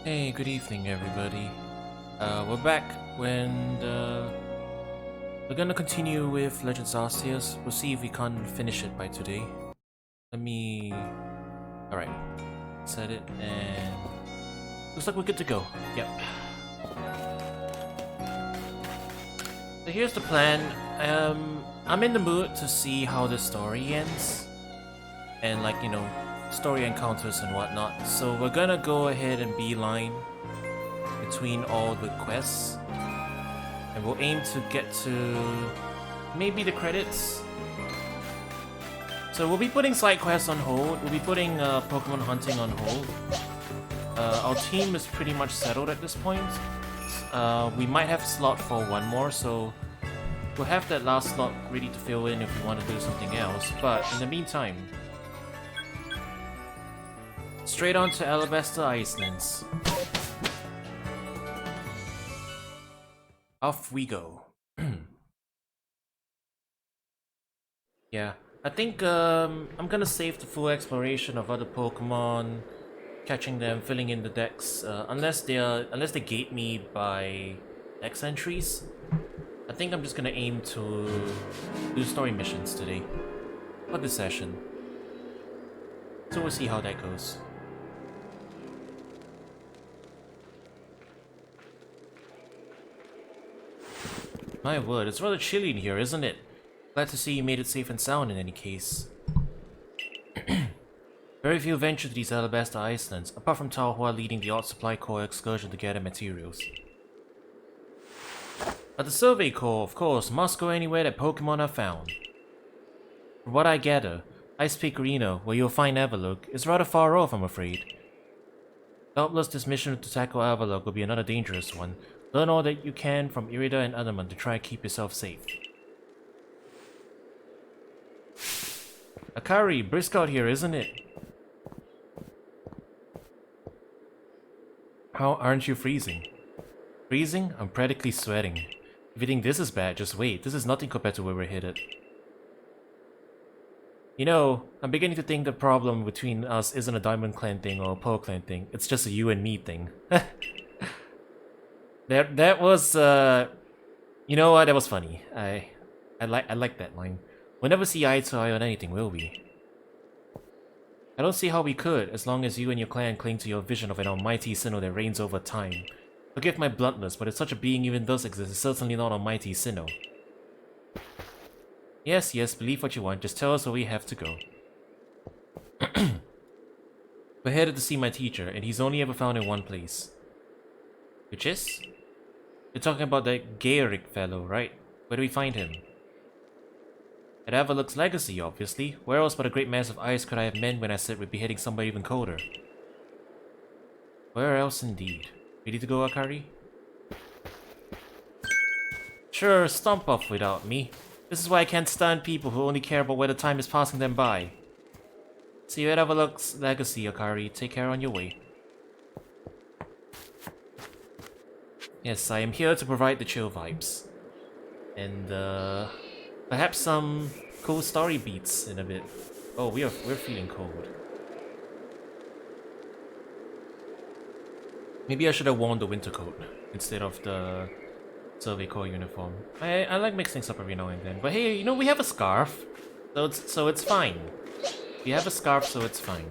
Hey, good evening, everybody. We're back when we're gonna continue with Legends Arceus. We'll see if we can finish it by today. Let me. Alright, set it, and looks like we're good to go. Yep. So here's the plan. I'm in the mood to see how the story ends, and story encounters and whatnot. So we're gonna go ahead and beeline between all the quests, and we'll aim to get to maybe the credits. So we'll be putting side quests on hold. We'll be putting Pokemon hunting on hold. Our team is pretty much settled at this point. We might have a slot for one more, so we'll have that last slot ready to fill in if we want to do something else. But in the meantime, straight on to Alabaster Islands. Off we go. Yeah, I think I'm gonna save the full exploration of other Pokemon, catching them, filling in the decks, unless they gate me by X entries. I think I'm just gonna aim to do story missions today for this session. So we'll see how that goes. My word, it's rather chilly in here, isn't it? Glad to see you made it safe and sound in any case. Very few venture to these Alabaster Islands, apart from Taohua leading the Art Supply Corps excursion to gather materials. But the Survey Corps, of course, must go anywhere that Pokemon are found. From what I gather, Ice Peak Arena, where you'll find Avalugg, is rather far off, I'm afraid. Doubtless this mission to tackle Avalugg will be another dangerous one. Learn all that you can from Irida and Adamant to try and keep yourself safe. Akari, brisk out here, isn't it? How aren't you freezing? Freezing? I'm practically sweating. If you think this is bad, just wait. This is nothing compared to where we're headed. You know, I'm beginning to think the problem between us isn't a Diamond Clan thing or a Pearl Clan thing. It's just a you and me thing. That was you know what? That was funny. I like that line. We'll never see eye to eye on anything, will we? I don't see how we could, as long as you and your clan cling to your vision of an almighty Sinnoh that reigns over time. Forgive my bluntness, but if such a being even does exist, it's certainly not almighty Sinnoh. Yes, believe what you want, just tell us where we have to go. We're headed to see my teacher, and he's only ever found in one place. Which is? You're talking about that Gaeric fellow, right? Where do we find him? At Avalugg's legacy, obviously. Where else but a great mass of ice could I have meant when I said we'd be heading somewhere even colder? Where else indeed? Ready to go, Akari? Sure, stomp off without me. This is why I can't stand people who only care about whether time is passing them by. See you at Avalugg's legacy, Akari. Take care on your way. Yes, I am here to provide the chill vibes. And, perhaps some cool story beats in a bit. Oh, we're feeling cold. Maybe I should have worn the winter coat instead of the Survey Corps uniform. I like mixing things up every now and then. But hey, you know, we have a scarf. So it's fine. We have a scarf, so it's fine.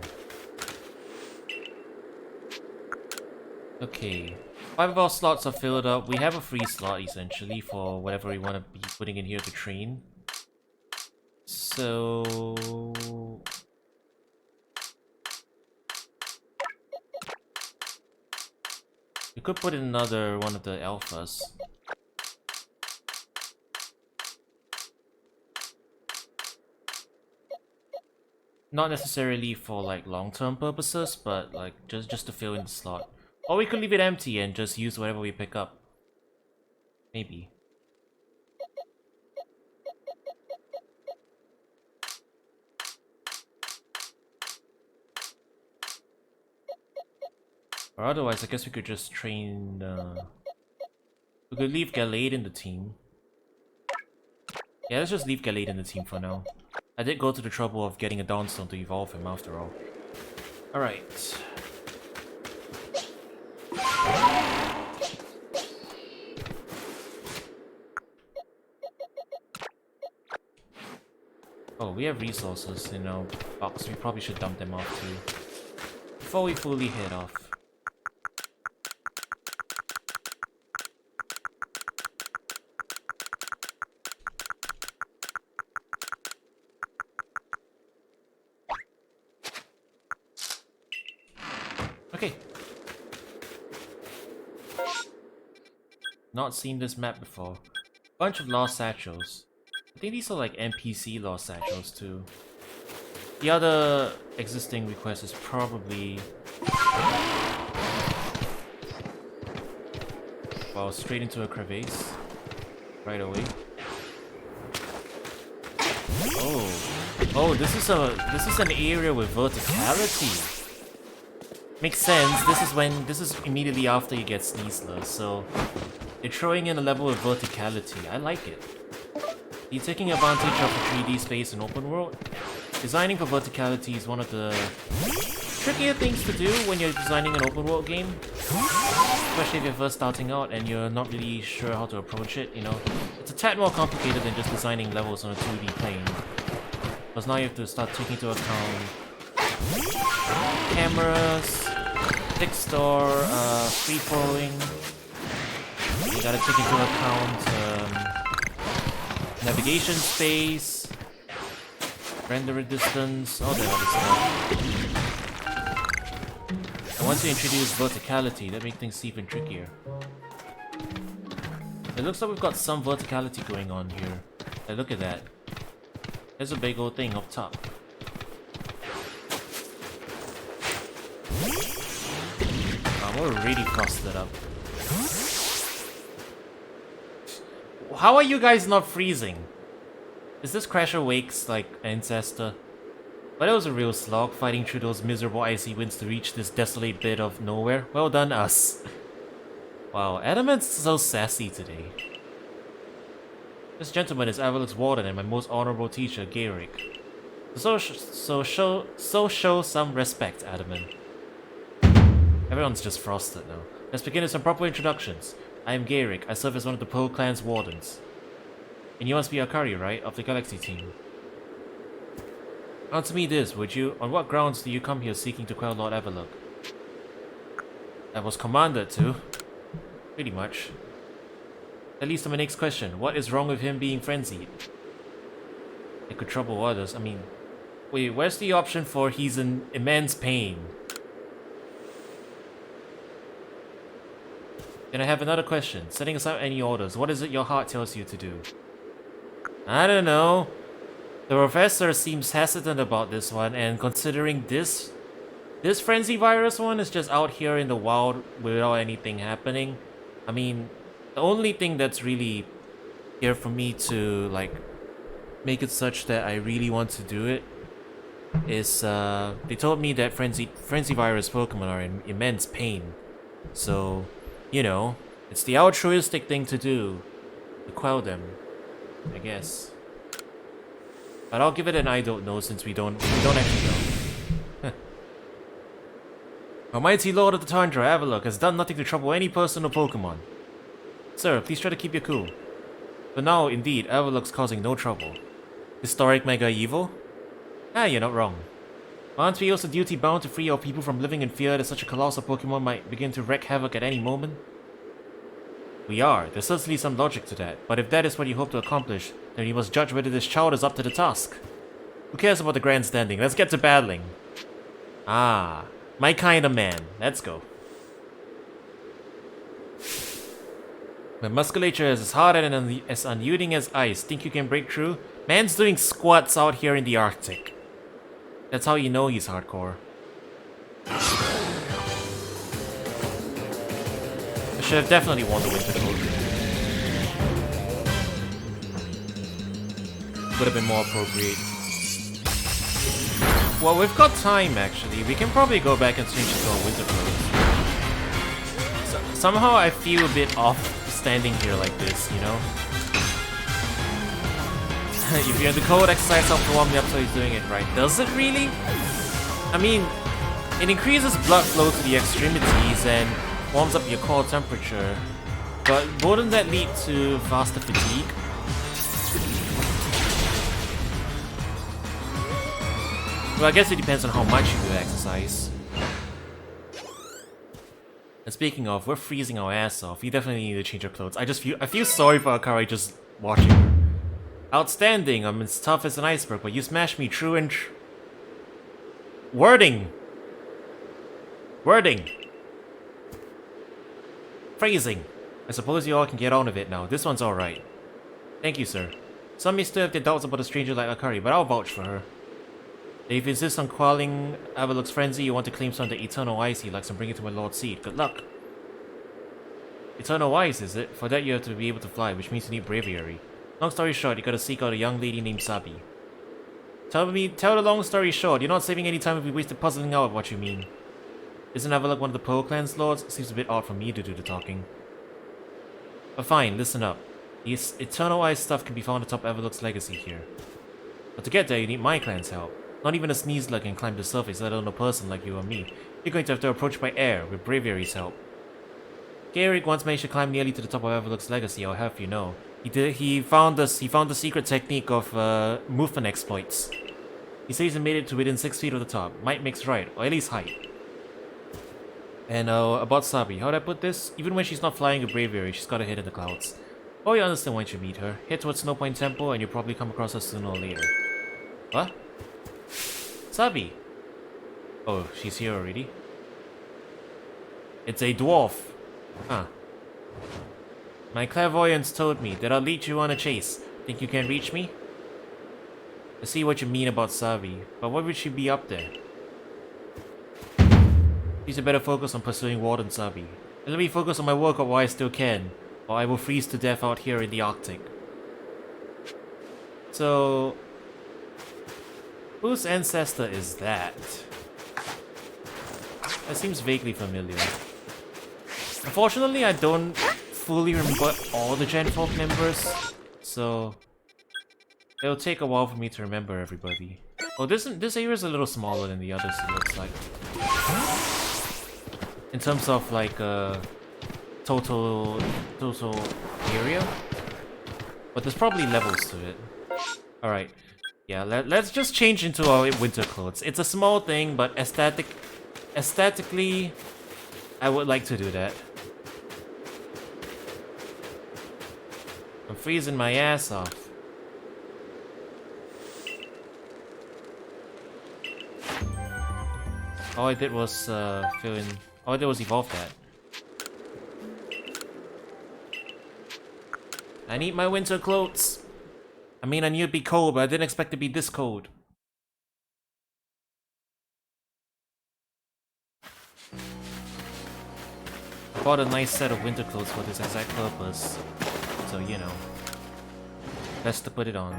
Okay. 5 of our slots are filled up. We have a free slot, essentially, for whatever we want to be putting in here to train. So... we could put in another one of the alphas. Not necessarily for, like, long-term purposes, but, like, just to fill in the slot. Or we could leave it empty and just use whatever we pick up. Maybe. Or otherwise, I guess we could just train, we could leave Gallade in the team. Yeah, let's just leave Gallade in the team for now. I did go to the trouble of getting a Dawnstone to evolve him after all. Alright. Oh, we have resources in our box. We probably should dump them off too. Before we fully head off. Okay. Not seen this map before. Bunch of lost satchels. I think these are like NPC lost satchels too. The other existing request is probably... well, straight into a crevasse. Right away. Oh, this is an area with verticality. Makes sense. This is immediately after you get Sneasler, so they're throwing in a level of verticality. I like it. You're taking advantage of the 3D space and open world. Designing for verticality is one of the trickier things to do when you're designing an open world game. Especially if you're first starting out and you're not really sure how to approach it, you know. It's a tad more complicated than just designing levels on a 2D plane. Because now you have to start taking into account cameras, texture, free falling. You gotta take into account navigation space, render distance, all that other stuff. And once you introduce verticality, that makes things even trickier. It looks like we've got some verticality going on here. Hey, look at that. There's a big old thing up top. We're really frosted up. How are you guys not freezing? Is this Crasher Wake's, like, ancestor? But it was a real slog fighting through those miserable icy winds to reach this desolate bit of nowhere. Well done, us. Wow, Adamant's so sassy today. This gentleman is Avalok's warden and my most honorable teacher, Garrick. So show some respect, Adamant. Everyone's just frosted now. Let's begin with some proper introductions. I am Garrick. I serve as one of the Pearl Clan's wardens. And you must be Akari, right? Of the Galaxy team. Answer me this, would you? On what grounds do you come here seeking to quell Lord Avalok? I was commanded to. Pretty much. That leads to my next question. What is wrong with him being frenzied? It could trouble others. I mean... wait, where's the option for he's in immense pain? Then I have another question. Setting aside any orders, what is it your heart tells you to do? I don't know. The professor seems hesitant about this one, and considering this frenzy virus one is just out here in the wild without anything happening. I mean, the only thing that's really here for me to like make it such that I really want to do it is they told me that frenzy virus Pokemon are in immense pain. So, you know, it's the altruistic thing to do to quell them, I guess. But I'll give it an I don't know since we don't actually know. Almighty Lord of the Tundra, Avalok, has done nothing to trouble any person or Pokemon. Sir, please try to keep your cool. For now, indeed, Avalok's causing no trouble. Historic mega evil? Ah, you're not wrong. Aren't we also duty bound to free our people from living in fear that such a colossal Pokemon might begin to wreak havoc at any moment? We are. There's certainly some logic to that, but if that is what you hope to accomplish, then you must judge whether this child is up to the task. Who cares about the grandstanding? Let's get to battling. Ah, my kind of man. Let's go. My musculature is as hard and as unyielding as ice. Think you can break through? Man's doing squats out here in the Arctic. That's how you know he's hardcore. I should have definitely worn the winter coat. Would have been more appropriate. Well, we've got time actually. We can probably go back and change it to our winter clothes. Somehow I feel a bit off standing here like this, you know? If you're in the cold, exercise helps to warm you up so he's doing it right. Does it really? I mean, it increases blood flow to the extremities and warms up your core temperature. But wouldn't that lead to faster fatigue? Well, I guess it depends on how much you do exercise. And speaking of, we're freezing our ass off. We definitely need to change our clothes. I feel sorry for Akari just watching her. Outstanding. I'm as tough as an iceberg, but you smashed me true and Wording. Phrasing. I suppose you all can get on with it now. This one's alright. Thank you, sir. Some may still have their doubts about a stranger like Akari, but I'll vouch for her. If you insist on quelling Avalok's frenzy, you want to claim some of the eternal ice he likes and bring it to my lord's seat. Good luck. Eternal ice, is it? For that you have to be able to fly, which means you need bravery. Long story short, you gotta seek out a young lady named Sabi. Tell the long story short, you're not saving any time if we wasted puzzling out what you mean. Isn't Avalok one of the Pearl Clan's lords? Seems a bit odd for me to do the talking. But fine, listen up. This eternal ice stuff can be found atop Avalok's legacy here. But to get there, you need my clan's help. Not even a sneeze-lug can climb the surface, let alone a person like you or me. You're going to have to approach by air, with bravery's help. Garrick once managed to climb nearly to the top of Avalok's legacy, I'll have you know. He found the secret technique of movement exploits. He says he made it to within 6 feet of the top. Might makes right, or at least height. And about Sabi, how'd I put this? Even when she's not flying with bravery, she's got her head in the clouds. Oh, you understand once you meet her. Head towards Snowpoint Temple and you'll probably come across her sooner or later. What? Sabi! Oh, she's here already? It's a dwarf! Huh. My clairvoyance told me that I'll lead you on a chase. Think you can reach me? I see what you mean about Sabi, but why would she be up there? Please better focus on pursuing Warden Sabi. And let me focus on my work while I still can, or I will freeze to death out here in the Arctic. So... whose ancestor is that? That seems vaguely familiar. Unfortunately, I don't fully remember all the Genfolk members, so it'll take a while for me to remember everybody. Oh, this area is a little smaller than the others, it looks like. In terms of like total area, but there's probably levels to it. All right. Yeah, let's just change into our winter clothes. It's a small thing, but aesthetically, I would like to do that. I'm freezing my ass off. All I did was fill in. All I did was evolve that. I need my winter clothes. I mean, I knew it'd be cold, but I didn't expect it to be this cold. I bought a nice set of winter clothes for this exact purpose. So, you know. Best to put it on.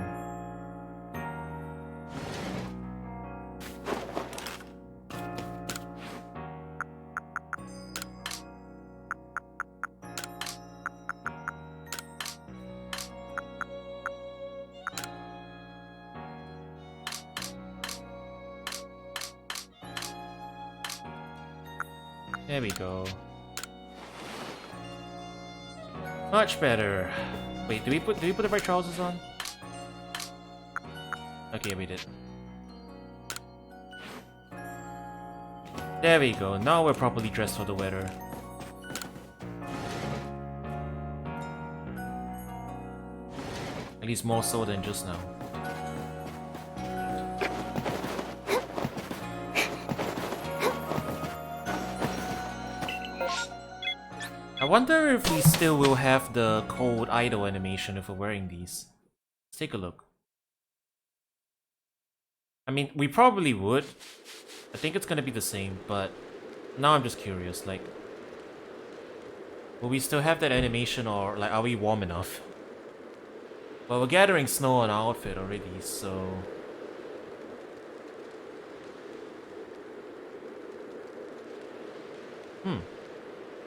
There we go. Much better. Wait, did we put the right trousers on? Okay, we did. There we go. Now we're properly dressed for the weather. At least more so than just now. I wonder if we still will have the cold idle animation if we're wearing these. Let's take a look. I mean, we probably would. I think it's gonna be the same, but now I'm just curious, like, will we still have that animation, or like, are we warm enough? Well, we're gathering snow on our outfit already, so...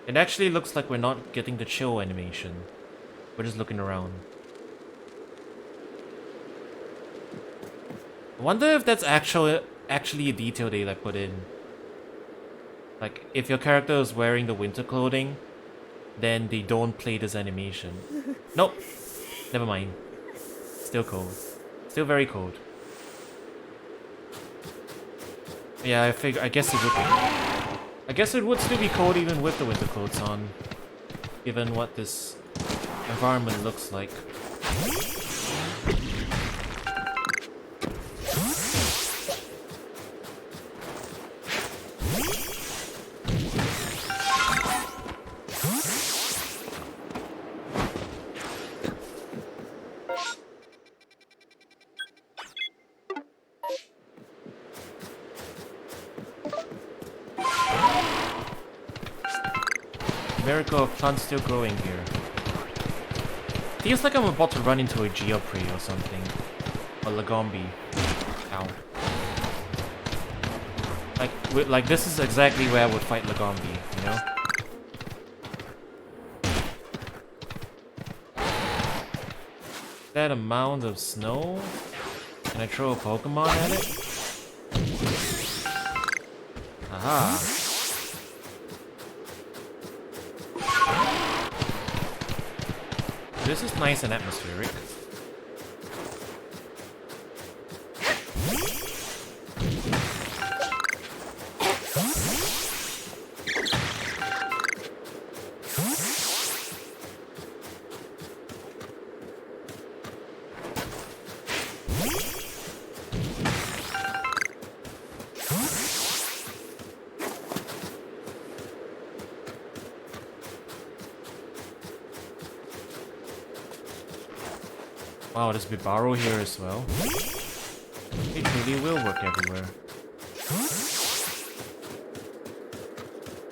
It actually looks like we're not getting the chill animation. We're just looking around. I wonder if that's actually a detail they like put in. Like, if your character is wearing the winter clothing, then they don't play this animation. Nope. Never mind. Still cold. Still very cold. Yeah, I guess it would be. I guess it would still be cold even with the winter coats on, given what this environment looks like. Miracle of plants still growing here. Feels like I'm about to run into a Geoprey or something. Or Lagombi. Ow. Like this is exactly where I would fight Lagombi, you know? That amount of snow? Can I throw a Pokemon at it? Aha! This is nice and atmospheric. Wow, there's Bibaro here as well. It really will work everywhere.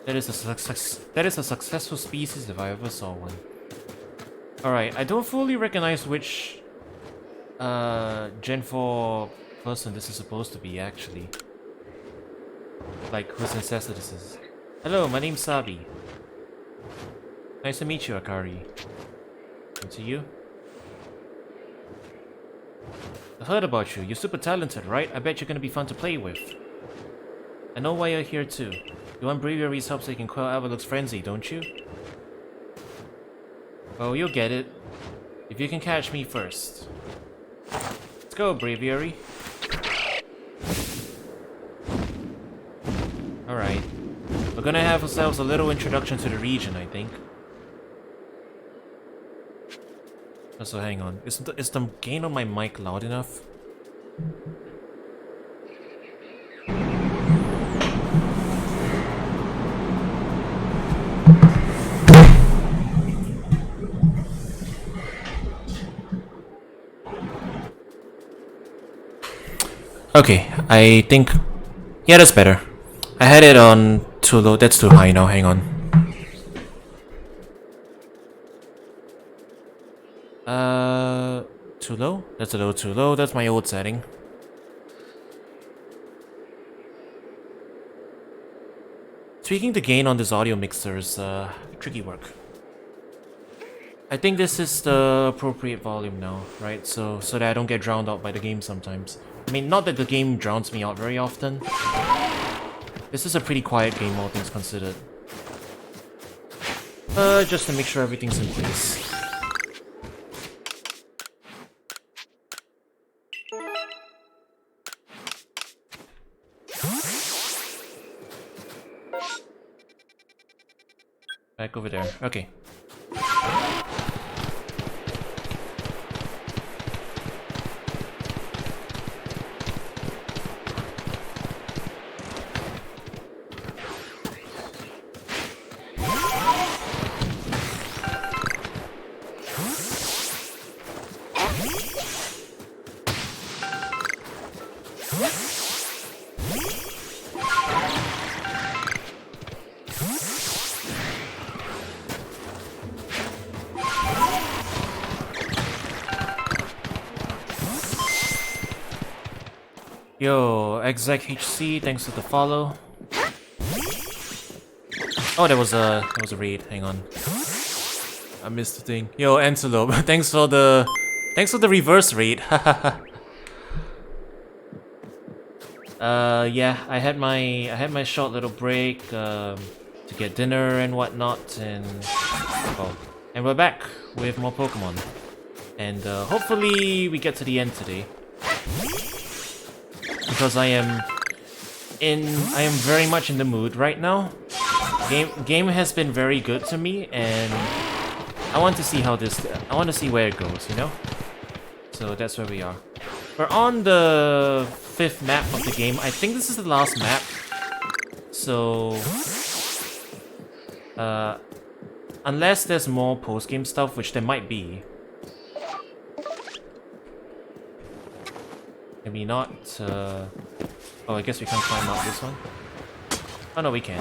That is a successful species if I ever saw one. Alright, I don't fully recognize which Gen 4 person this is supposed to be actually. Like whose ancestor this is. Hello, my name's Sabi. Nice to meet you, Akari. And to you? I heard about you. You're super talented, right? I bet you're gonna be fun to play with. I know why you're here too. You want Braviary's help so you can quell Avalok's frenzy, don't you? Oh, you'll get it. If you can catch me first. Let's go, Braviary. Alright. We're gonna have ourselves a little introduction to the region, I think. So hang on, is the gain on my mic loud enough? Okay, I think... yeah, that's better. I had it on too low, that's too high now, hang on. Too low? That's a little too low. That's my old setting. Tweaking the gain on this audio mixer is tricky work. I think this is the appropriate volume now, right? So that I don't get drowned out by the game sometimes. I mean, not that the game drowns me out very often. This is a pretty quiet game, all things considered. Just to make sure everything's in place. Back over there. Okay. Yo, Exec HC, thanks for the follow. Oh, there was a raid. Hang on, I missed the thing. Yo, Antelope, thanks for the reverse raid. Yeah, I had my short little break to get dinner and whatnot, and oh, and we're back with more Pokemon, and hopefully we get to the end today. Because I am I am very much in the mood right now. Game has been very good to me, and I want to see I want to see where it goes, you know? So that's where we are. We're on the 5th map of the game. I think this is the last map. So unless there's more post-game stuff, which there might be. Maybe not. Oh, I guess we can't climb up this one. Oh no, we can.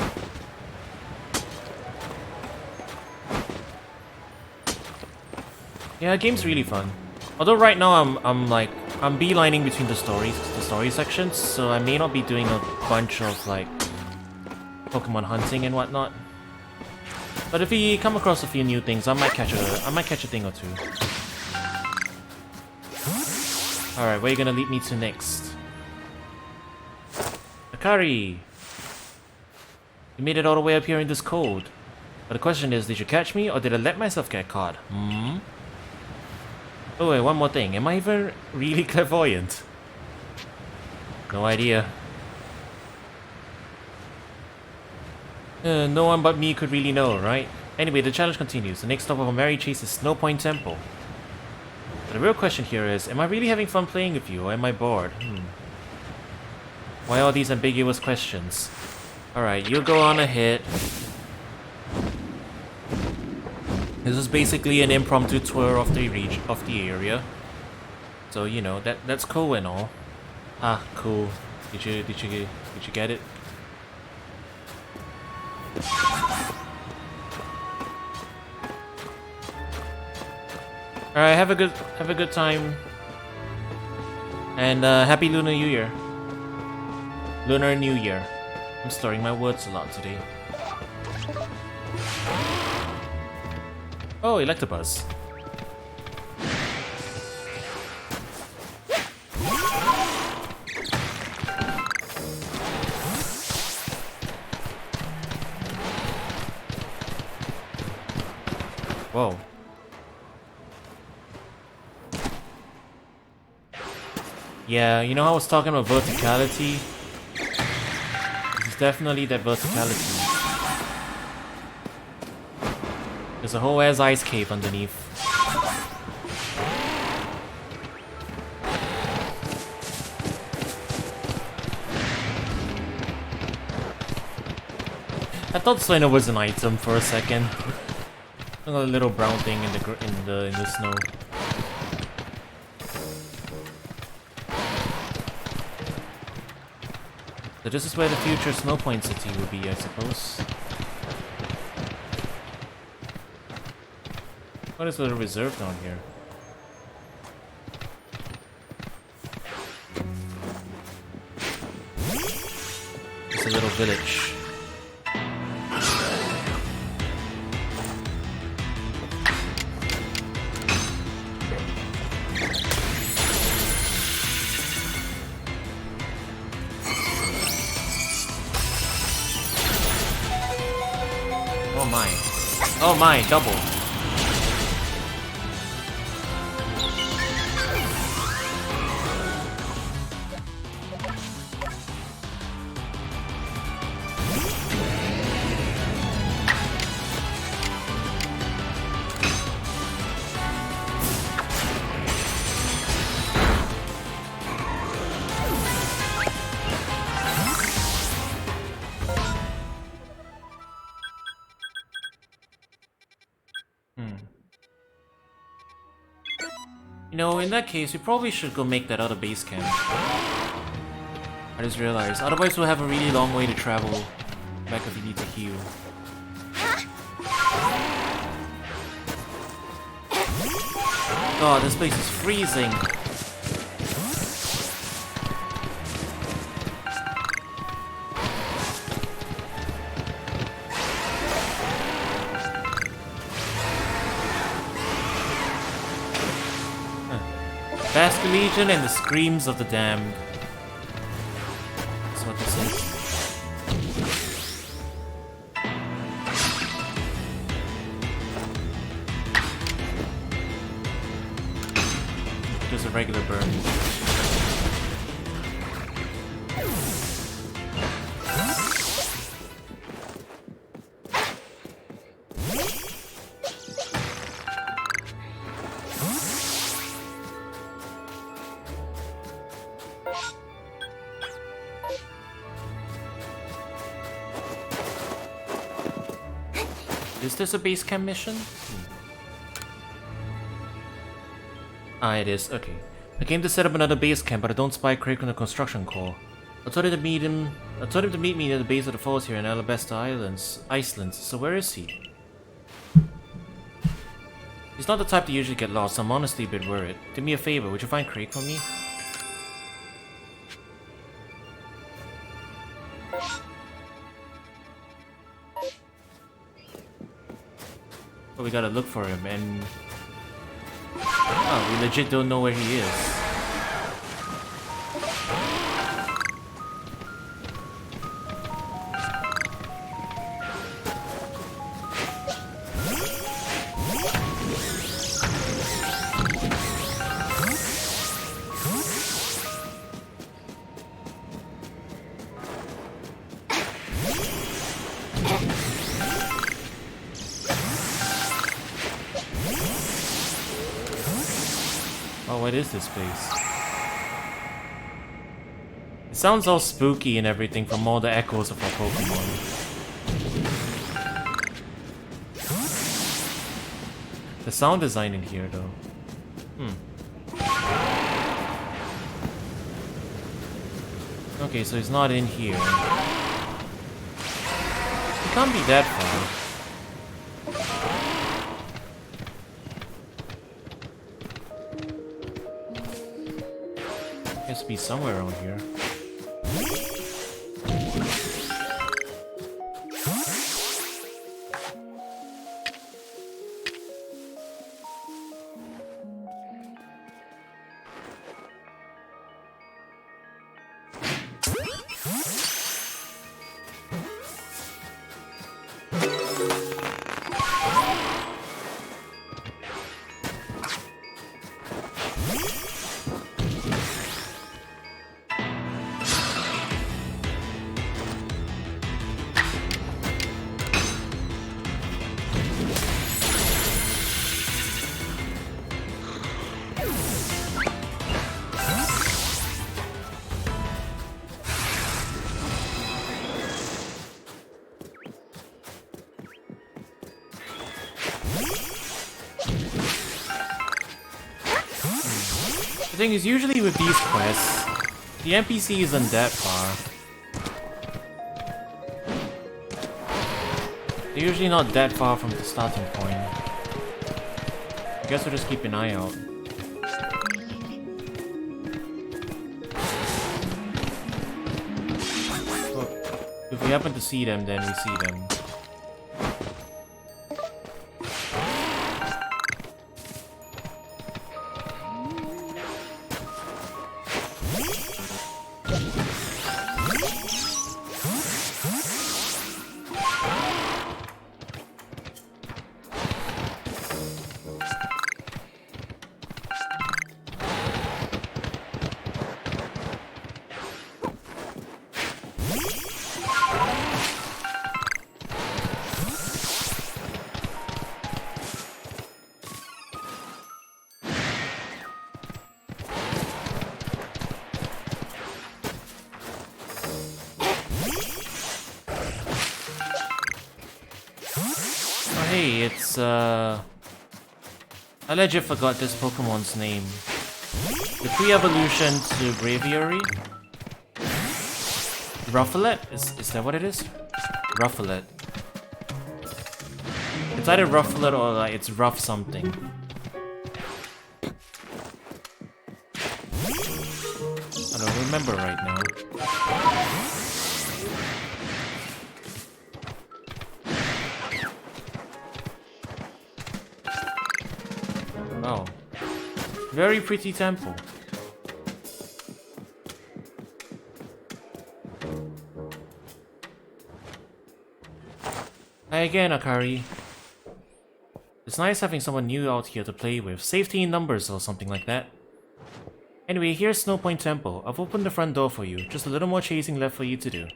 Yeah, game's really fun. Although right now I'm beelining between the story sections, so I may not be doing a bunch of like Pokemon hunting and whatnot. But if we come across a few new things, I might catch a thing or two. Alright, where are you gonna lead me to next? Akari! You made it all the way up here in this cold. But the question is, did you catch me or did I let myself get caught? Hmm? Oh wait, one more thing. Am I even really clairvoyant? No idea. No one but me could really know, right? Anyway, the challenge continues. The next stop of our merry chase is Snow Point Temple. But the real question here is, am I really having fun playing with you or am I bored? Why all these ambiguous questions? Alright, you go on ahead. This is basically an impromptu tour of the area. So, you know, that's cool and all. Ah, cool. Did you get it? Alright, have a good time. And happy Lunar New Year. Lunar New Year. I'm slurring my words a lot today. Oh, Electabuzz. Whoa. Yeah, you know how I was talking about verticality? This is definitely that verticality. There's a whole ass ice cave underneath. I thought Swino was an item for a second. A little brown thing in the snow. So this is where the future Snow Point City will be, I suppose. What is the reserve down here? It's a little village. Oh my, double. You know, in that case, we probably should go make that other base camp. I just realized, otherwise we'll have a really long way to travel back if we need to heal. God, this place is freezing! Basque Legion and the screams of the damned. That's what this is. Just a regular burn. Is this a base camp mission? Ah, it is. Okay. I came to set up another base camp, but I don't spy Craig on the construction call. I told him to meet me near the base of the falls here in Alabasta Iceland. So where is he? He's not the type to usually get lost, so I'm honestly a bit worried. Do me a favor, would you find Craig for me? But we gotta look for him, and... Oh, we legit don't know where he is. What is this place? It sounds all spooky and everything from all the echoes of our Pokémon. The sound design in here though. Okay, so he's not in here. He can't be that far. Has to be somewhere around here. The thing is, usually with these quests, the NPC isn't that far. They're usually not that far from the starting point. I guess we'll just keep an eye out. Well, if we happen to see them, then we see them. Hey, it's I legit forgot this Pokemon's name. The pre-evolution to Braviary? Rufflet? Is that what it is? Rufflet. It's either Rufflet or like it's Rough something. I don't remember right now. Oh. Very pretty temple. Hi again, Akari. It's nice having someone new out here to play with. Safety in numbers or something like that. Anyway, here's Snowpoint Temple. I've opened the front door for you. Just a little more chasing left for you to do.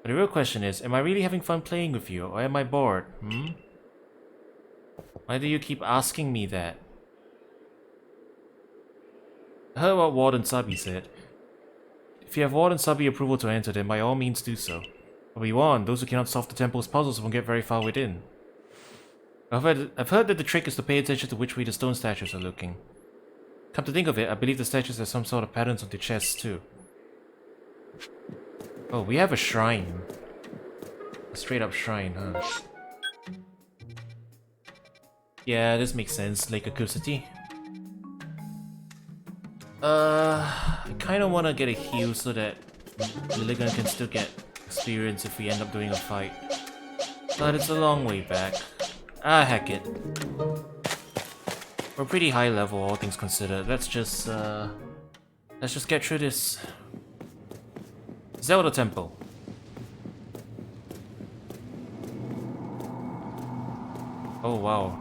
But the real question is, am I really having fun playing with you, or am I bored? Why do you keep asking me that? I heard what Warden Sabi said. If you have Warden Sabi approval to enter, then by all means do so. But we warn, those who cannot solve the temple's puzzles won't get very far within. I've heard that the trick is to pay attention to which way the stone statues are looking. Come to think of it, I believe the statues have some sort of patterns on their chests too. Oh, we have a shrine. A straight up shrine, huh? Yeah, this makes sense. Lake Acousity. I kinda wanna get a heal so that Milligan can still get experience if we end up doing a fight. But it's a long way back. Ah, heck it. We're pretty high level, all things considered. Let's just get through this. Zelda Temple. Oh wow.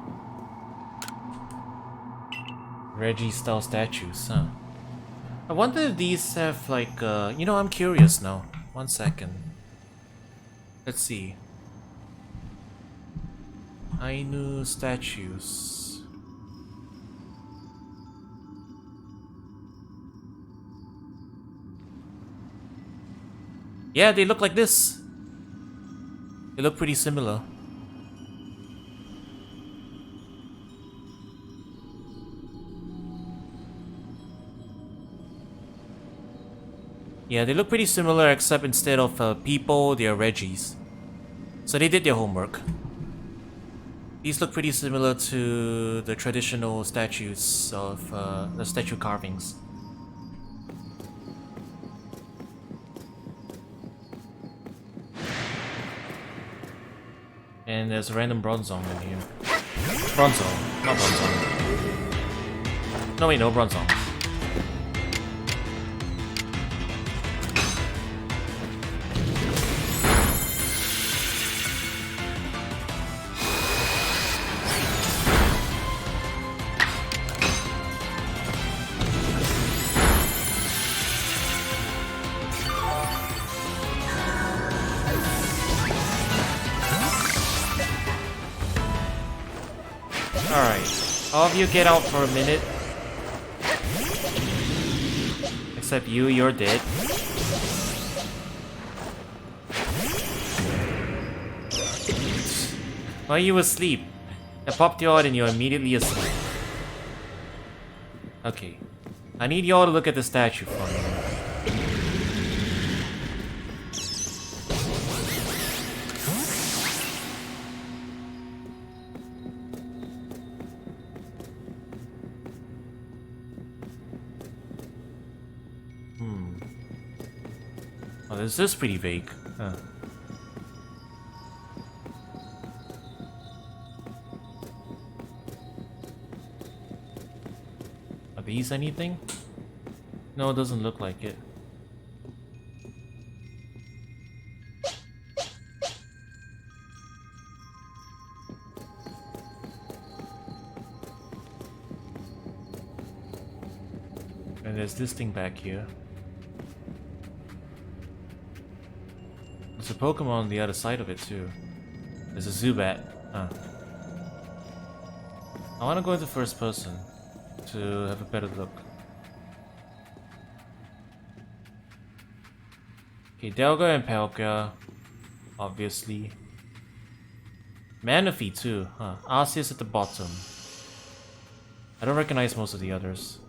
Reggie style statues, huh? I wonder if these have like, you know, I'm curious now. 1 second. Let's see. Ainu statues. Yeah, they look like this. They look pretty similar. Yeah, they look pretty similar except instead of people, they are Reggies. So they did their homework. These look pretty similar to the traditional statues of the statue carvings. And there's a random Bronzong in here. Bronzong, not Bronzong. No wait, no Bronzong. All of you get out for a minute. Except you, you're dead. Why are you asleep? I popped you out and you're immediately asleep. Okay. I need y'all to look at the statue for me. Oh, this is pretty vague. Huh. Are these anything? No, it doesn't look like it. And there's this thing back here. There's a Pokemon on the other side of it too. There's a Zubat. Huh. I want to go into first person to have a better look. Okay, Delga and Palkia, obviously. Manaphy too, huh? Arceus at the bottom. I don't recognize most of the others.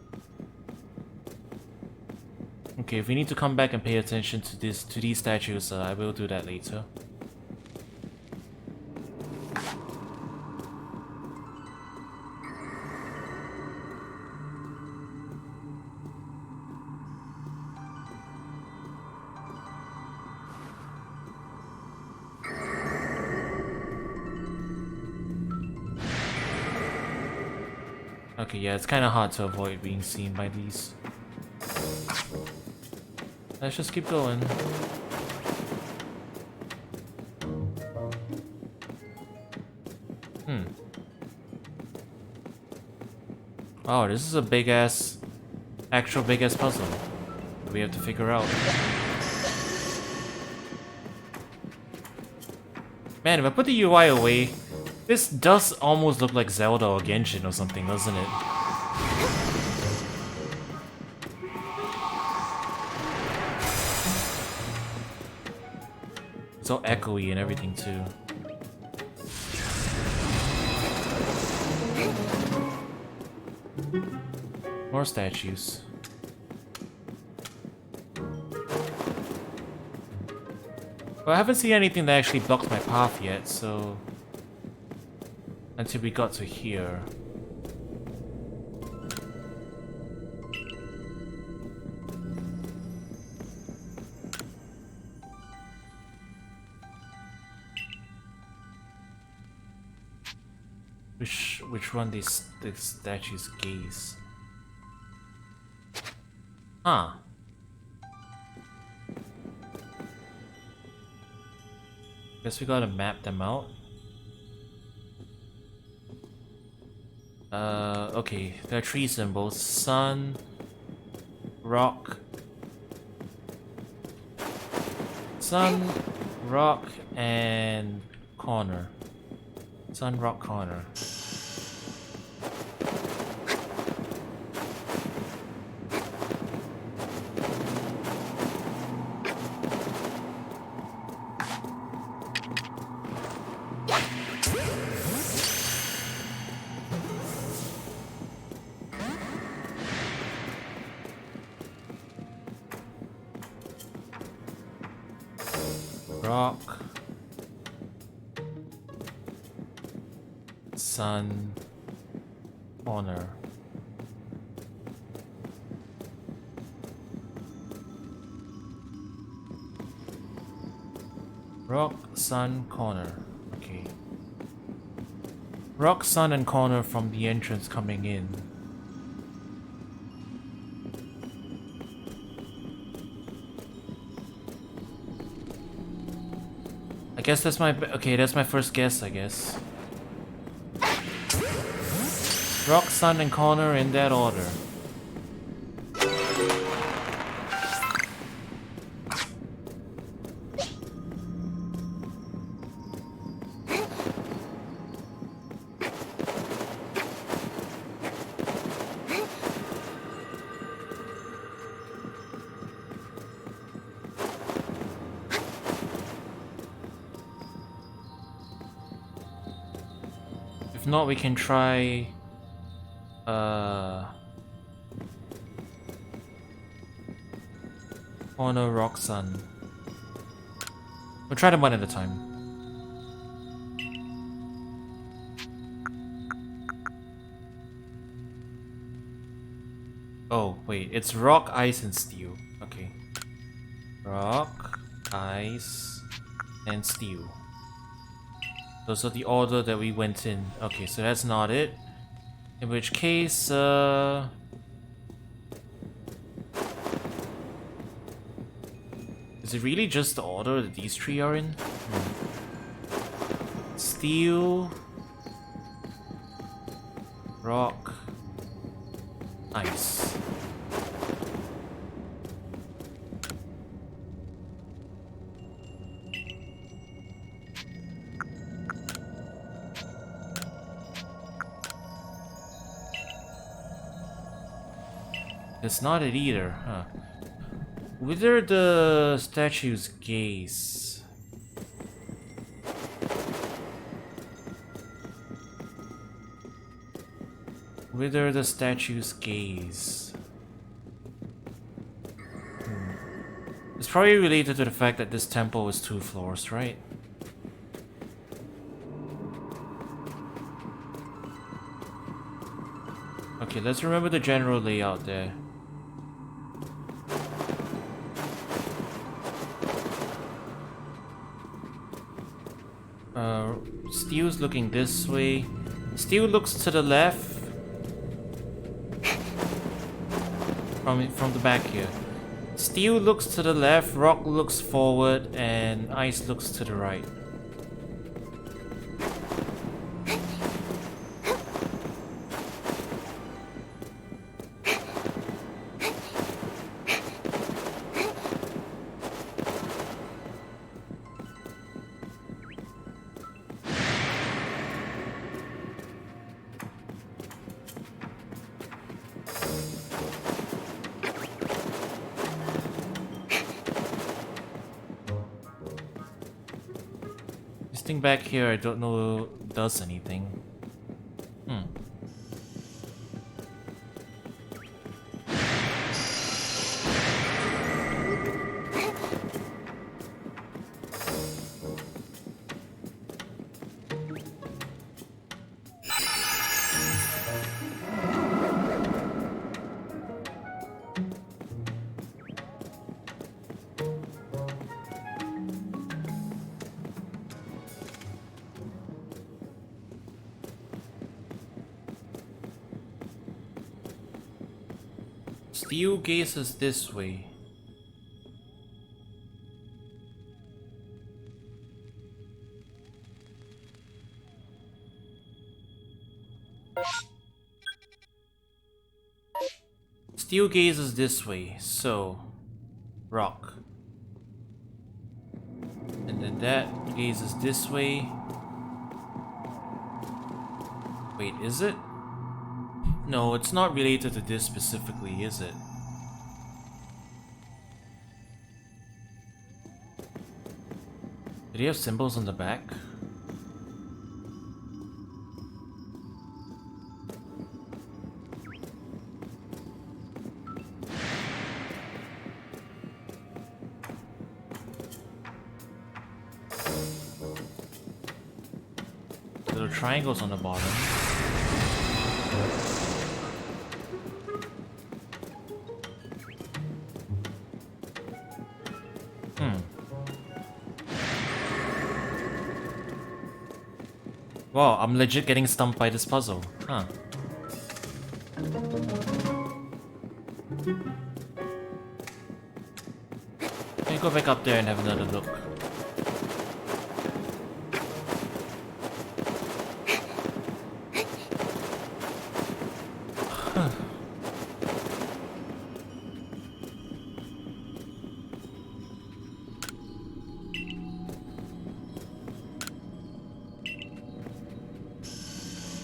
Okay, if we need to come back and pay attention to these statues, I will do that later. Okay, yeah, it's kind of hard to avoid being seen by these. Let's just keep going. Oh, this is a actual big ass puzzle that we have to figure out. Man, if I put the UI away, this does almost look like Zelda or Genshin or something, doesn't it? It's all echoey and everything too. More statues. Well, I haven't seen anything that actually blocks my path yet, so... Until we got to here. Which one these statues gaze? Huh. Guess we gotta map them out. Okay, there are three symbols: sun, rock, and corner. Sun, rock, corner. Rock, sun, corner. Rock, sun, corner. Okay. Rock, sun, and corner from the entrance coming in. I guess that's my... Okay, that's my first guess, I guess. Rock, sun, and corner in that order. If not, we can try... Corner, rock, sun. We'll try them one at a time. Oh, wait, it's rock, ice, and steel. Okay. Rock, ice, and steel. Those are the order that we went in. Okay, so that's not it. In which case, is it really just the order that these three are in? Steel, rock, ice. It's not it either, huh? Whither the statues gaze. Whither the statues gaze. It's probably related to the fact that this temple is 2 floors, right? Okay, let's remember the general layout there. Steel's looking this way. Steel looks to the left. From the back here. Steel looks to the left, rock looks forward, and ice looks to the right. Back here, I don't know does anything. Steel gaze is this way. Steel gaze is this way, so rock. And then that gaze is this way. Wait, is it? No, it's not related to this specifically, is it? Did he have symbols on the back? Little triangles on the bottom. Wow, I'm legit getting stumped by this puzzle. Huh. Let me go back up there and have another look.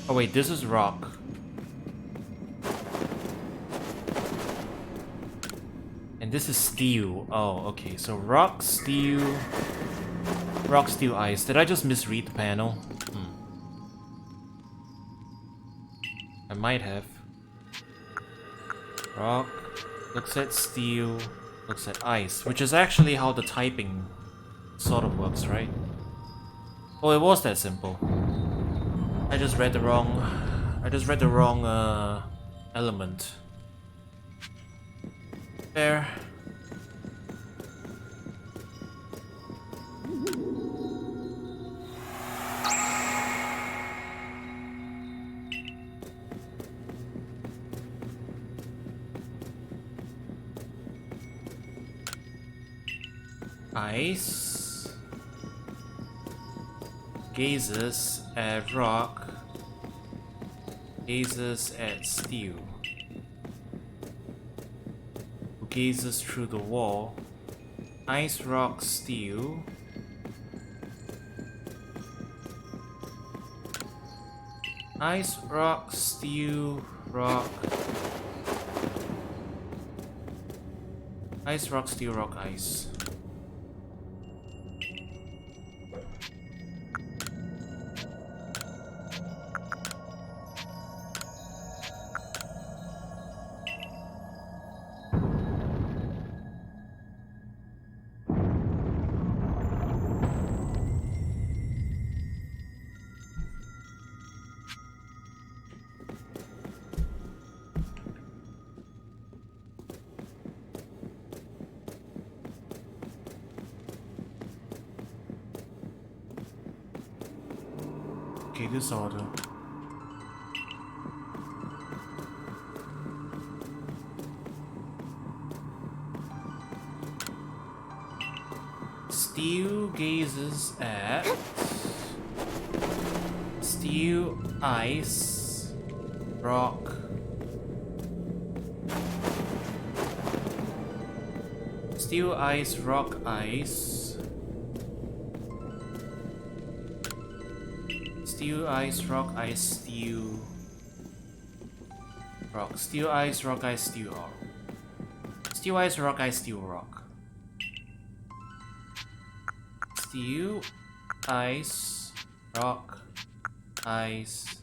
Oh wait, this is rock. And this is steel. Oh, okay. So rock, steel, ice. Did I just misread the panel? I might have. Rock looks at steel, looks at ice, which is actually how the typing sort of works, right? Oh, it was that simple. I just read the wrong element. There. Ice gazes at rock, gazes at steel, who gazes through the wall. Ice, rock, steel. Ice, rock, steel, rock. Ice, rock, steel, rock, ice. Okay, this order. Steel gazes at steel, ice, rock. Steel, ice, rock, ice. Steel, ice, rock, ice, steel, rock. Steel, ice, rock, ice, steel, rock. Steel, ice, rock, ice, steel, rock. Steel, ice, rock, ice,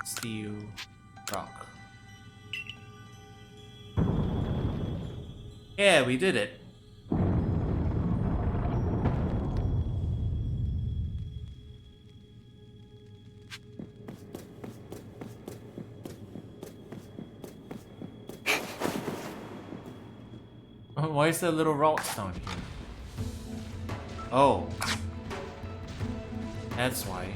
steel, rock. Yeah, we did it. Why is there little rocks down here? Oh. That's why.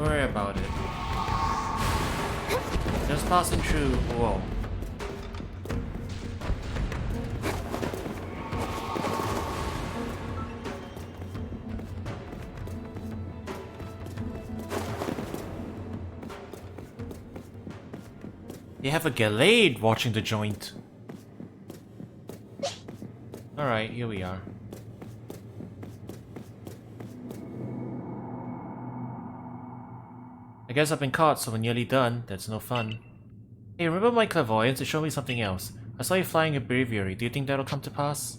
Don't worry about it. Just passing through. Whoa. They have a Gallade watching the joint. Alright, here we are. I guess I've been caught, so we're nearly done. That's no fun. Hey, remember my clairvoyance to show me something else? I saw you flying a breviary. Do you think that'll come to pass?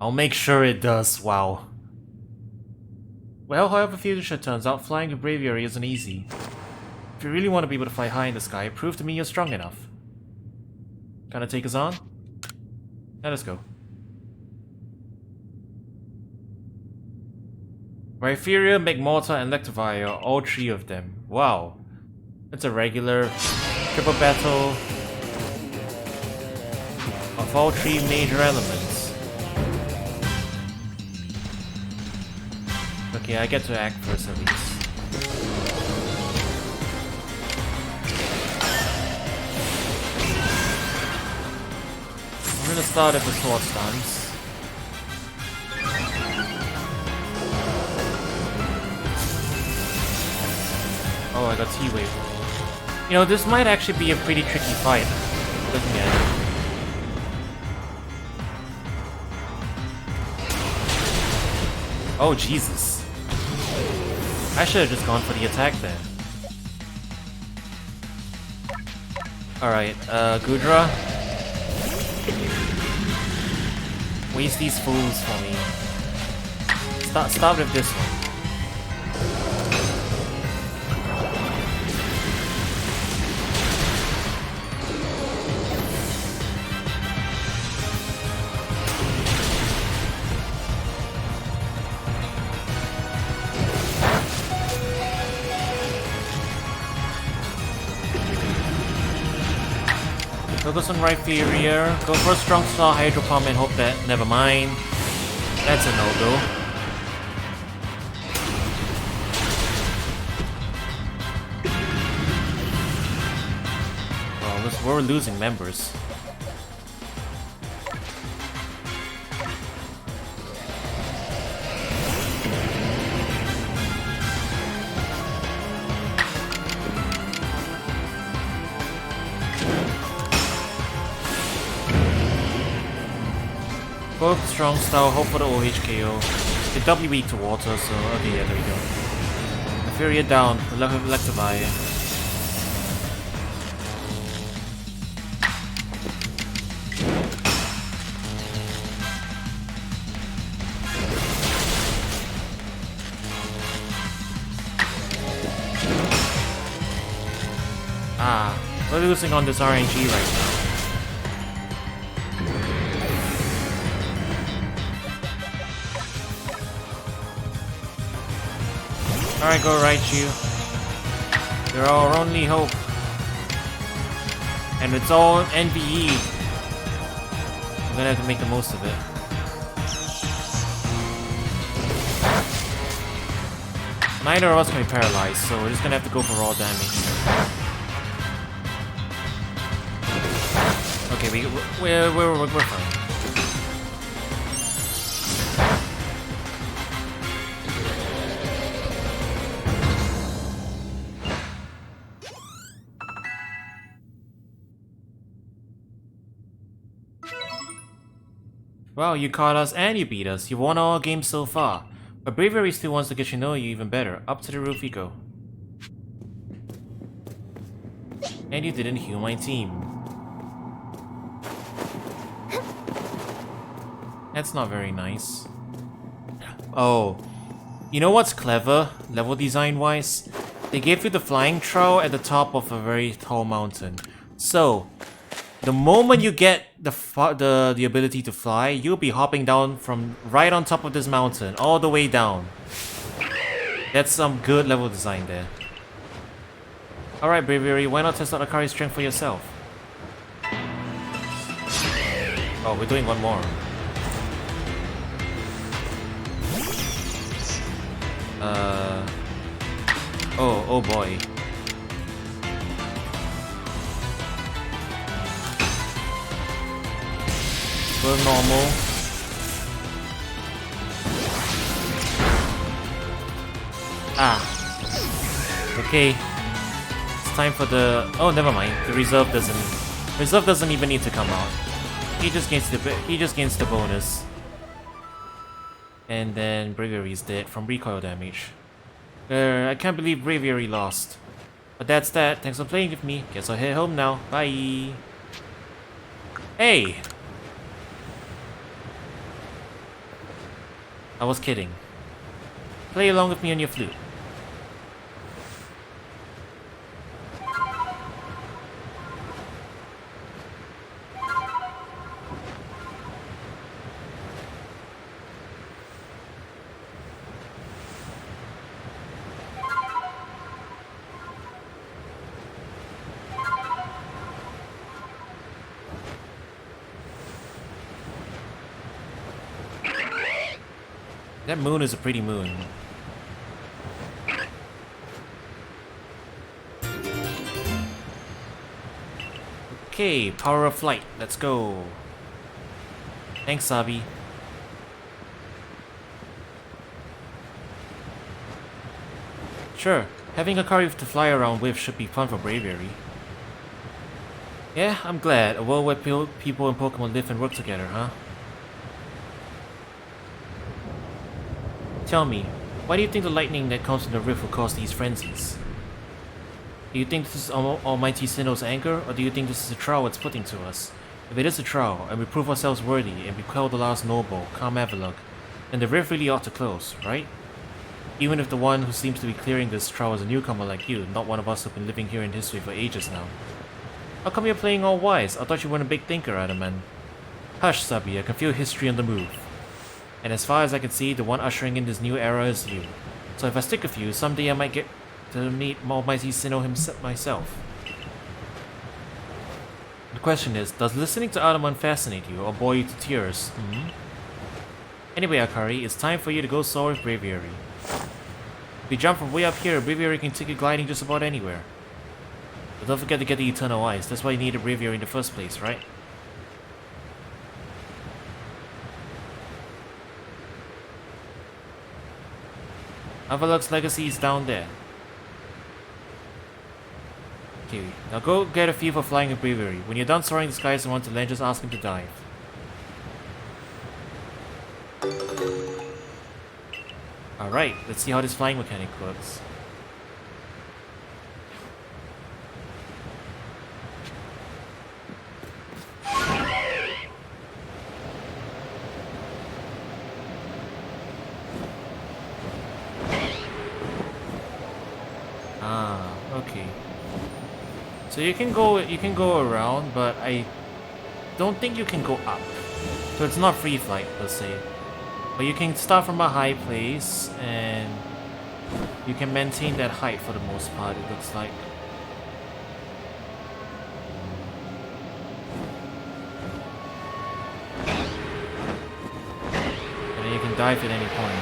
I'll make sure it does. Wow. Well, however future turns out, flying a breviary isn't easy. If you really want to be able to fly high in the sky, prove to me you're strong enough. Gonna take us on? Let us go. Rhypheria, Magmortar, and Electivire, all three of them. Wow. It's a regular triple battle of all three major elements. Okay, I get to act first at least. I'm gonna start at the sword stance. Oh, I got T-Wave. You know, this might actually be a pretty tricky fight. Looking at it. Oh, Jesus. I should have just gone for the attack then. Alright, Gudra. Waste these fools for me. Start with this one. Focus on Rhypheria, go for a strong style Hydro Pump and hope that... never mind. That's a no-go. Well, we're losing members. Both strong style, hope for the OHKO. They doubly weak to water, so okay, yeah, there we go. Rhypheria down, Electivire. Ah, we're losing on this RNG right now. Alright, go Raichu. You're our only hope. And it's all NBE. I'm gonna have to make the most of it. Neither of us can be paralyzed, so we're just gonna have to go for raw damage. Okay, we're fine. Wow, you caught us and you beat us. You won all games so far. But Bravery still wants to get to know you even better. Up to the roof you go. And you didn't heal my team. That's not very nice. Oh. You know what's clever, level design wise? They gave you the flying trowel at the top of a very tall mountain. So, the moment you get the ability to fly, you'll be hopping down from right on top of this mountain, all the way down. That's some good level design there. Alright, Bravery, why not test out Akari's strength for yourself? Oh, we're doing one more. Oh boy. Go normal. Okay. It's time for the... Oh, never mind. The reserve doesn't even need to come out. He just gains the bonus. And then Bravery's dead from recoil damage. I can't believe Bravery lost. But that's that. Thanks for playing with me. Guess I'll head home now. Bye. Hey! I was kidding. Play along with me on your flute. That moon is a pretty moon. Okay, power of flight. Let's go. Thanks, Sabi. Sure, having a car to fly around with should be fun for Bravery. Yeah, I'm glad. A world where people and Pokemon live and work together, huh? Tell me, why do you think the lightning that comes from the rift will cause these frenzies? Do you think this is Almighty Sinnoh's anger, or do you think this is a trial it's putting to us? If it is a trial, and we prove ourselves worthy, and we quell the last noble, calm Avalok, then the rift really ought to close, right? Even if the one who seems to be clearing this trial is a newcomer like you, not one of us who've been living here in Hisui for ages now. How come you're playing all wise? I thought you weren't a big thinker, Adaman. Hush, Sabi, I can feel history on the move. And as far as I can see, the one ushering in this new era is you. So if I stick with you, someday I might get to meet Almighty Sinnoh myself. The question is, does listening to Adaman fascinate you or bore you to tears? Anyway, Akari, it's time for you to go soar with Bravery. If you jump from way up here, Bravery can take you gliding just about anywhere. But don't forget to get the Eternal Eyes, that's why you needed Bravery in the first place, right? Avalok's legacy is down there. Okay, now go get a feel for flying with Bravery. When you're done soaring the skies and want to land, just ask him to dive. Alright, let's see how this flying mechanic works. Okay. So you can go around, but I don't think you can go up. So it's not free flight per se. But you can start from a high place and you can maintain that height for the most part, it looks like. And then you can dive at any point.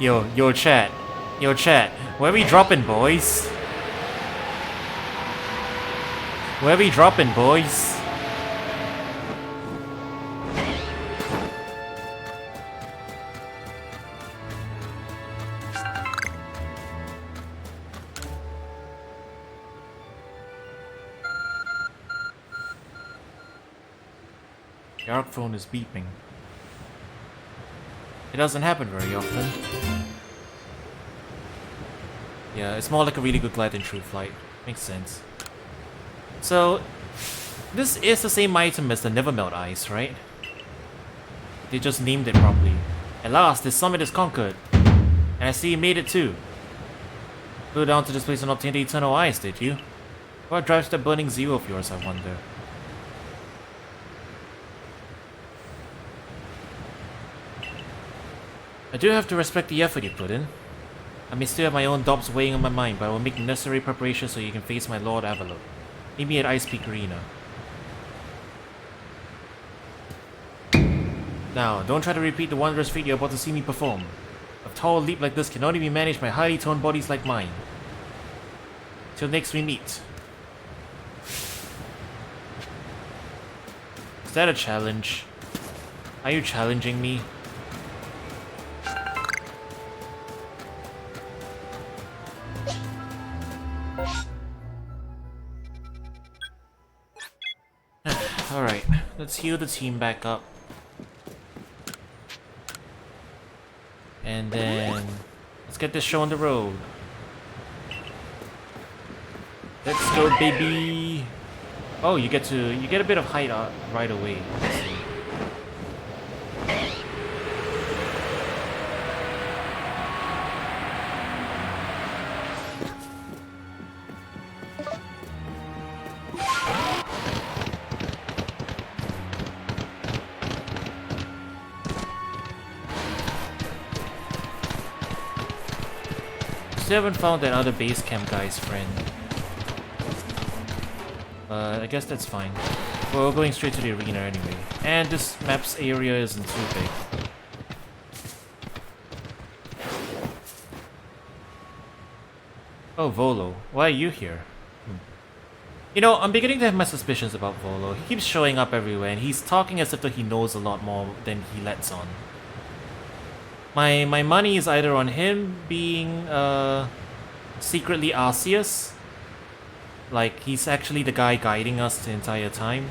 Yo, chat. Yo, chat. Where we dropping, boys? Where we dropping, boys? The ARC phone is beeping. It doesn't happen very often. Yeah, it's more like a really good glide than true flight. Makes sense. So, this is the same item as the Never Melt Ice, right? They just named it properly. At last, this summit is conquered. And I see you made it too. Flew down to this place and obtained the Eternal Ice, did you? What drives that burning zeal of yours, I wonder? I do have to respect the effort you put in. I may still have my own doubts weighing on my mind, but I will make the necessary preparations so you can face my Lord Avalok. Meet me at Ice Peak Arena. Now, don't try to repeat the wondrous feat you're about to see me perform. A tall leap like this can only be managed by highly toned bodies like mine. Till next we meet. Is that a challenge? Are you challenging me? Alright, let's heal the team back up. And then let's get this show on the road. Let's go, baby. Oh, you get a bit of height right away. Let's see. Still haven't found that other base camp guy's friend. I guess that's fine. Well, we're going straight to the arena anyway. And this map's area isn't too big. Oh, Volo. Why are you here? You know, I'm beginning to have my suspicions about Volo. He keeps showing up everywhere and he's talking as if he knows a lot more than he lets on. My money is either on him being secretly Arceus, like he's actually the guy guiding us the entire time,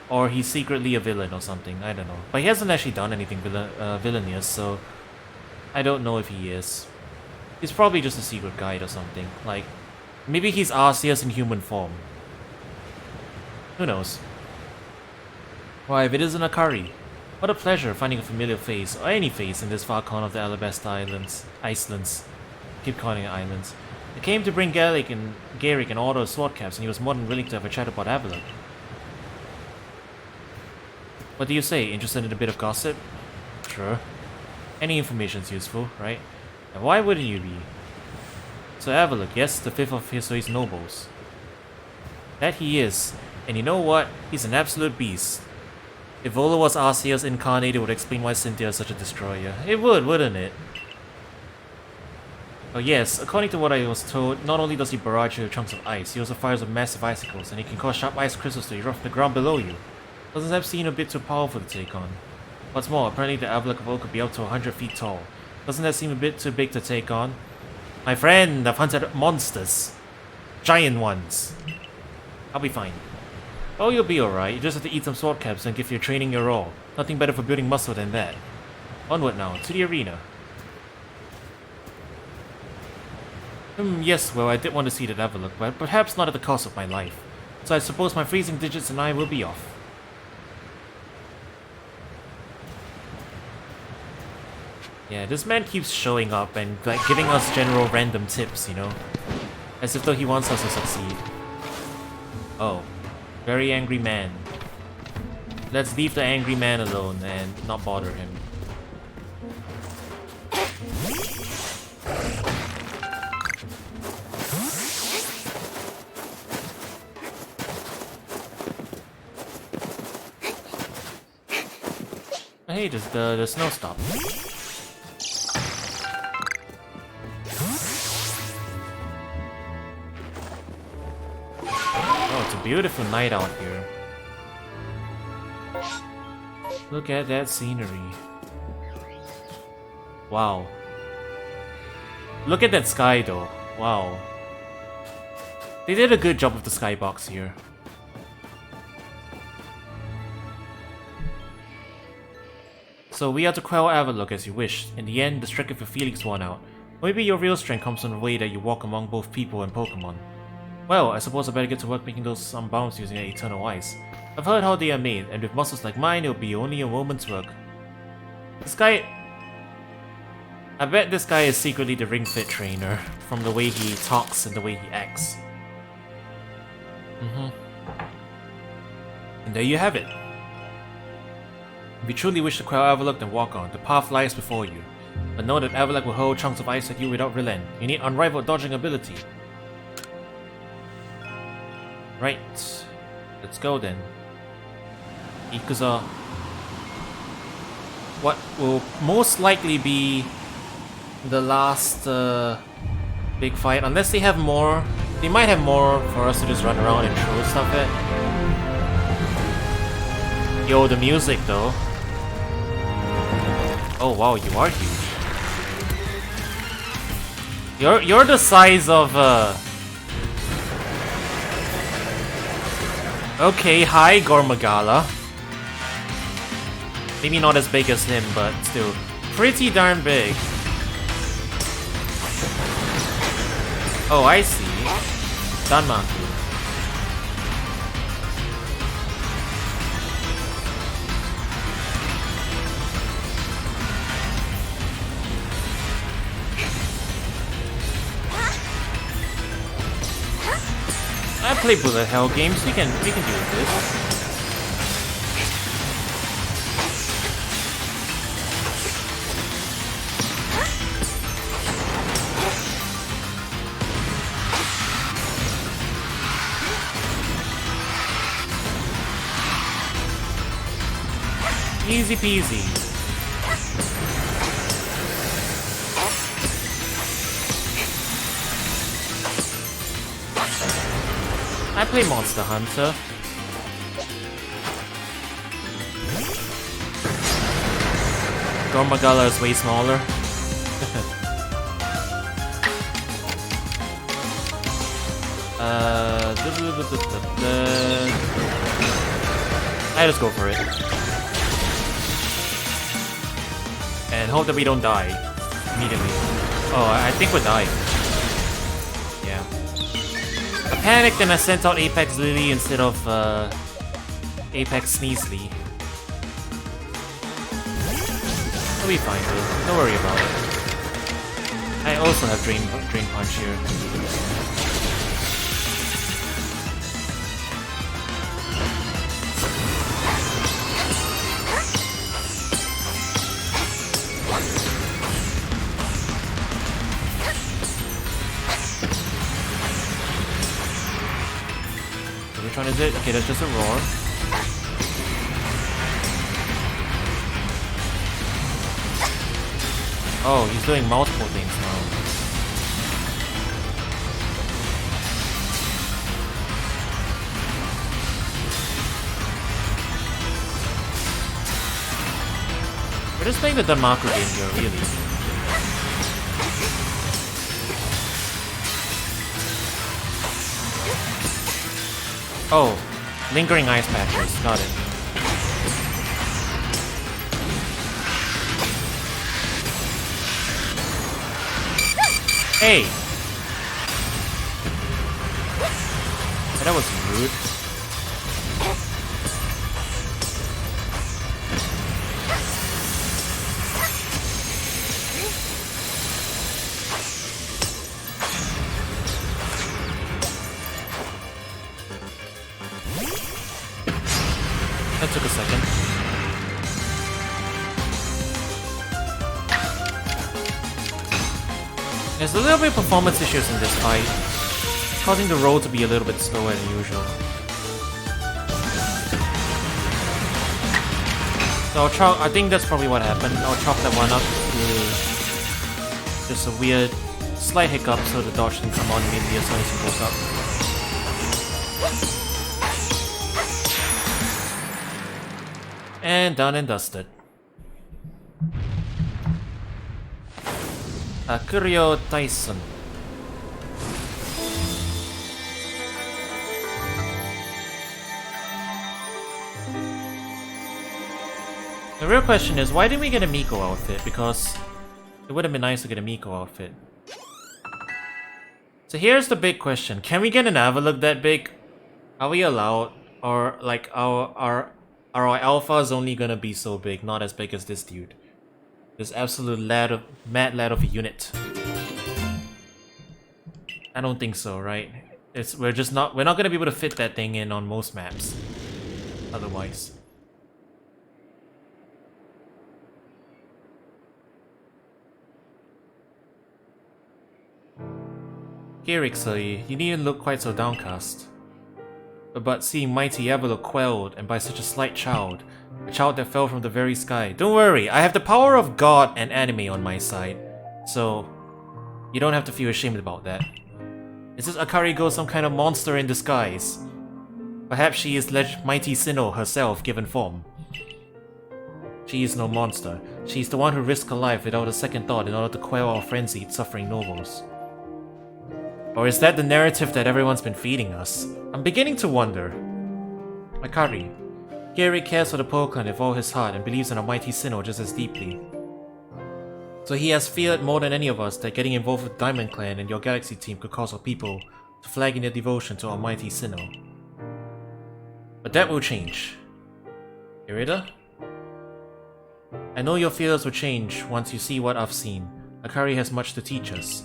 or he's secretly a villain or something, I don't know. But he hasn't actually done anything villainous, so I don't know if he is. He's probably just a secret guide or something, like maybe he's Arceus in human form. Who knows? Why, if it isn't a curry. What a pleasure finding a familiar face, or any face, in this far corner of the Alabasta Islands. Keep calling it islands. I came to bring Garrick an order of sword caps, and he was more than willing to have a chat about Avalok. What do you say? Interested in a bit of gossip? Sure. Any information's useful, right? And why wouldn't you be? So Avalok, yes, the fifth of Hisui's nobles. That he is. And you know what? He's an absolute beast. If Volo was Arceus incarnate, it would explain why Cynthia is such a destroyer. It would, wouldn't it? Oh yes, according to what I was told, not only does he barrage you with chunks of ice, he also fires with massive icicles, and he can cause sharp ice crystals to erupt from the ground below you. Doesn't that seem a bit too powerful to take on? What's more, apparently the Avalok of Oak could be up to 100 feet tall. Doesn't that seem a bit too big to take on? My friend, I've hunted monsters. Giant ones. I'll be fine. Oh, you'll be alright. You just have to eat some sword caps and give your training your all. Nothing better for building muscle than that. Onward now, to the arena. Yes, well, I did want to see that Avalok, but perhaps not at the cost of my life. So I suppose my freezing digits and I will be off. Yeah, this man keeps showing up and like giving us general random tips, you know? As if though he wants us to succeed. Oh. Very angry man. Let's leave the angry man alone and not bother him. Hey, the snow stopped. Beautiful night out here. Look at that scenery. Wow. Look at that sky though. Wow. They did a good job with the skybox here. So we are to quell Avalok as you wish. In the end, the strength of your feelings won out. Maybe your real strength comes from the way that you walk among both people and Pokémon. Well, I suppose I better get to work making those bombs using that eternal ice. I've heard how they are made, and with muscles like mine, it'll be only a moment's work. This guy... I bet this guy is secretly the Ring Fit trainer, from the way he talks and the way he acts. And there you have it. If you truly wish to quell Avalok, then walk on. The path lies before you. But know that Avalok will hurl chunks of ice at you without relent. You need unrivaled dodging ability. Right, let's go then. Ikuza. what will most likely be the last big fight, unless they have more. They might have more for us to just run around and throw stuff at. Yo, the music though. Oh wow, you are huge. You're the size of okay, hi Gormagala. Maybe not as big as him, but still pretty darn big. Oh, I see. Danmaku. I play bullet hell games. We can do this. Easy peasy. I play Monster Hunter. Gormagala is way smaller. I just go for it. And hope that we don't die immediately. Oh, I think we're dying. Yeah. I panicked and I sent out Apex Lily instead of Apex Sneasely. We'll be fine though. Don't worry about it. I also have Drain Punch here. Which one is it? Okay, that's just a roar. Oh, he's doing multiple things now. We're just playing the Danmaku game here, really. Oh, lingering ice patches, got it. Hey! That was rude. That took a second. There's a little bit of performance issues in this fight, causing the roll to be a little bit slower than usual. So I'll chalk, I think that's probably what happened. I'll chalk that one up to just a weird, slight hiccup so the dodge didn't come on immediately as soon as he goes up. And done and dusted. Kurio Tyson. The real question is, why didn't we get a Miko outfit? Because it would have been nice to get a Miko outfit. So here's the big question. Can we get an Avalok that big? Are we allowed? Or like our alphas only gonna be so big, not as big as this dude? This absolute mad lad of a unit. I don't think so, right? We're not gonna be able to fit that thing in on most maps. Otherwise. Here, Ixai, you needn't look quite so downcast. But seeing mighty Avalok quelled, and by such a slight child, A child that fell from the very sky. Don't worry, I have the power of God and anime on my side. So, you don't have to feel ashamed about that. Is this Akari some kind of monster in disguise? Perhaps she is Mighty Sinnoh herself given form. She is no monster. She is the one who risked her life without a second thought in order to quell our frenzied, suffering nobles. Or is that the narrative that everyone's been feeding us? I'm beginning to wonder. Akari. Gary cares for the Pokemon with all his heart and believes in our Mighty Sinnoh just as deeply. So he has feared more than any of us that getting involved with Diamond Clan and your Galaxy team could cause our people to flag in their devotion to our Mighty Sinnoh. But that will change. Irida? I know your fears will change once you see what I've seen. Akari has much to teach us.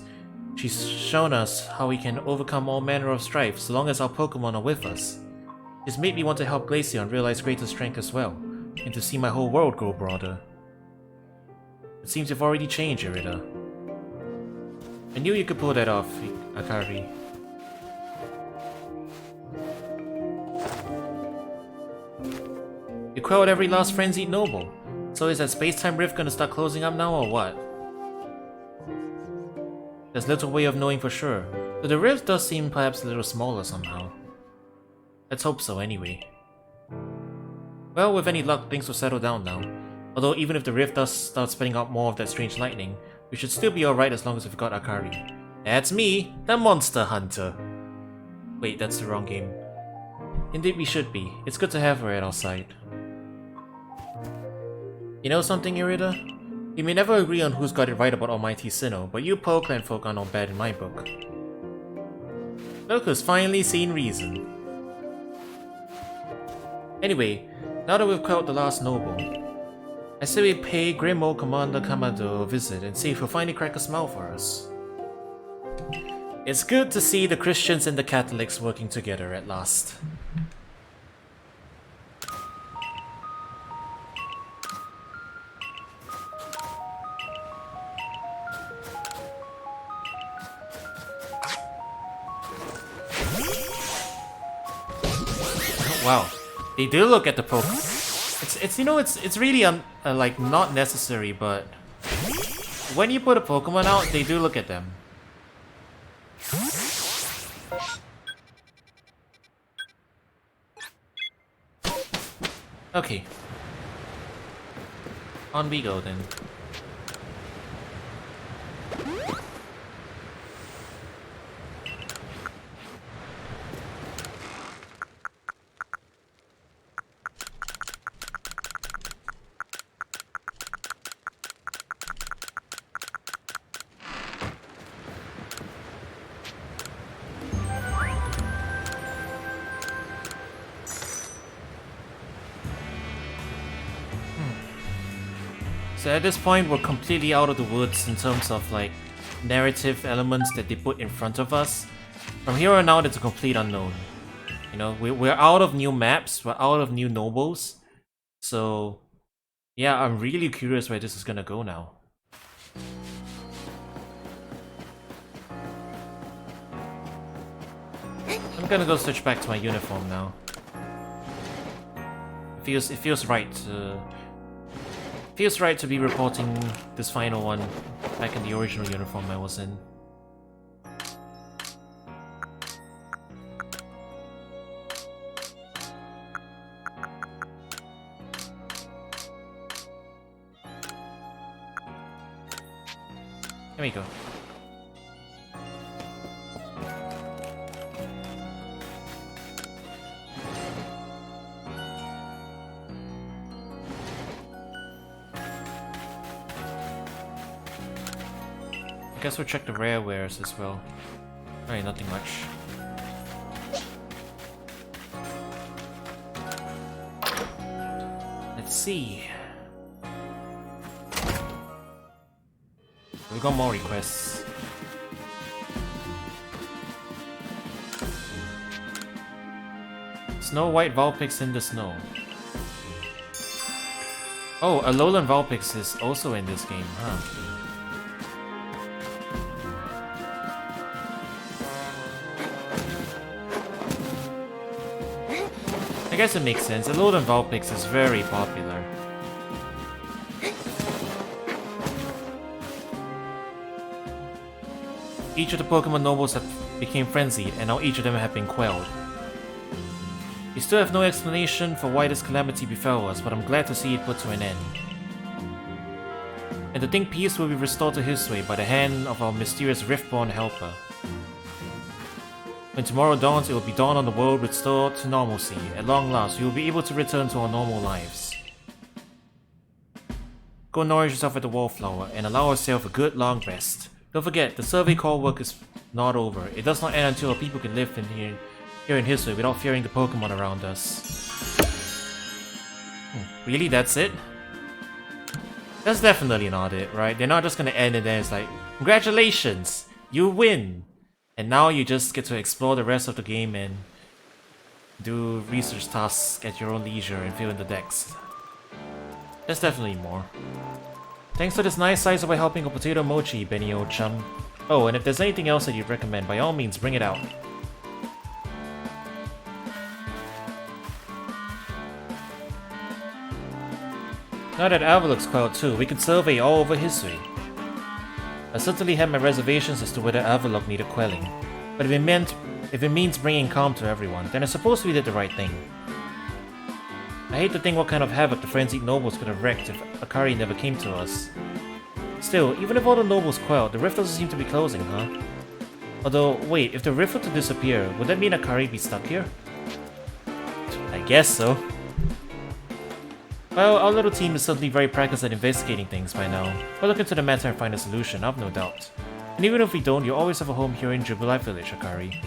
She's shown us how we can overcome all manner of strife so long as our Pokemon are with us. It's made me want to help Glaceon realize greater strength as well, and to see my whole world grow broader. It seems you've already changed, Irida. I knew you could pull that off, Akari. You quelled every last frenzied noble. So is that space-time rift gonna start closing up now or what? There's little way of knowing for sure, but the rift does seem perhaps a little smaller somehow. Let's hope so anyway. Well, with any luck, things will settle down now. Although even if the rift does start spitting out more of that strange lightning, we should still be alright as long as we've got Akari. That's me, the Monster Hunter. Wait, that's the wrong game. Indeed we should be. It's good to have her at our side. You know something, Irida? We may never agree on who's got it right about Almighty Sinnoh, but you Pokemon folk are not bad in my book. Look who's finally seen reason. Anyway, now that we've quelled the last noble, I say we pay Grim Old Commander Kamado a visit and see if he'll finally crack a smile for us. It's good to see the Christians and the Catholics working together at last. Wow, they do look at the Pokemon. It's you know it's really like not necessary, but when you put a Pokemon out, they do look at them. Okay, on we go then. So at this point, we're completely out of the woods in terms of like narrative elements that they put in front of us. From here on out, it's a complete unknown. You know, we're out of new maps, we're out of new nobles. So yeah, I'm really curious where this is gonna go now. I'm gonna go switch back to my uniform now. It feels right to... Feels right to be reporting this final one back in the original uniform I was in. Here we go. I guess we'll check the rare wares as well. Alright, nothing much. Let's see. We got more requests. Snow White Vulpix in the snow. Oh, a Alolan Vulpix is also in this game, huh? I guess it makes sense. Alolan Vulpix is very popular. Each of the Pokemon nobles have became frenzied, and now each of them have been quelled. We still have no explanation for why this calamity befell us, but I'm glad to see it put to an end. And to think peace will be restored to Hisui by the hand of our mysterious Riftborn helper. When tomorrow dawns, it will be dawn on the world restored to normalcy. At long last, we will be able to return to our normal lives. Go nourish yourself with the wallflower and allow yourself a good long rest. Don't forget, the survey call work is not over. It does not end until our people can live in here in Hisui without fearing the Pokemon around us. Really? That's it? That's definitely not it, right? They're not just gonna end and then it's like, congratulations! You win! And now you just get to explore the rest of the game and do research tasks at your own leisure and fill in the decks. There's definitely more. Thanks for this nice size by helping a potato mochi, Benny old chum. Oh, and if there's anything else that you'd recommend, by all means bring it out. Now that Alva looks quelled too, we could survey all over Hisui. I certainly had my reservations as to whether Avalok needed quelling, but if it means bringing calm to everyone, then I suppose we did the right thing. I hate to think what kind of havoc the frenzied nobles could have wreaked if Akari never came to us. Still, even if all the nobles quelled, the rift doesn't seem to be closing, huh? Although, wait, if the rift were to disappear, would that mean Akari be stuck here? I guess so. Well, our little team is certainly very practiced at investigating things by now. We'll look into the matter and find a solution, I've no doubt. And even if we don't, you'll always have a home here in Jubilee Village, Akari.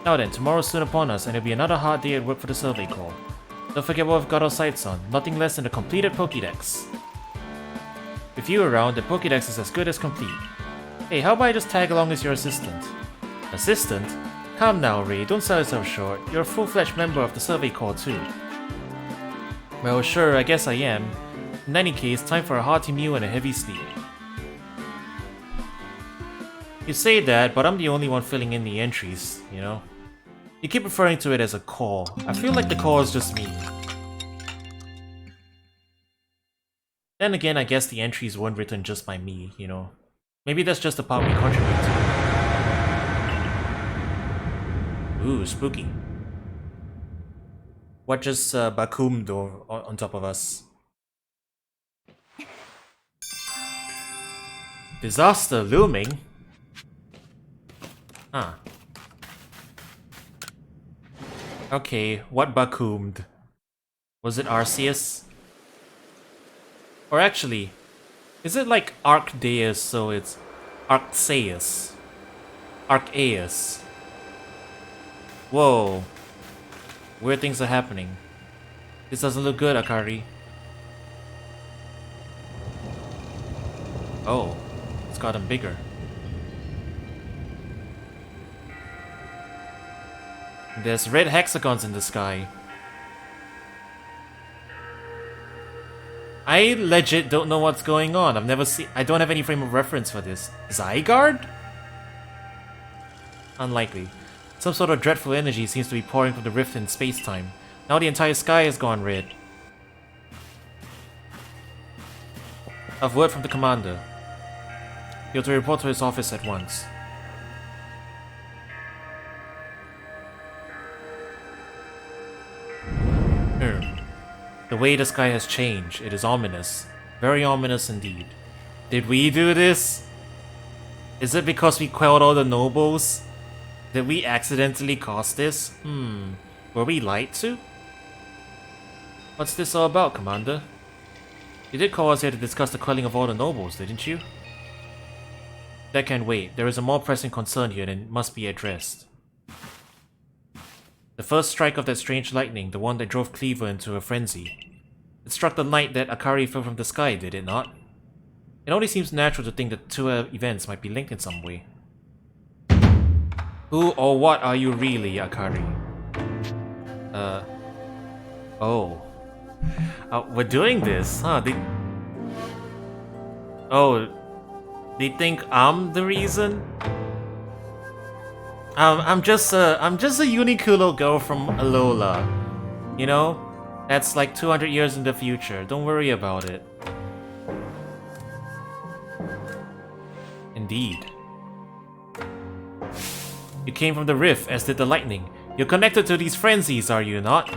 Now then, tomorrow's soon upon us, and it'll be another hard day at work for the survey call. Don't forget what we've got our sights on, nothing less than the completed Pokédex. With you around, the Pokédex is as good as complete. Hey, how about I just tag along as your assistant? Assistant? Calm now, Ray, don't sell yourself short. You're a full-fledged member of the survey corps too. Well, sure, I guess I am. In any case, time for a hearty meal and a heavy sleep. You say that, but I'm the only one filling in the entries, you know? You keep referring to it as a core. I feel like the core is just me. Then again, I guess the entries weren't written just by me, you know? Maybe that's just the part we contribute to. Ooh, spooky. What just Bakum on top of us? Disaster looming? Huh. Okay, what Bakumed? Was it Arceus? Or actually, is it like Arcdeus, so it's Arceus? Arceus. Whoa. Weird things are happening. This doesn't look good, Akari. Oh, it's gotten bigger. There's red hexagons in the sky. I legit don't know what's going on. I don't have any frame of reference for this. Zygarde? Unlikely. Some sort of dreadful energy seems to be pouring from the rift in space-time. Now the entire sky has gone red. I've word from the commander. He'll to report to his office at once. The way the sky has changed, it is ominous. Very ominous indeed. Did we do this? Is it because we quelled all the nobles? Did we accidentally cause this? Were we lied to? What's this all about, Commander? You did call us here to discuss the quelling of all the nobles, didn't you? That can wait. There is a more pressing concern here and must be addressed. The first strike of that strange lightning, the one that drove Cleaver into a frenzy. It struck the night that Akari fell from the sky, did it not? It only seems natural to think that two events might be linked in some way. Who or what are you really, Akari? Oh. We're doing this, huh? They think I'm the reason? I'm just a unique little girl from Alola. You know? That's like 200 years in the future. Don't worry about it. Indeed. You came from the rift, as did the lightning. You're connected to these frenzies, are you not?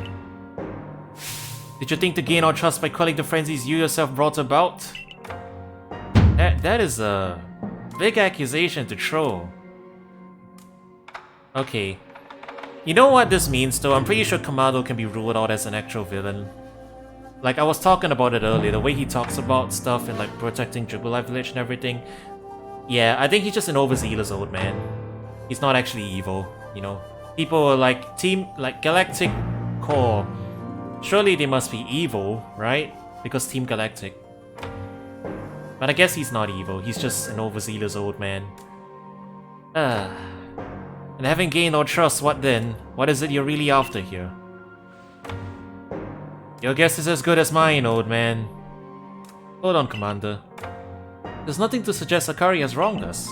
Did you think to gain our trust by quelling the frenzies you yourself brought about? That is a big accusation to throw. Okay. You know what this means though? I'm pretty sure Kamado can be ruled out as an actual villain. Like, I was talking about it earlier, the way he talks about stuff and like protecting Jubilee Village and everything. Yeah, I think he's just an overzealous old man. He's not actually evil, you know? People are like, Galactic Core. Surely they must be evil, right? Because Team Galactic. But I guess he's not evil, he's just an overzealous old man. And having gained our trust, what then? What is it you're really after here? Your guess is as good as mine, old man. Hold on, Commander. There's nothing to suggest Akari has wronged us.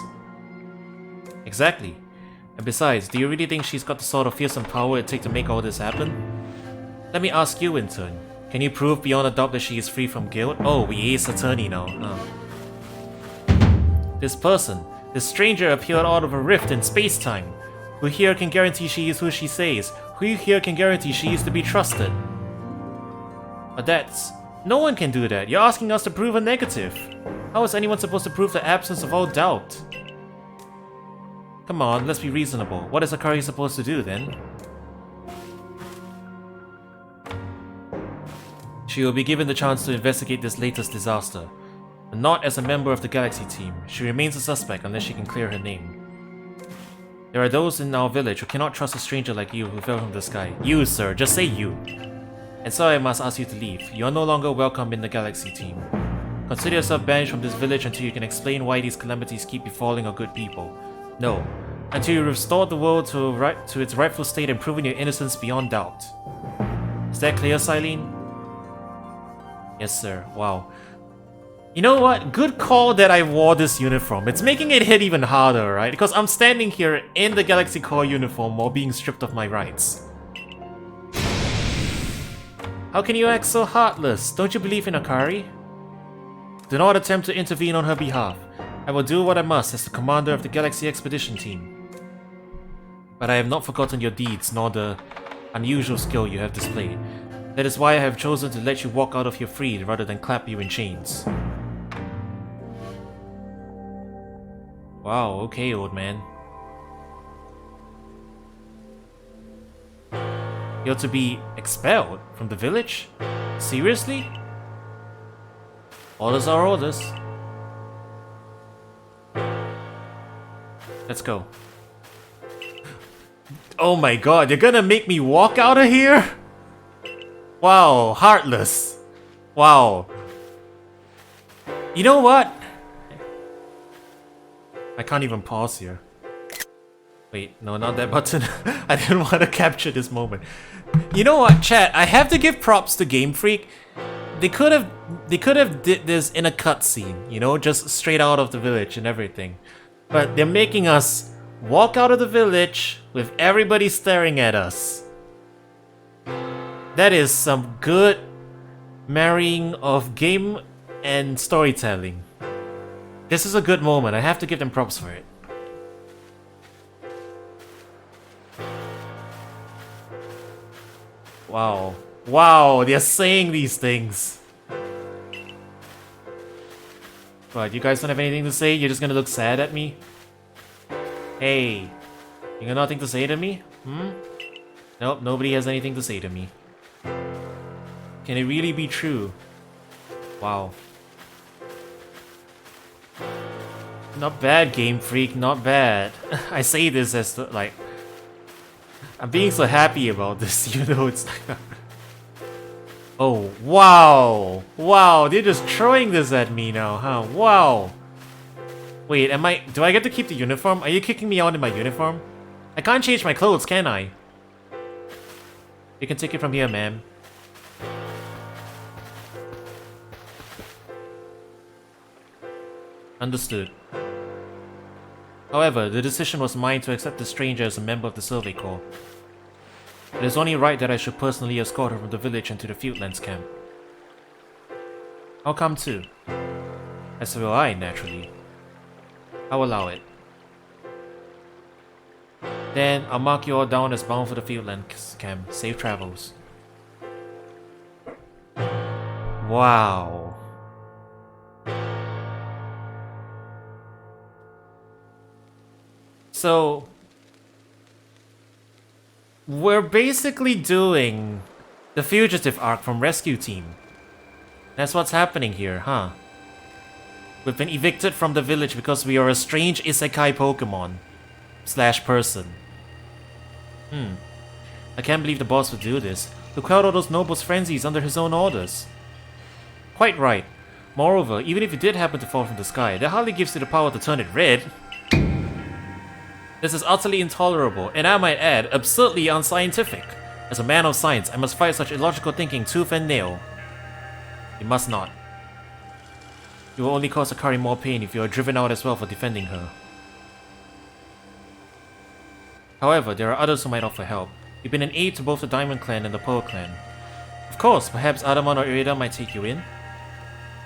Exactly. And besides, do you really think she's got the sort of fearsome power it takes to make all this happen? Let me ask you in turn. Can you prove beyond a doubt that she is free from guilt? Oh, we ace attorney now, huh? This person, this stranger appeared out of a rift in space-time. Who here can guarantee she is who she says? Who here can guarantee she is to be trusted? But that's... No one can do that. You're asking us to prove a negative. How is anyone supposed to prove the absence of all doubt? Come on, let's be reasonable. What is Akari supposed to do then? She will be given the chance to investigate this latest disaster. But not as a member of the Galaxy team. She remains a suspect unless she can clear her name. There are those in our village who cannot trust a stranger like you who fell from the sky. You, sir, just say you. And so I must ask you to leave. You are no longer welcome in the Galaxy team. Consider yourself banished from this village until you can explain why these calamities keep befalling our good people. No, until you restore the world to its rightful state and proven your innocence beyond doubt. Is that clear, Silene? Yes, sir. Wow. You know what? Good call that I wore this uniform. It's making it hit even harder, right? Because I'm standing here in the Galaxy Core uniform while being stripped of my rights. How can you act so heartless? Don't you believe in Akari? Do not attempt to intervene on her behalf. I will do what I must as the commander of the Galaxy Expedition Team. But I have not forgotten your deeds, nor the unusual skill you have displayed. That is why I have chosen to let you walk out of here free rather than clap you in chains. Wow, okay, old man. You're to be expelled from the village? Seriously? Orders are orders. Let's go. Oh my god, you're gonna make me walk out of here? Wow, heartless. Wow. You know what? I can't even pause here. Wait, no, not that button. I didn't want to capture this moment. You know what, chat? I have to give props to Game Freak. They could have did this in a cutscene, you know, just straight out of the village and everything. But they're making us walk out of the village with everybody staring at us. That is some good marrying of game and storytelling. This is a good moment. I have to give them props for it. Wow. Wow, they're saying these things. What, you guys don't have anything to say? You're just gonna look sad at me? Hey, you got nothing to say to me? Nope, nobody has anything to say to me. Can it really be true? Wow. Not bad, Game Freak, not bad. I say this as the, like... I'm being so happy about this, you know, it's like... Oh, wow! Wow, they're just throwing this at me now, huh? Wow! Wait, do I get to keep the uniform? Are you kicking me out in my uniform? I can't change my clothes, can I? You can take it from here, ma'am. Understood. However, the decision was mine to accept the stranger as a member of the Survey Corps. It is only right that I should personally escort her from the village into the Fieldlands camp. I'll come too. As will I, naturally. I'll allow it. Then, I'll mark you all down as bound for the Fieldlands camp. Safe travels. Wow. So, we're basically doing the fugitive arc from Rescue Team. That's what's happening here, huh? We've been evicted from the village because we are a strange isekai Pokemon / person. I can't believe the boss would do this. To quell all those nobles' frenzies under his own orders. Quite right. Moreover, even if you did happen to fall from the sky, that hardly gives you the power to turn it red. This is utterly intolerable, and I might add, absurdly unscientific. As a man of science, I must fight such illogical thinking tooth and nail. You must not. You will only cause Akari more pain if you are driven out as well for defending her. However, there are others who might offer help. You've been an aid to both the Diamond Clan and the Pearl Clan. Of course, perhaps Adamon or Irida might take you in.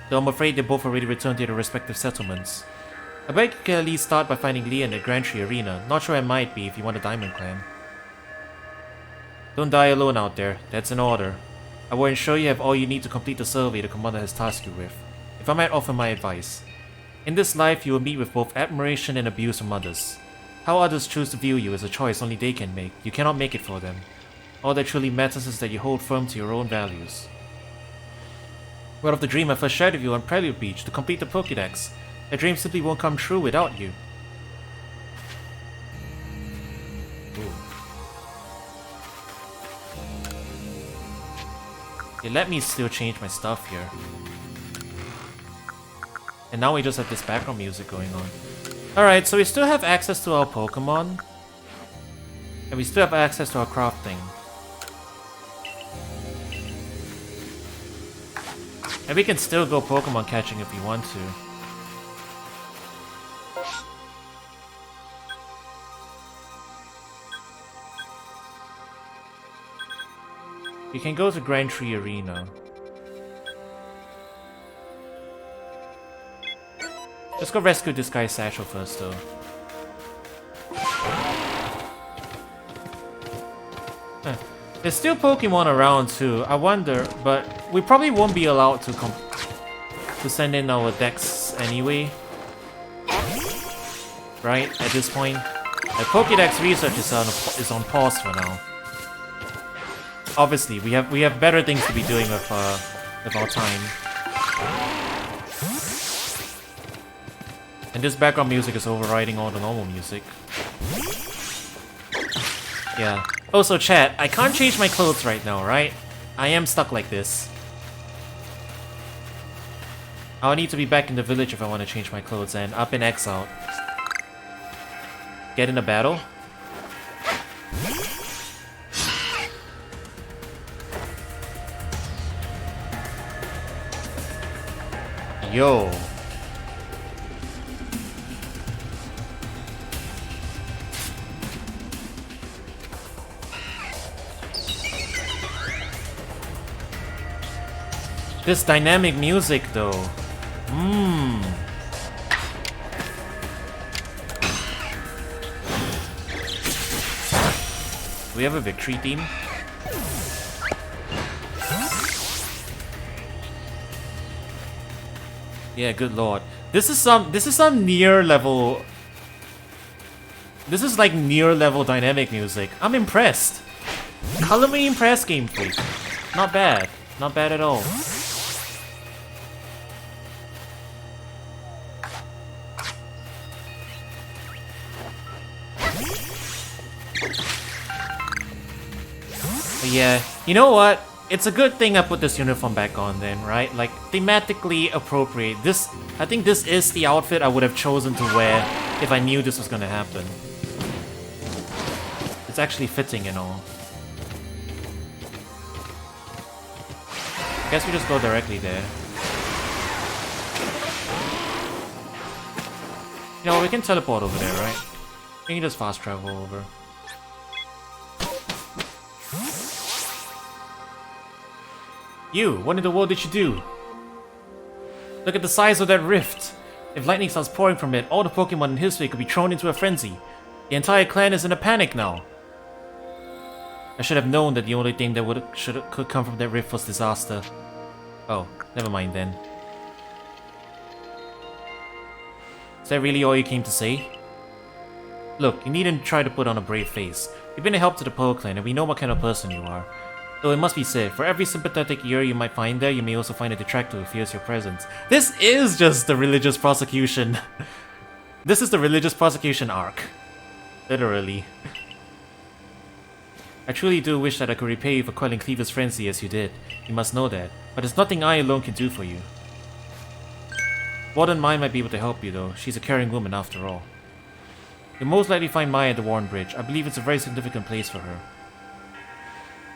Though I'm afraid they both already returned to their respective settlements. I bet you can at least start by finding Leon at Grand Tree Arena. Not sure I might be if you want a Diamond Clan. Don't die alone out there, that's an order. I will ensure you have all you need to complete the survey the commander has tasked you with. If I might offer my advice. In this life, you will meet with both admiration and abuse from others. How others choose to view you is a choice only they can make. You cannot make it for them. All that truly matters is that you hold firm to your own values. What of the dream I first shared with you on Prelude Beach to complete the Pokédex? That dream simply won't come true without you. Okay, let me still change my stuff here. And now we just have this background music going on. Alright, so we still have access to our Pokemon. And we still have access to our crafting. And we can still go Pokemon catching if we want to. We can go to Grand Tree Arena. Let's go rescue this guy Satchel first, though. There's still Pokemon around too. I wonder, but we probably won't be allowed to send in our decks anyway, right? At this point, the Pokédex research is on pause for now. Obviously, we have better things to be doing with our time. And this background music is overriding all the normal music. Yeah. Also, chat, I can't change my clothes right now, right? I am stuck like this. I'll need to be back in the village if I want to change my clothes, and up in exile. Get in a battle? Yo. This dynamic music, though. Do we have a victory theme? Yeah, good lord. This is some near level. This is like near level dynamic music. I'm impressed. Color me impressed, Game Freak. Not bad. Not bad at all. Yeah, you know what? It's a good thing I put this uniform back on then, right? Like, thematically appropriate. I think this is the outfit I would have chosen to wear if I knew this was gonna happen. It's actually fitting and all. I guess we just go directly there. You know, we can teleport over there, right? We can just fast travel over. You, what in the world did you do? Look at the size of that rift. If lightning starts pouring from it, all the Pokémon in Hisui could be thrown into a frenzy. The entire clan is in a panic now. I should have known that the only thing that could come from that rift was disaster. Oh, never mind then. Is that really all you came to say? Look, you needn't try to put on a brave face. You've been a help to the Pearl Clan, and we know what kind of person you are. Though it must be said, for every sympathetic ear you might find there, you may also find a detractor who fears your presence. This is just the religious prosecution. This is the religious prosecution arc. Literally. I truly do wish that I could repay you for quelling Cleaver's frenzy as you did. You must know that. But there's nothing I alone can do for you. Warden Mai might be able to help you though. She's a caring woman after all. You'll most likely find Mai at the Warren Bridge. I believe it's a very significant place for her.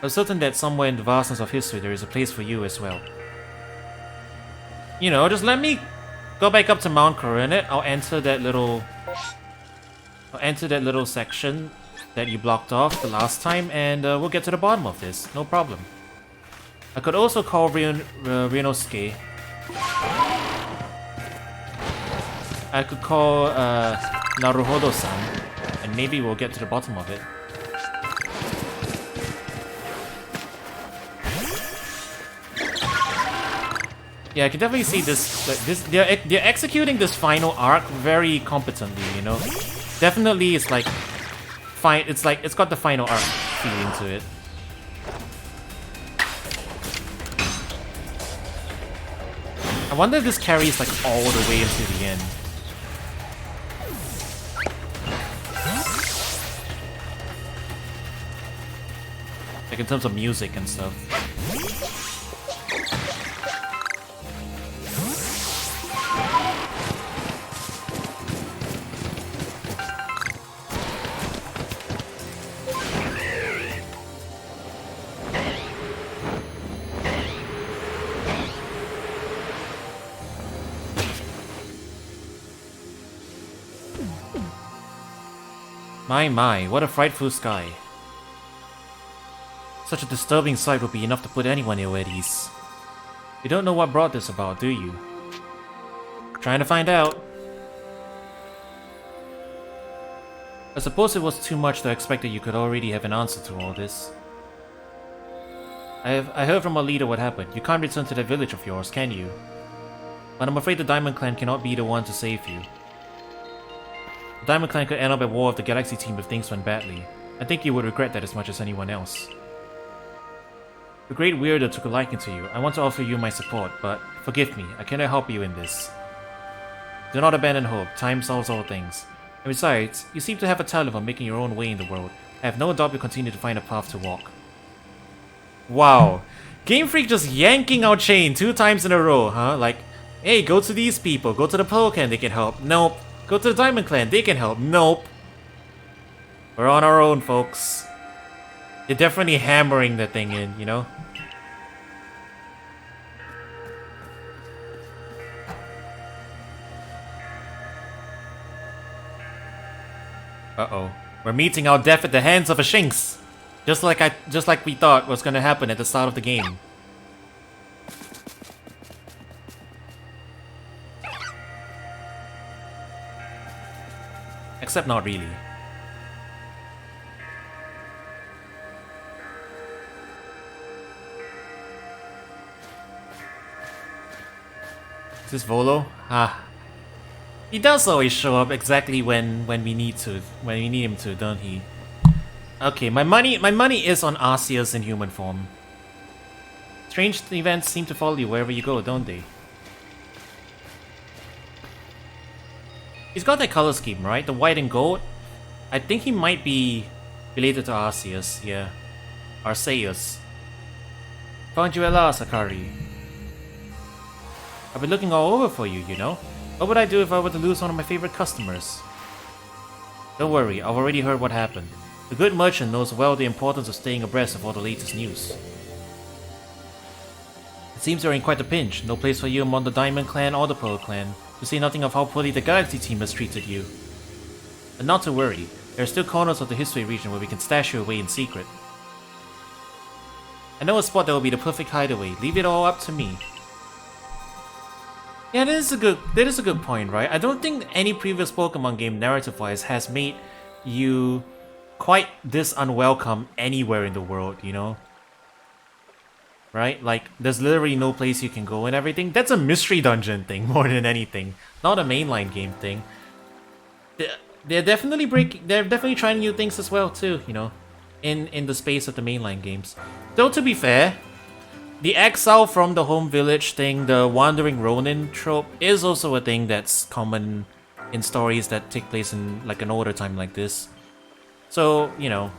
I'm certain that somewhere in the vastness of history there is a place for you as well. You know, just let me go back up to Mount Coronet. I'll enter that little section that you blocked off the last time, and we'll get to the bottom of this. No problem. I could also call Rinosuke. I could call Naruhodo-san, and maybe we'll get to the bottom of it. Yeah, I can definitely see this. Like, they're executing this final arc very competently. You know, definitely it's like fine. It's like it's got the final arc feeling to it. I wonder if this carries like all the way into the end. Like in terms of music and stuff. My, what a frightful sky. Such a disturbing sight would be enough to put anyone ill at ease. You don't know what brought this about, do you? Trying to find out. I suppose it was too much to expect that you could already have an answer to all this. I heard from our leader what happened. You can't return to that village of yours, can you? But I'm afraid the Diamond Clan cannot be the one to save you. The Diamond Clan could end up at war with the Galaxy team if things went badly. I think you would regret that as much as anyone else. The Great Weirdo took a liking to you. I want to offer you my support, but forgive me, I cannot help you in this. Do not abandon hope. Time solves all things. And besides, you seem to have a talent for making your own way in the world. I have no doubt you'll continue to find a path to walk. Wow. Game Freak just yanking our chain 2 times in a row, huh? Like, hey, go to these people. Go to the Pearl Clan, they can help. Nope. Go to the Diamond Clan, they can help. Nope. We're on our own, folks. You're definitely hammering the thing in, you know? Uh-oh. We're meeting our death at the hands of a Shinx. Just like we thought was gonna happen at the start of the game. Except not really. Is this Volo? Ah. He does always show up exactly when we need him to, don't he? Okay, my money is on Arceus in human form. Strange events seem to follow you wherever you go, don't they? He's got that color scheme, right? The white and gold. I think he might be related to Arceus, yeah. Arceus. Found you at last, Akari. I've been looking all over for you, you know? What would I do if I were to lose one of my favorite customers? Don't worry, I've already heard what happened. The good merchant knows well the importance of staying abreast of all the latest news. It seems you're in quite a pinch. No place for you among the Diamond Clan or the Pearl Clan, to say nothing of how poorly the Galaxy team has treated you. But not to worry, there are still corners of the Hisui region where we can stash you away in secret. I know a spot that will be the perfect hideaway. Leave it all up to me. Yeah, that is a good point, right? I don't think any previous Pokemon game, narrative-wise, has made you quite this unwelcome anywhere in the world, you know? Right? Like, there's literally no place you can go and everything. That's a mystery dungeon thing more than anything, not a mainline game thing. They're definitely trying new things as well too, you know, in the space of the mainline games. Though to be fair, the exile from the home village thing, the wandering Ronin trope, is also a thing that's common in stories that take place in like an older time like this. So, you know,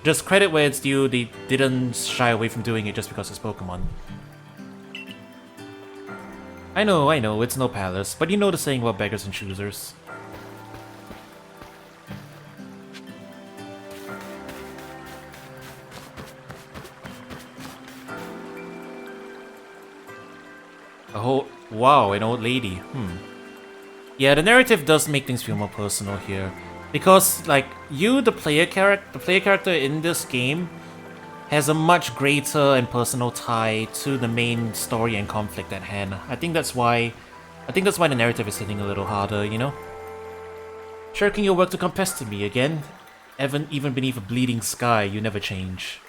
just credit where it's due, they didn't shy away from doing it just because it's Pokemon. I know, it's no palace, but you know the saying about beggars and choosers. Oh, wow, an old lady. Yeah, the narrative does make things feel more personal here. Because, like, the player character in this game has a much greater and personal tie to the main story and conflict at hand. I think that's why the narrative is hitting a little harder, you know? Shirking your work to come pester me again? Even beneath a bleeding sky, you never change.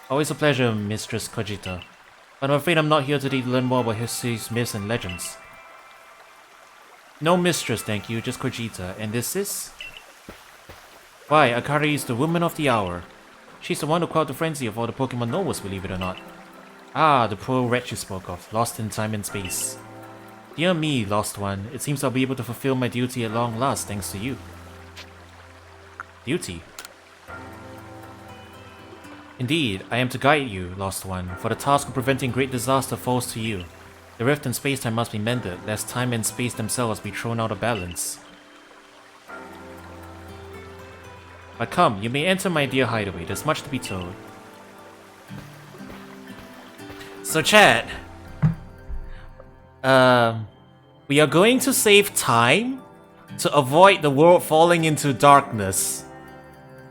Always a pleasure, Mistress Kojita. But I'm afraid I'm not here today to learn more about Hisui's myths and legends. No mistress, thank you, just Kojita. And this is? Why, Akari is the woman of the hour. She's the one who quelled the frenzy of all the Pokemon nobles, believe it or not. Ah, the poor wretch you spoke of, lost in time and space. Dear me, lost one, it seems I'll be able to fulfill my duty at long last thanks to you. Duty? Indeed, I am to guide you, lost one, for the task of preventing great disaster falls to you. The rift in space-time must be mended, lest time and space themselves be thrown out of balance. But come, you may enter my dear hideaway, there's much to be told. So chat, we are going to save time to avoid the world falling into darkness.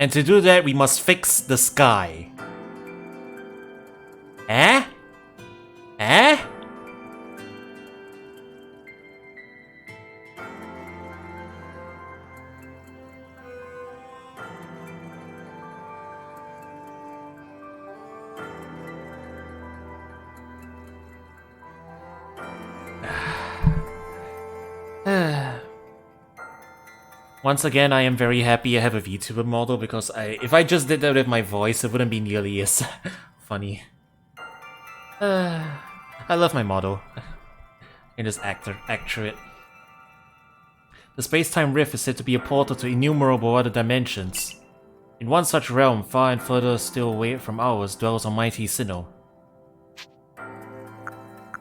And to do that, we must fix the sky. Eh? Eh? Once again, I am very happy I have a VTuber model because if I just did that with my voice, it wouldn't be nearly as funny. I love my model. I can just actor it. The space-time rift is said to be a portal to innumerable other dimensions. In one such realm, far and further still away from ours, dwells Almighty Sinnoh.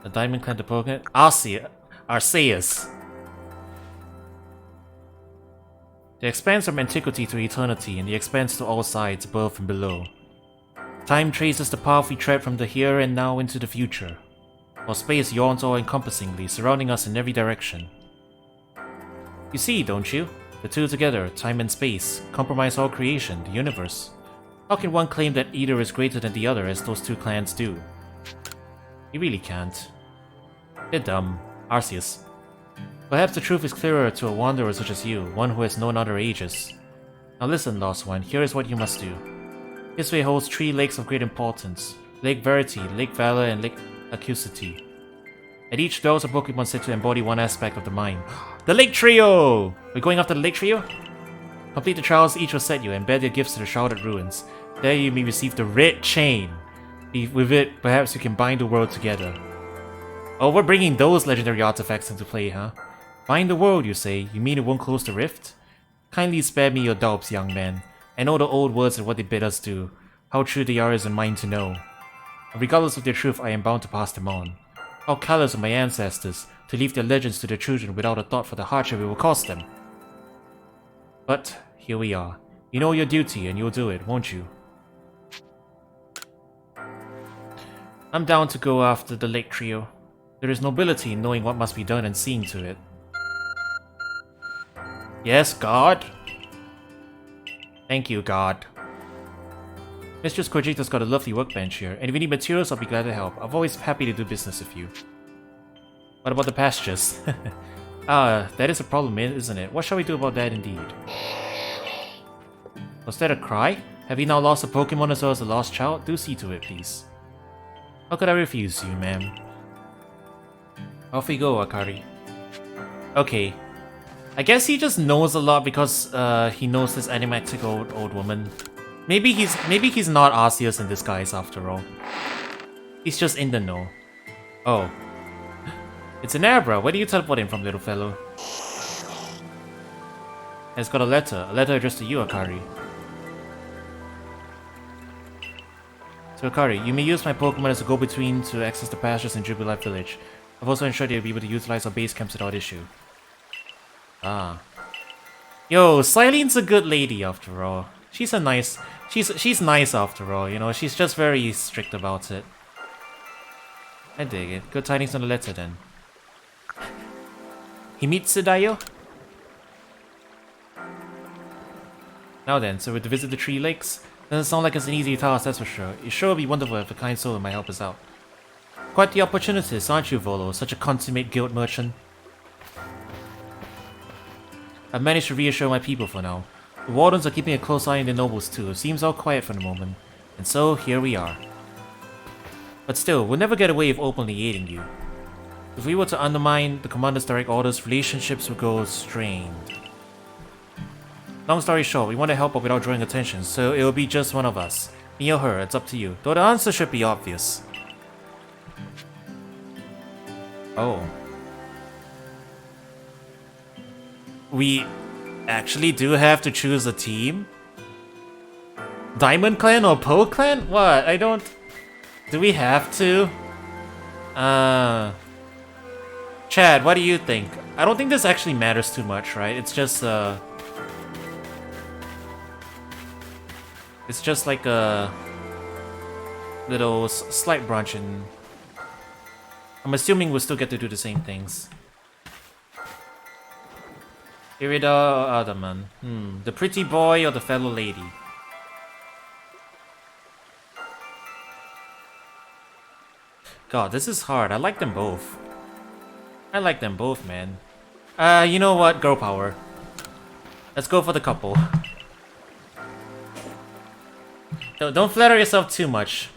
The Diamond Clan, the Pokemon... Arceus. The expanse from antiquity to eternity, and the expanse to all sides, above and below. Time traces the path we tread from the here and now into the future, while space yawns all-encompassingly, surrounding us in every direction. You see, don't you? The two together, time and space, compromise all creation, the universe. How can one claim that either is greater than the other as those two clans do? You really can't. Bit dumb. Arceus. Perhaps the truth is clearer to a wanderer such as you, one who has known other ages. Now listen, Lost One, here is what you must do. Hisui holds 3 lakes of great importance. Lake Verity, Lake Valor, and Lake Acusity. At each dwells a Pokemon said to embody one aspect of the mind. The Lake Trio! We're going after the Lake Trio? Complete the trials each will set you, and bear their gifts to the Shrouded Ruins. There you may receive the Red Chain. With it, perhaps you can bind the world together. Oh, we're bringing those legendary artifacts into play, huh? Bind the world, you say? You mean it won't close the rift? Kindly spare me your doubts, young man. I know the old words and what they bid us do. How true they are isn't mine to know. Regardless of their truth, I am bound to pass them on. How callous of my ancestors, to leave their legends to their children without a thought for the hardship it will cost them. But, here we are. You know your duty, and you'll do it, won't you? I'm down to go after the Lake Trio. There is nobility in knowing what must be done and seeing to it. Yes, God? Thank you, God. Mistress Cogita's got a lovely workbench here, and if you need materials, I'll be glad to help. I'm always happy to do business with you. What about the pastures? That is a problem, isn't it? What shall we do about that indeed? Was that a cry? Have you now lost a Pokémon as well as a lost child? Do see to it, please. How could I refuse you, ma'am? Off we go, Akari. Okay. I guess he just knows a lot because he knows this enigmatic old woman. Maybe he's not Arceus in disguise after all. He's just in the know. Oh. It's an Abra. Where do you teleport in from, little fellow? It's got a letter addressed to you, Akari. So Akari, you may use my Pokemon as a go-between to access the pastures in Jubilife Village. I've also ensured you'll be able to utilize our base camps without issue. Ah. Yo, Cylene's a good lady after all. She's nice after all, you know, she's just very strict about it. I dig it. Good tidings on the letter then. Himitsu Dayo? Now then, so we're to visit the Tree Lakes? Doesn't sound like it's an easy task, that's for sure. It sure would be wonderful if a kind soul might help us out. Quite the opportunist, aren't you, Volo? Such a consummate guild merchant. I've managed to reassure my people for now. The Wardens are keeping a close eye on the nobles too. It seems all quiet for the moment. And so, here we are. But still, we'll never get away with openly aiding you. If we were to undermine the commander's direct orders, relationships would go strained. Long story short, we want to help but without drawing attention, so it'll be just one of us. Me or her, it's up to you. Though the answer should be obvious. Oh. We actually do have to choose a team? Diamond Clan or Po Clan? What? I don't... Do we have to? Chad, what do you think? I don't think this actually matters too much, right? It's just like a little slight branch in... I'm assuming we'll still get to do the same things. Irida or Adaman? The pretty boy or the fellow lady? God, this is hard. I like them both. I like them both, man. You know what? Girl power. Let's go for the couple. Don't flatter yourself too much.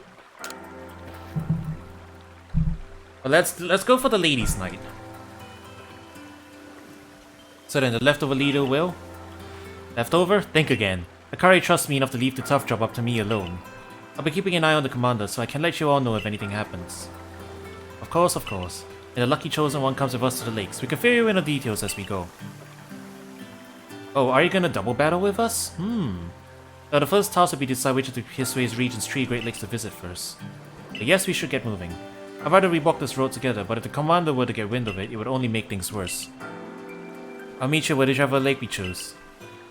Well, let's go for the ladies' night. So then, the leftover leader will? Leftover? Think again. Akari trusts me enough to leave the tough job up to me alone. I'll be keeping an eye on the commander, so I can let you all know if anything happens. Of course, of course. And the lucky chosen one comes with us to the lakes. We can fill you in on details as we go. Oh, are you gonna double battle with us? Now the first task will be to decide which of the Hisui's region's 3 Great Lakes to visit first. But yes, we should get moving. I'd rather we walk this road together, but if the commander were to get wind of it, it would only make things worse. I'll meet you at whichever lake we choose.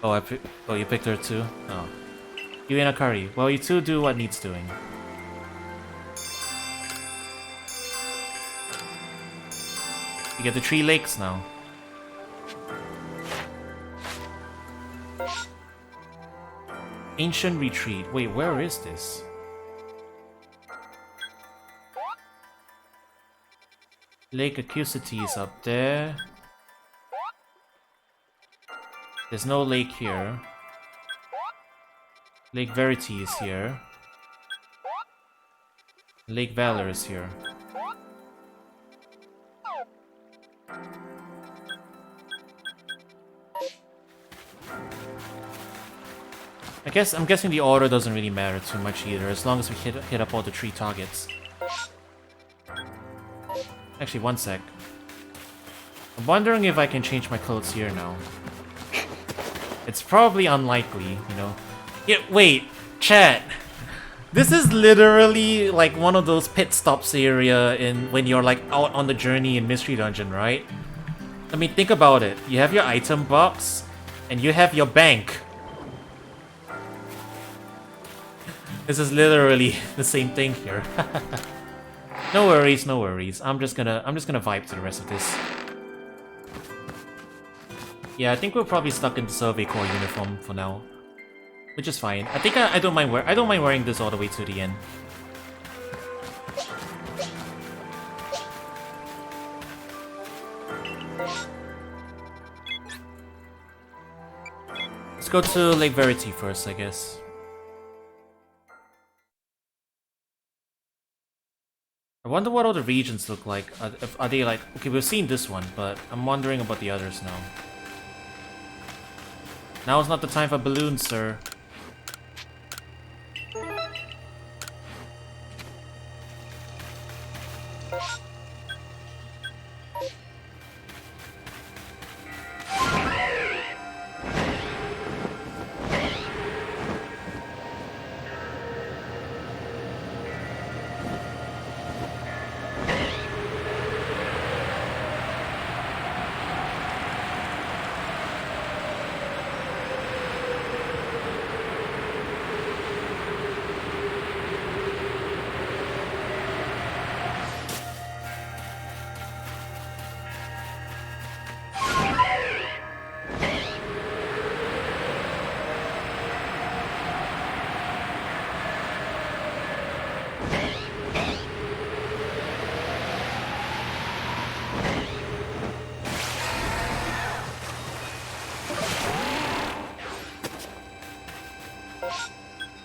Oh, you picked her too? Oh. You and Akari. Well, you two do what needs doing. You get the 3 lakes now. Ancient Retreat. Wait, where is this? Lake Acusity is up there. There's no lake here. Lake Verity is here. Lake Valor is here. I'm guessing the order doesn't really matter too much either, as long as we hit up all the 3 targets. Actually, one sec. I'm wondering if I can change my clothes here now. It's probably unlikely, you know. Yeah, wait, chat. This is literally like one of those pit stops area in when you're like out on the journey in Mystery Dungeon, right? I mean, think about it. You have your item box, and you have your bank. This is literally the same thing here. No worries, no worries. I'm just gonna vibe to the rest of this. Yeah, I think we're probably stuck in the Survey Corps uniform for now. which is fine. I think I don't mind I don't mind wearing this all the way to the end. Let's go to Lake Verity first, I guess. I wonder what all the regions look like. Are they like... Okay, we've seen this one, but I'm wondering about the others now. Now is not the time for balloons, sir.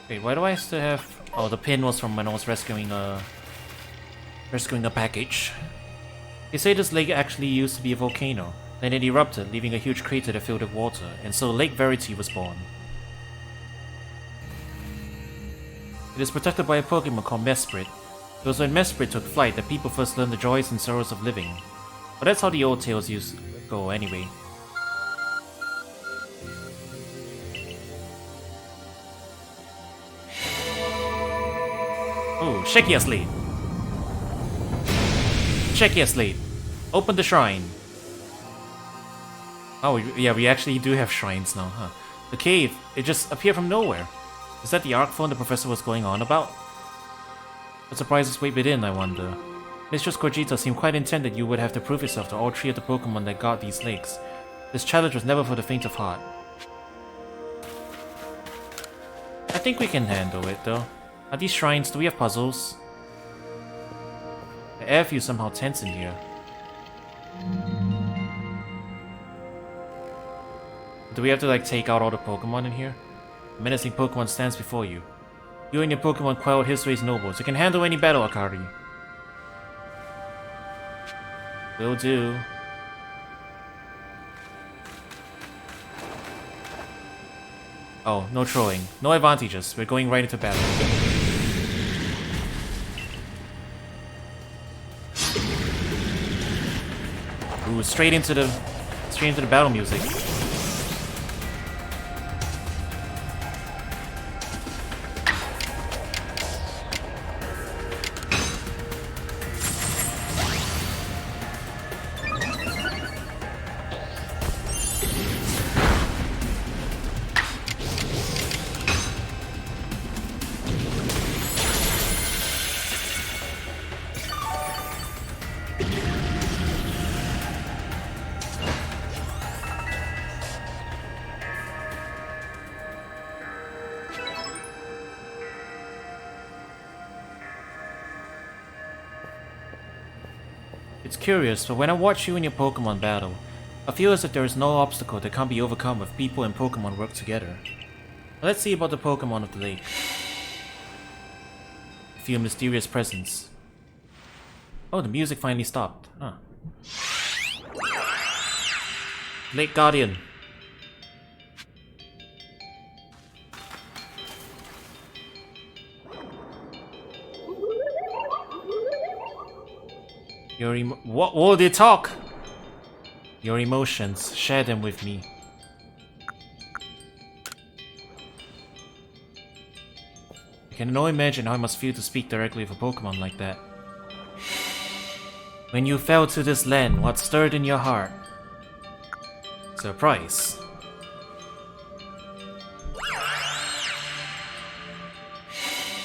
Wait, why do I still have... Oh, the pin was from when I was rescuing a package. They say this lake actually used to be a volcano. Then it erupted, leaving a huge crater that filled with water, and so Lake Verity was born. It is protected by a Pokémon called Mesprit. It was when Mesprit took flight that people first learned the joys and sorrows of living. But that's how the old tales used to go anyway. Oh, Shekia Slate! Shekia Slate! Open the shrine! Oh, yeah, we actually do have shrines now, huh? The cave, it just appeared from nowhere. Is that the arc phone the professor was going on about? What surprises wait within, I wonder. Mistress Cogita seemed quite intent that you would have to prove yourself to all three of the Pokémon that guard these lakes. This challenge was never for the faint of heart. I think we can handle it, though. Are these shrines, do we have puzzles? The air feels somehow tense in here. Do we have to like take out all the Pokemon in here? A menacing Pokemon stands before you. You and your Pokemon quelled Hisui's nobles. You can handle any battle, Akari. Will do. Oh, no throwing. No advantages. We're going right into battle. Ooh, straight into the battle music. It's curious, but when I watch you and your Pokemon battle, I feel as if there is no obstacle that can't be overcome if people and Pokemon work together. Let's see about the Pokemon of the lake. I feel a mysterious presence. Oh, the music finally stopped. Huh. Lake Guardian. What will they talk? Your emotions, share them with me. I can only imagine how it must feel to speak directly with a Pokemon like that. When you fell to this land, what stirred in your heart? Surprise.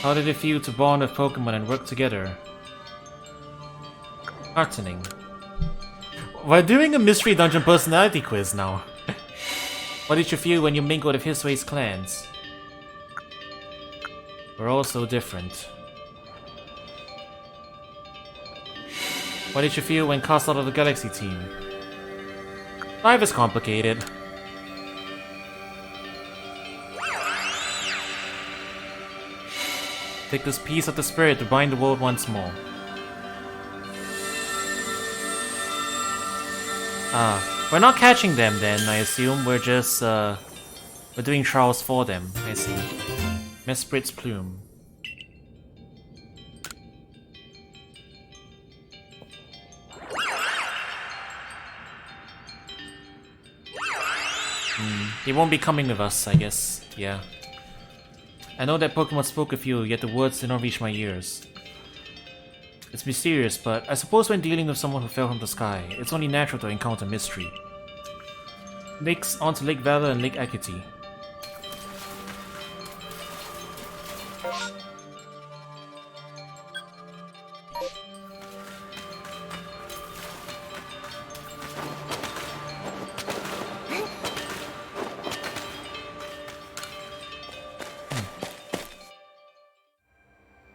How did it feel to bond with Pokemon and work together? Heartening. We're doing a mystery dungeon personality quiz now. What did you feel when you mingled with Hisui's clans? We're all so different. What did you feel when cast out of the Galaxy team? Life is complicated. Take this piece of the spirit to bind the world once more. Ah, we're not catching them then, I assume. We're just, we're doing trials for them, I see. Mesprit's plume. They won't be coming with us, I guess. Yeah. I know that Pokemon spoke a few, yet the words did not reach my ears. It's mysterious, but I suppose when dealing with someone who fell from the sky, it's only natural to encounter mystery. Lakes onto Lake Valor and Lake Akiti.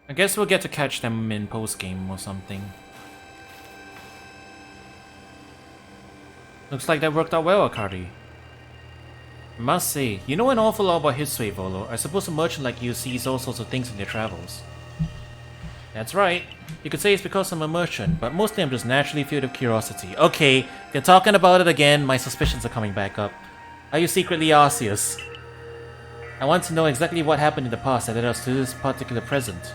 I guess we'll get to catch them in post-game or something. Looks like that worked out well, Akari. I must say, you know an awful lot about Hisui, Volo. I suppose a merchant like you sees all sorts of things in their travels. That's right. You could say it's because I'm a merchant, but mostly I'm just naturally filled with curiosity. Okay, they're talking about it again. My suspicions are coming back up. Are you secretly Arceus? I want to know exactly what happened in the past that led us to this particular present.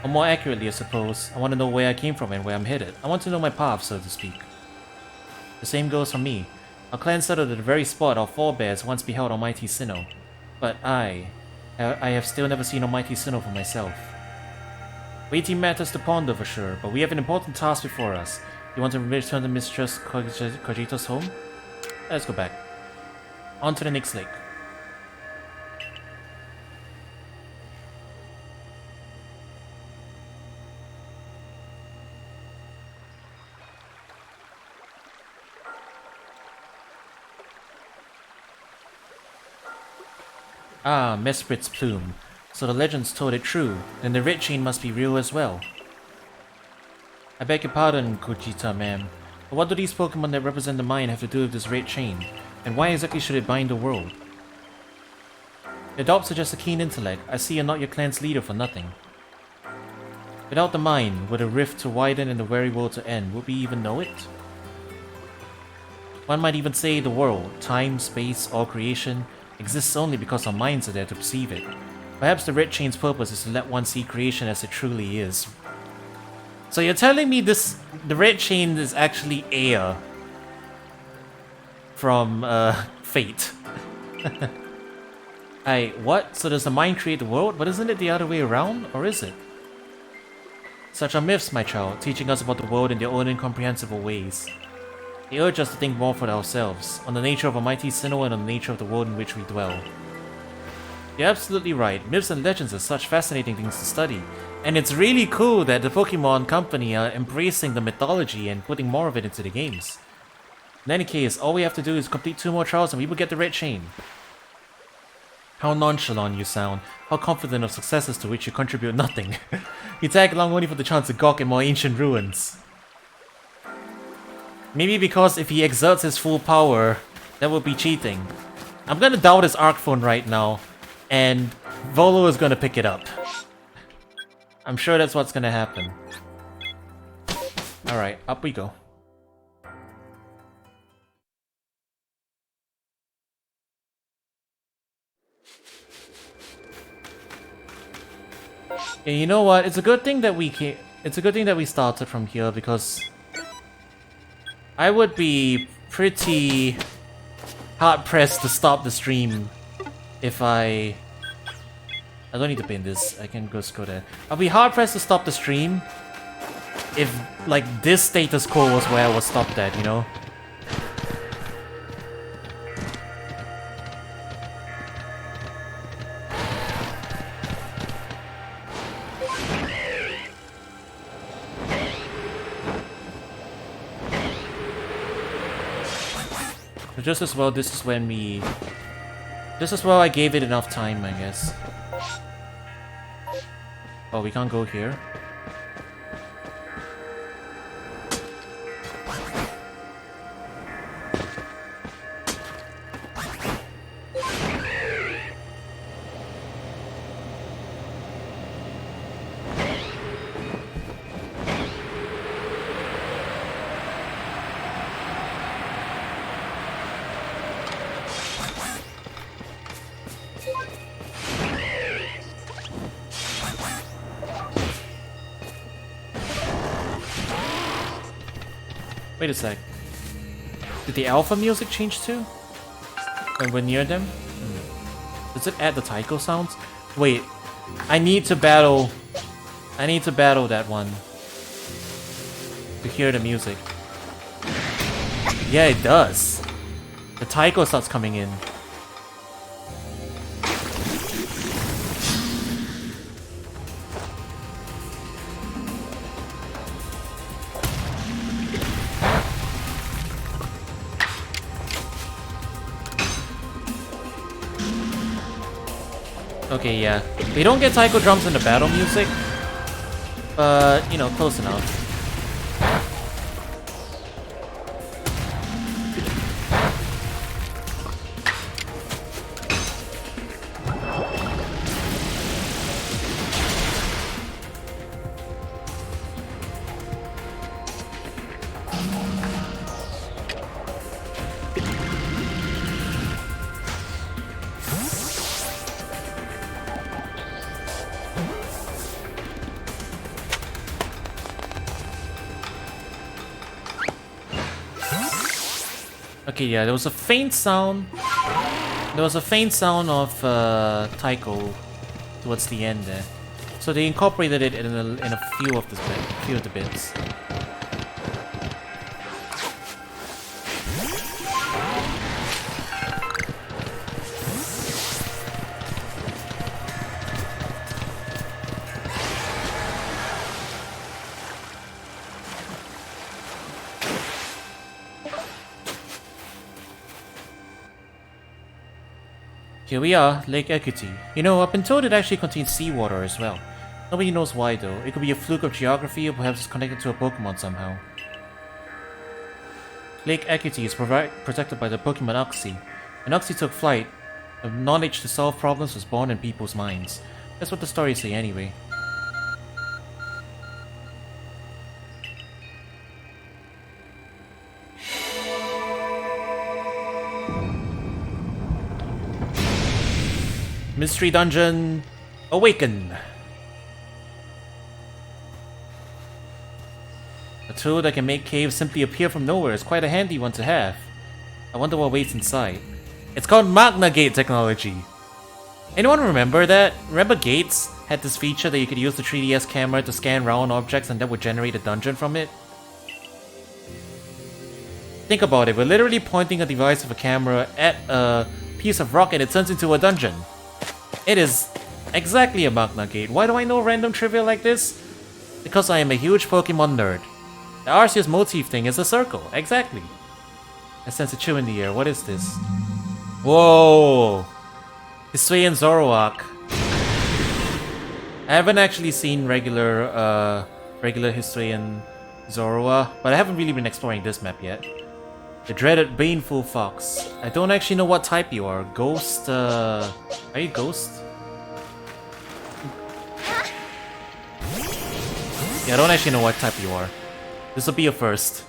Or more accurately, I suppose, I want to know where I came from and where I'm headed. I want to know my path, so to speak. The same goes for me. Our clan settled at the very spot our forebears once beheld Almighty Sinnoh. But I have still never seen Almighty Sinnoh for myself. Weighty matters to ponder for sure, but we have an important task before us. You want to return the Mistress Cogito's home? Let's go back. On to the next lake. Ah, Mesprit's plume. So the legends told it true, then the red chain must be real as well. I beg your pardon, Kojita, ma'am, but what do these Pokemon that represent the mind have to do with this red chain? And why exactly should it bind the world? Your doubt suggests a keen intellect. I see you're not your clan's leader for nothing. Without the mind, were the rift to widen and the very world to end, would we even know it? One might even say the world, time, space, all creation, exists only because our minds are there to perceive it. Perhaps the red chain's purpose is to let one see creation as it truly is. So you're telling me the red chain is actually air from Fate. What? So does the mind create the world? But isn't it the other way around? Or is it? Such are myths, my child, teaching us about the world in their own incomprehensible ways. They urge us to think more for ourselves, on the nature of Almighty Sinnoh and on the nature of the world in which we dwell. You're absolutely right, myths and legends are such fascinating things to study, and it's really cool that the Pokemon company are embracing the mythology and putting more of it into the games. In any case, all we have to do is complete 2 more trials and we will get the red chain. How nonchalant you sound, how confident of successes to which you contribute nothing. You tag along only for the chance to gawk at more ancient ruins. Maybe because if he exerts his full power, that would be cheating. I'm gonna doubt his Arc Phone right now, and Volo is gonna pick it up. I'm sure that's what's gonna happen. Alright, up we go. Yeah, you know what? It's a good thing that we started from here because I would be pretty hard-pressed to stop the stream if I don't need to pin this, I can just go there. I'll be hard-pressed to stop the stream if, like, this status quo was where I was stopped at, you know? Just as well, this is when I gave it enough time, I guess. Oh, we can't go here. Wait a sec. Did the alpha music change too? When we're near them? Does it add the taiko sounds? Wait. I need to battle that one. To hear the music. Yeah, it does. The taiko starts coming in. Okay, yeah. They don't get taiko drums in the battle music, but, you know, close enough. Okay, yeah, there was a faint sound. There was a faint sound of taiko towards the end there, so they incorporated it in a few of the bits. Here we are, Lake Equity. You know, I've been told it actually contains seawater as well. Nobody knows why though. It could be a fluke of geography or perhaps it's connected to a Pokémon somehow. Lake Equity is protected by the Pokémon Uxie. When Uxie took flight, the knowledge to solve problems was born in people's minds. That's what the stories say anyway. Mystery Dungeon Awaken. A tool that can make caves simply appear from nowhere is quite a handy one to have. I wonder what waits inside. It's called Magna Gate technology. Anyone remember that? Remember Gates had this feature that you could use the 3DS camera to scan round objects and that would generate a dungeon from it? Think about it, we're literally pointing a device of a camera at a piece of rock and it turns into a dungeon. It is exactly a Magna Gate. Why do I know random trivia like this? Because I am a huge Pokemon nerd. The Arceus motif thing is a circle. Exactly. I sense a chill in the air. What is this? Whoa! Hisui and Zoroark. I haven't actually seen regular Hisui and Zoroark, but I haven't really been exploring this map yet. The dreaded baneful fox. I don't actually know what type you are. Ghost, are you ghost? Yeah, I don't actually know what type you are. This will be a first.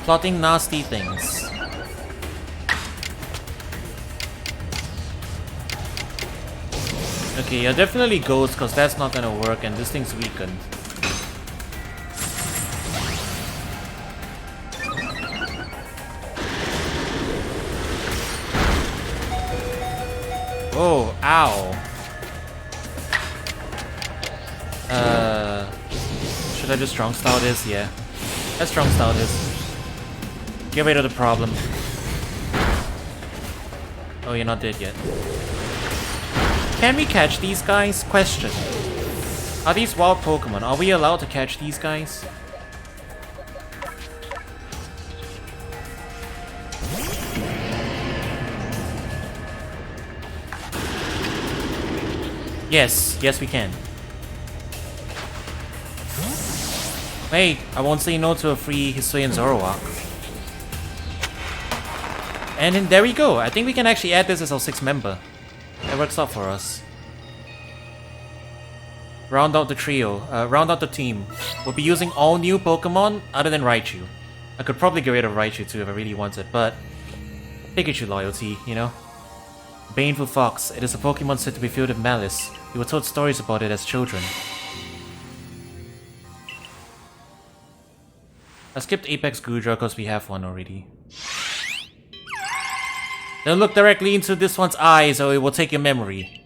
Plotting nasty things. Okay, you're definitely ghost because that's not gonna work and this thing's weakened. Oh, ow. Should I just strong style this? Yeah. Let's strong style this. Get rid of the problem. Oh, you're not dead yet. Can we catch these guys? Question. Are these wild Pokemon? Are we allowed to catch these guys? Yes, yes we can. Hey, I won't say no to a free Hisui and Zoroark. And then there we go. I think we can actually add this as our 6th member. That works out for us. Round out the trio. Round out the team. We'll be using all new Pokemon other than Raichu. I could probably get rid of Raichu too if I really wanted, but Pikachu loyalty, you know? Baneful Fox. It is a Pokemon said to be filled with malice. We were told stories about it as children. I skipped Apex Gudra because we have one already. Don't look directly into this one's eyes or it will take your memory.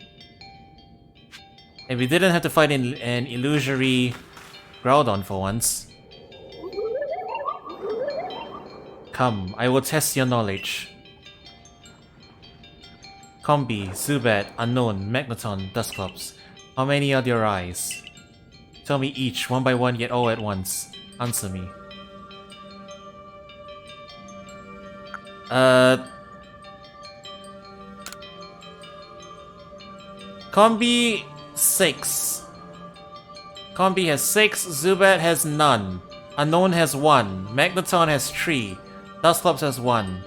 And we didn't have to fight an illusory Groudon for once. Come, I will test your knowledge. Combi, Zubat, Unknown, Magneton, Dusclops. How many are your eyes? Tell me each, one by one, yet all at once. Answer me. Combi 6. Combi has 6, Zubat has none. Unknown has 1, Magneton has 3, Dusclops has 1.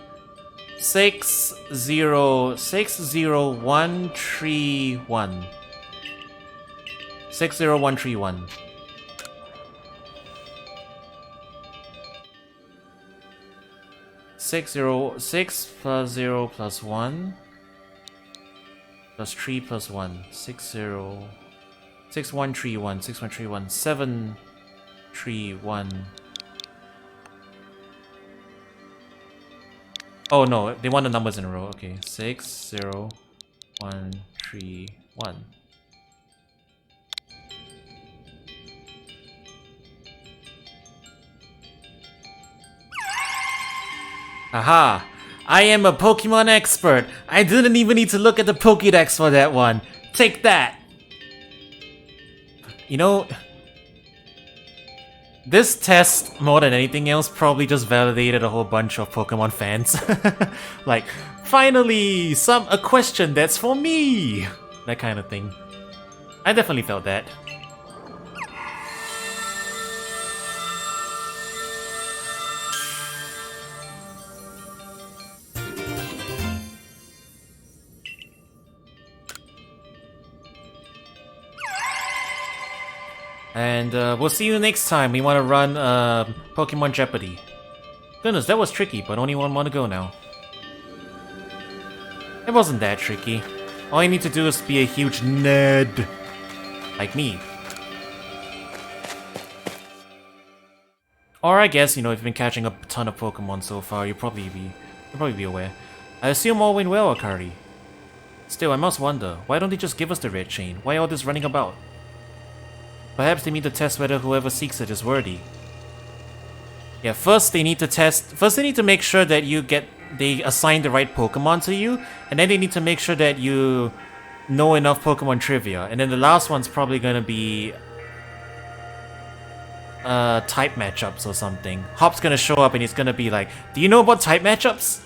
6 0 6 0 1 3 1. 6 0 1 3 1. 6 0 6 plus 0 plus 1 plus 3 plus 1. 6 0 6 1 3 1 6 1 3 1 7 3 1. Oh no, they want the numbers in a row. Okay, 6 0 1 3 1. Aha! I am a Pokemon expert! I didn't even need to look at the Pokédex for that one! Take that! You know, this test, more than anything else, probably just validated a whole bunch of Pokemon fans. Like, finally! A question that's for me! That kind of thing. I definitely felt that. And we'll see you next time we want to run Pokemon Jeopardy. Goodness, that was tricky, but only one want to go now. It wasn't that tricky. All you need to do is be a huge nerd. Like me. Or I guess, you know, if you've been catching a ton of Pokemon so far, you'll probably be aware. I assume all went well, Akari. Still, I must wonder, why don't they just give us the red chain? Why all this running about? Perhaps they need to test whether whoever seeks it is worthy. Yeah, first they need to make sure that they assign the right Pokemon to you, and then they need to make sure that you know enough Pokemon trivia, and then the last one's probably gonna be type matchups or something. Hop's gonna show up and he's gonna be like, do you know about type matchups?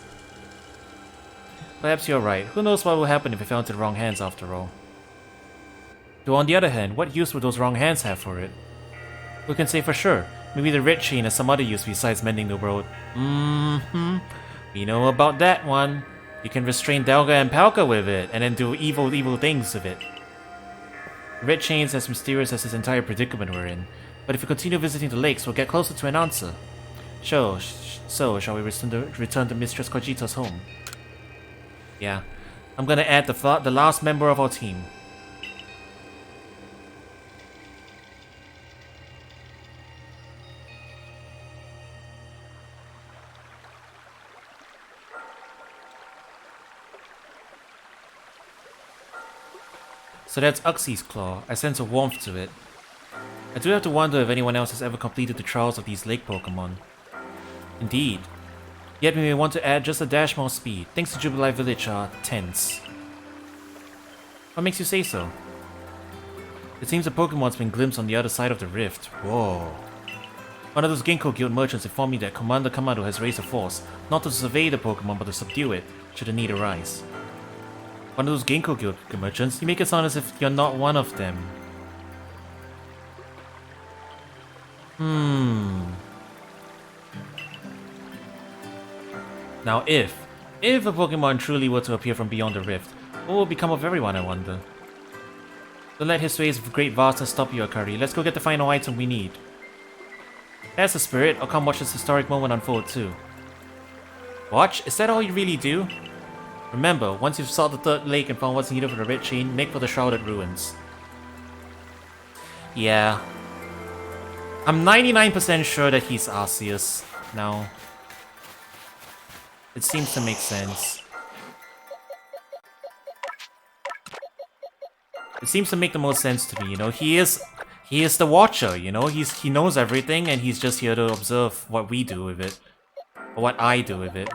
Perhaps you're right. Who knows what will happen if it fell into the wrong hands after all. Though on the other hand, what use would those wrong hands have for it? Who can say for sure? Maybe the red chain has some other use besides mending the world. We know about that one. You can restrain Delga and Palka with it, and then do evil things with it. The red chain's as mysterious as this entire predicament we're in. But if we continue visiting the lakes, we'll get closer to an answer. So shall we return to Mistress Cogita's home? Yeah. I'm gonna add the last member of our team. So that's Uxie's Claw. I sense a warmth to it. I do have to wonder if anyone else has ever completed the trials of these lake Pokemon. Indeed. Yet we may want to add just a dash more speed. Things to Jubilife Village are tense. What makes you say so? It seems a Pokemon's been glimpsed on the other side of the rift. Whoa. One of those Ginkgo Guild merchants informed me that Commander Kamado has raised a force, not to survey the Pokemon but to subdue it, should the need arise. One of those Ginkgo Guild merchants? You make it sound as if you're not one of them. Now if a Pokemon truly were to appear from beyond the rift, what will become of everyone, I wonder? Don't let Hisui's great vastness stop you, Akari. Let's go get the final item we need. That's the spirit. I'll come watch this historic moment unfold too. Watch? Is that all you really do? Remember, once you've sought the third lake and found what's needed for the red chain, make for the Shrouded Ruins. Yeah. I'm 99% sure that he's Arceus now. It seems to make sense. It seems to make the most sense to me, you know. He is the Watcher, you know. He knows everything, and he's just here to observe what we do with it, or what I do with it.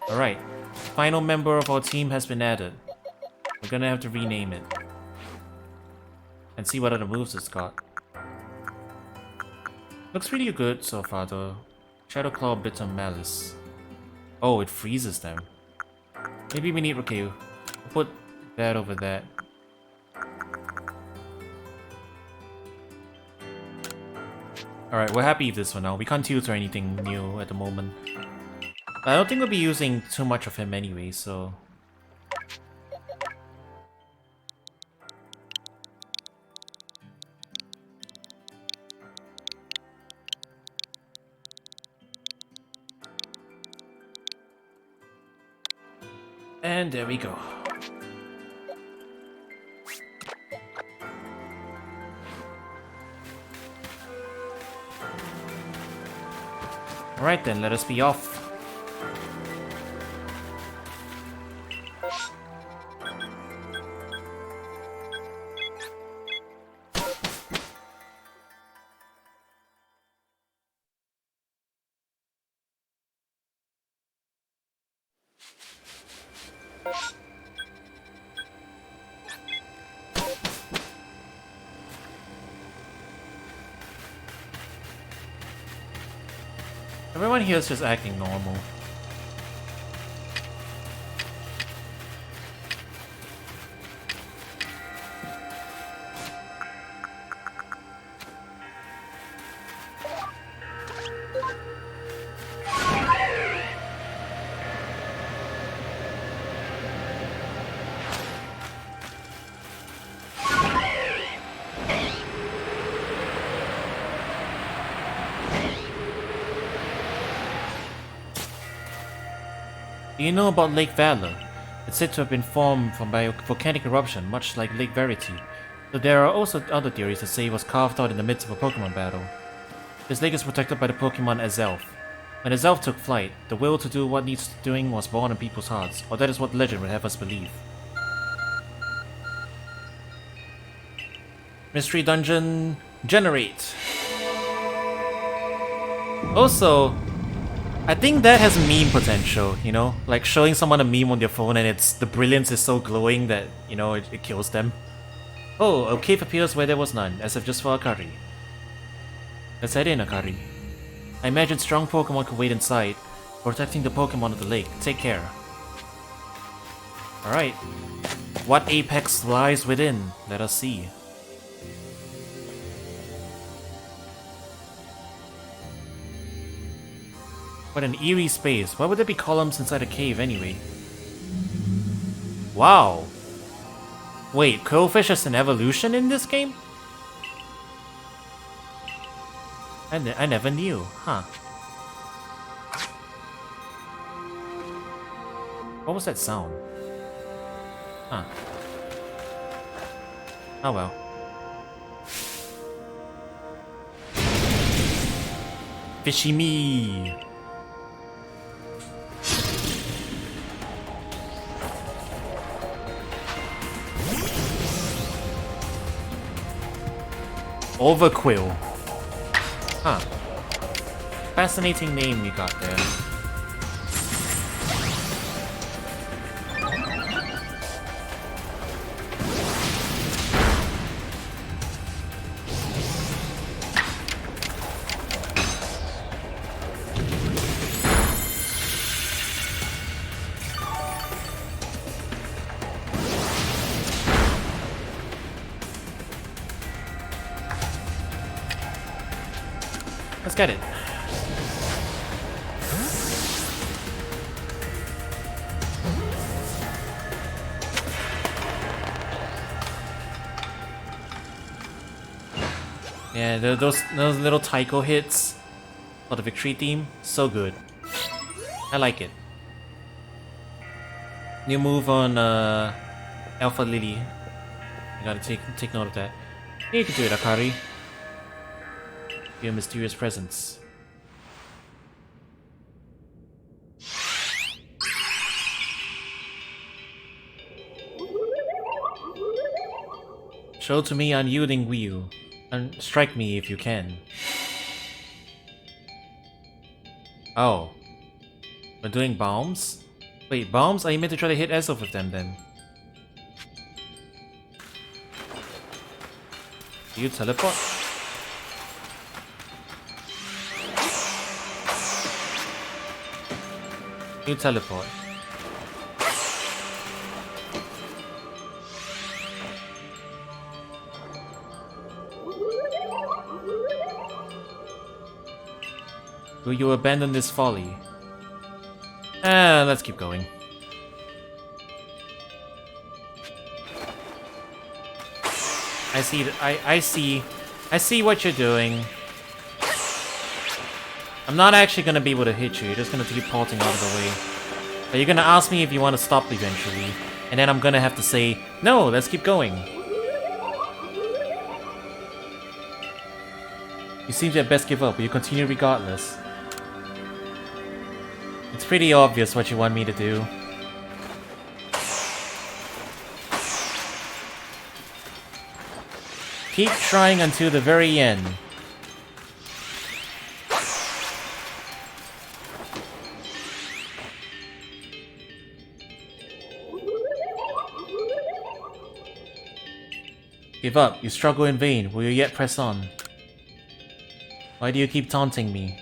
All right, final member of our team has been added. We're gonna have to rename it and see what other moves it's got. Looks really good so far, though. Shadow Claw, Bitter Malice. Oh, it freezes them. Maybe we need... Okay, we'll put that over that. Alright, we're happy with this one now. We can't tutor anything new at the moment. I don't think we'll be using too much of him anyway, so... And there we go. Alright then, let us be off. Everyone here is just acting normal. Do you know about Lake Valor? It's said to have been formed by a volcanic eruption, much like Lake Verity. Though there are also other theories that say it was carved out in the midst of a Pokémon battle. This lake is protected by the Pokémon Azelf. When Azelf took flight, the will to do what needs doing was born in people's hearts, or that is what legend would have us believe. Mystery Dungeon... Generate! Also, I think that has meme potential, you know? Like showing someone a meme on their phone and the brilliance is so glowing that, you know, it kills them. Oh, a cave appears where there was none, as if just for Akari. Let's head in, Akari. I imagine strong Pokemon could wait inside, protecting the Pokemon of the lake. Take care. Alright. What apex lies within? Let us see. What an eerie space. Why would there be columns inside a cave anyway? Wow. Wait, Crowfish is an evolution in this game? I never knew, huh? What was that sound? Huh. Oh well. Fishy me! Overquill. Huh. Fascinating name you got there. Let's get it. Yeah, those little taiko hits for the victory theme, so good. I like it. New move on Alpha Lily. I gotta take note of that. Yeah, you can do it, Akari. Your mysterious presence. Show to me unyielding Wii, and strike me if you can. Oh. We're doing bombs? Wait, bombs? Are you meant to try to hit Ezo with them then? Do you teleport? You teleport. Will you abandon this folly? Let's keep going. I see what you're doing. I'm not actually gonna be able to hit you, you're just gonna keep porting out of the way. But you're gonna ask me if you want to stop eventually, and then I'm gonna have to say, no, let's keep going. You seem to have best give up, but you continue regardless. It's pretty obvious what you want me to do. Keep trying until the very end. Give up. You struggle in vain. Will you yet press on? Why do you keep taunting me?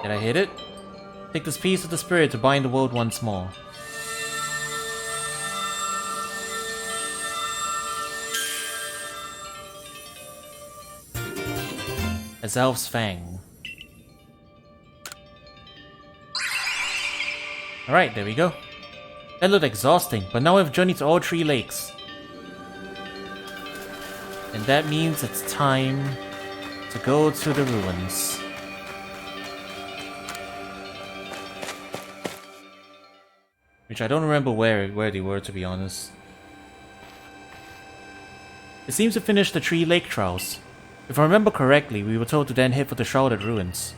Did I hit it? Take this piece of the spirit to bind the world once more. Azelf's Fang. Alright, there we go. That looked exhausting, but now we've journeyed to all 3 lakes. And that means it's time to go to the ruins. Which I don't remember where they were, to be honest. It seems to finish the 3 lake trials. If I remember correctly, we were told to then head for the Shrouded Ruins.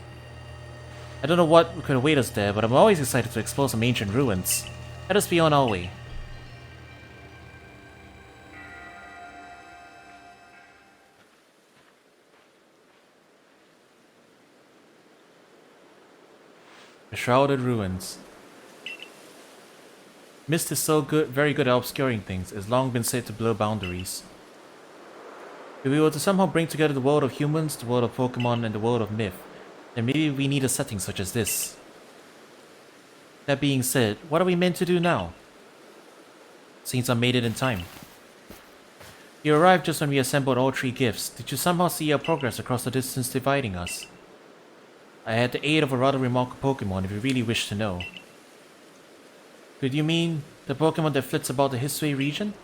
I don't know what could await us there, but I'm always excited to explore some ancient ruins. Let us be on our way. The Shrouded Ruins. Mist is so good, very good at obscuring things. It's long been said to blur boundaries. If we were to somehow bring together the world of humans, the world of Pokémon, and the world of myth, then maybe we need a setting such as this. That being said, what are we meant to do now? Seems I made it in time. You arrived just when we assembled all 3 gifts. Did you somehow see our progress across the distance dividing us? I had the aid of a rather remarkable Pokémon if you really wish to know. Could you mean the Pokémon that flits about the Hisui region?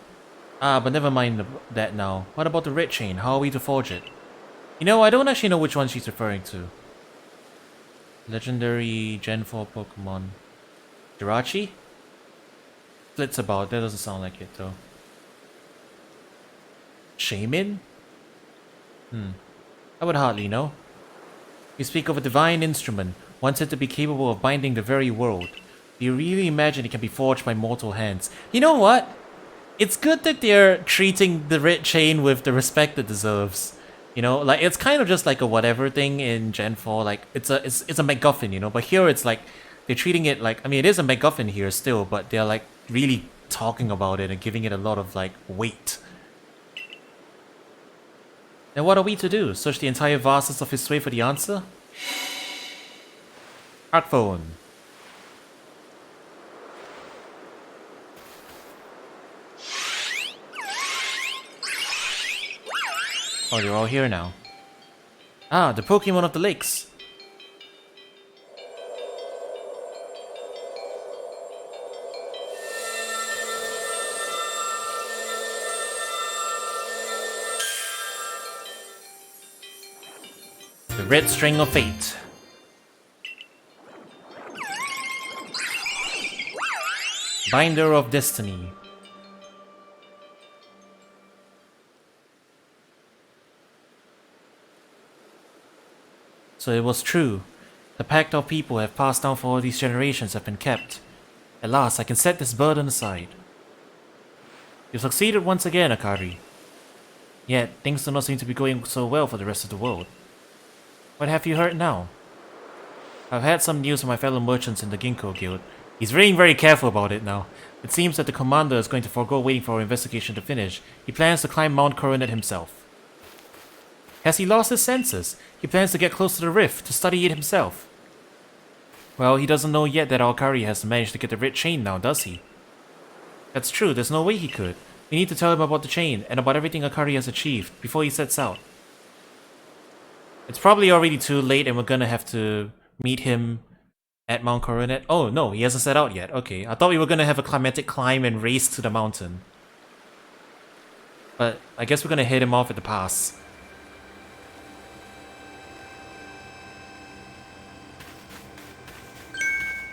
Ah, but never mind that now. What about the Red Chain? How are we to forge it? You know, I don't actually know which one she's referring to. Legendary Gen 4 Pokémon. Jirachi? Flits about. That doesn't sound like it though. Shaman? I would hardly know. You speak of a divine instrument, one said to be capable of binding the very world. Do you really imagine it can be forged by mortal hands? You know what? It's good that they're treating the Red Chain with the respect it deserves. You know, like it's kind of just like a whatever thing in Gen 4. Like it's a MacGuffin, you know. But here it's like they're treating it like, I mean, it is a MacGuffin here still, but they're like really talking about it and giving it a lot of like weight. Then what are we to do? Search the entire vastness of Hisui for the answer? Arc phone. Oh, they're all here now. Ah, the Pokémon of the lakes. The Red String of Fate. Binder of Destiny. So it was true. The pact of people have passed down for all these generations have been kept. At last, I can set this burden aside. You succeeded once again, Akari. Yet, things do not seem to be going so well for the rest of the world. What have you heard now? I've had some news from my fellow merchants in the Ginkgo Guild. He's being very careful about it now. It seems that the commander is going to forego waiting for our investigation to finish. He plans to climb Mount Coronet himself. Has he lost his senses? He plans to get close to the rift, to study it himself. Well, he doesn't know yet that Akari has managed to get the red chain now, does he? That's true, there's no way he could. We need to tell him about the chain, and about everything Akari has achieved, before he sets out. It's probably already too late and we're gonna have to meet him at Mount Coronet. Oh no, he hasn't set out yet. Okay, I thought we were gonna have a climatic climb and race to the mountain. But I guess we're gonna head him off at the pass.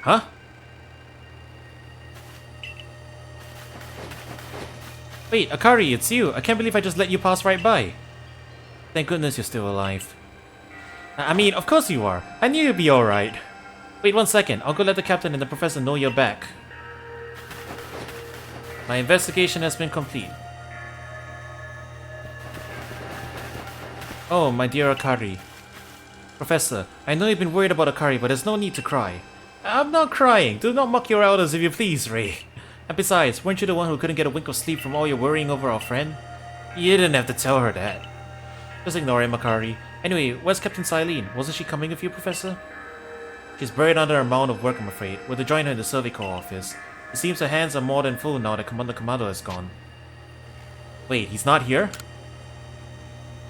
Huh? Wait, Akari, it's you. I can't believe I just let you pass right by. Thank goodness you're still alive. I mean, of course you are. I knew you'd be alright. Wait 1 second. I'll go let the captain and the professor know you're back. My investigation has been complete. Oh, my dear Akari. Professor, I know you've been worried about Akari, but there's no need to cry. I'm not crying. Do not mock your elders if you please, Ray. And besides, weren't you the one who couldn't get a wink of sleep from all your worrying over our friend? You didn't have to tell her that. Just ignore him, Akari. Anyway, where's Captain Silene? Wasn't she coming with you, Professor? She's buried under a mound of work, I'm afraid. We're to join her in the Survey Corps office. It seems her hands are more than full now that Commander has gone. Wait, he's not here?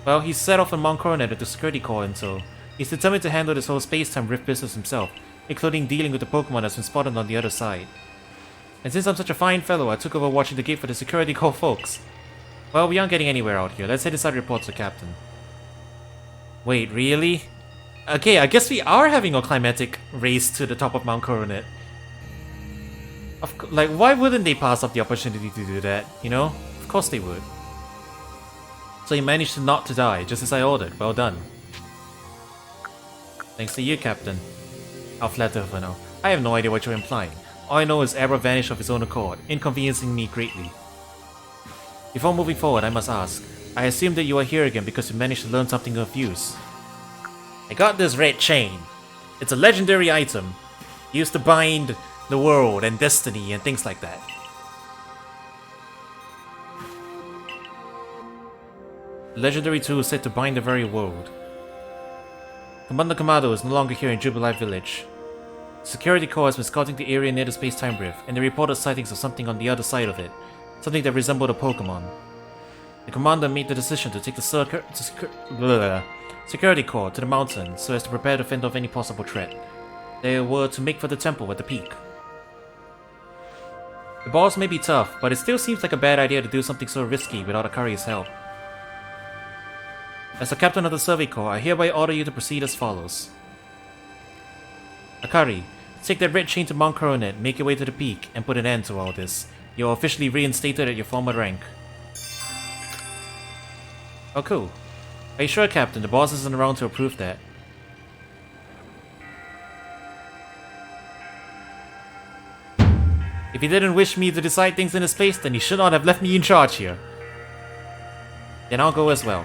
Well, he's set off on Mount Coronet with the Security Corps and so. He's determined to handle this whole space-time rift business himself, including dealing with the Pokémon that's been spotted on the other side. And since I'm such a fine fellow, I took over watching the gate for the Security Corps folks. Well, we aren't getting anywhere out here. Let's head inside and report to the Captain. Wait, really? Okay, I guess we are having a climatic race to the top of Mount Coronet. Like, why wouldn't they pass up the opportunity to do that, you know? Of course they would. So you managed to not to die, just as I ordered. Well done. Thanks to you, Captain. I'll flatter her for now. I have no idea what you're implying. All I know is Abra vanished of his own accord, inconveniencing me greatly. Before moving forward, I must ask. I assume that you are here again because you managed to learn something of use. I got this red chain. It's a legendary item, used to bind the world and destiny and things like that. The legendary tool is said to bind the very world. Commander Kamado is no longer here in Jubilife Village. The Security Corps has been scouting the area near the space-time rift, and they reported sightings of something on the other side of it, something that resembled a Pokémon. The commander made the decision to take the Security Corps to the mountain so as to prepare to fend off any possible threat. They were to make for the temple at the peak. The boss may be tough, but it still seems like a bad idea to do something so risky without Akari's help. As the captain of the Survey Corps, I hereby order you to proceed as follows. Akari, take that red chain to Mount Coronet, make your way to the peak, and put an end to all this. You are officially reinstated at your former rank. Oh, cool. Are you sure, Captain? The boss isn't around to approve that. If he didn't wish me to decide things in his place, then he should not have left me in charge here. Then I'll go as well.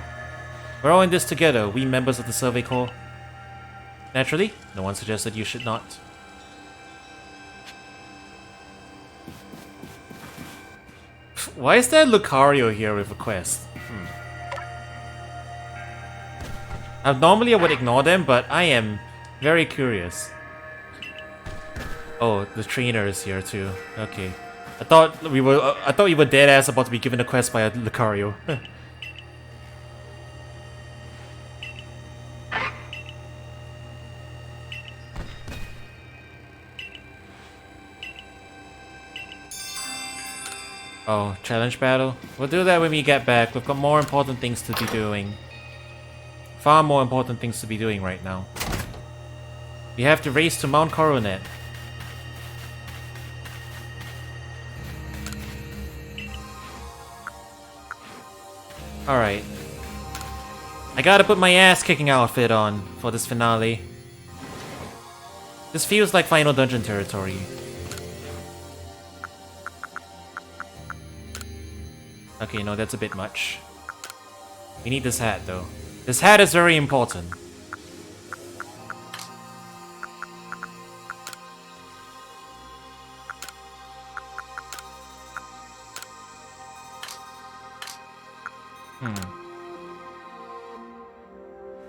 We're all in this together, we members of the Survey Corps. Naturally, no one suggested you should not. Why is there Lucario here with a quest? Normally I would ignore them, but I am very curious. Oh, the trainer is here too. Okay. I thought you were dead ass about to be given a quest by a Lucario. Oh, challenge battle? We'll do that when we get back. We've got more important things to be doing. Far more important things to be doing right now. We have to race to Mount Coronet. Alright. I gotta put my ass-kicking outfit on for this finale. This feels like Final Dungeon territory. Okay, no, that's a bit much. We need this hat, though. This hat is very important.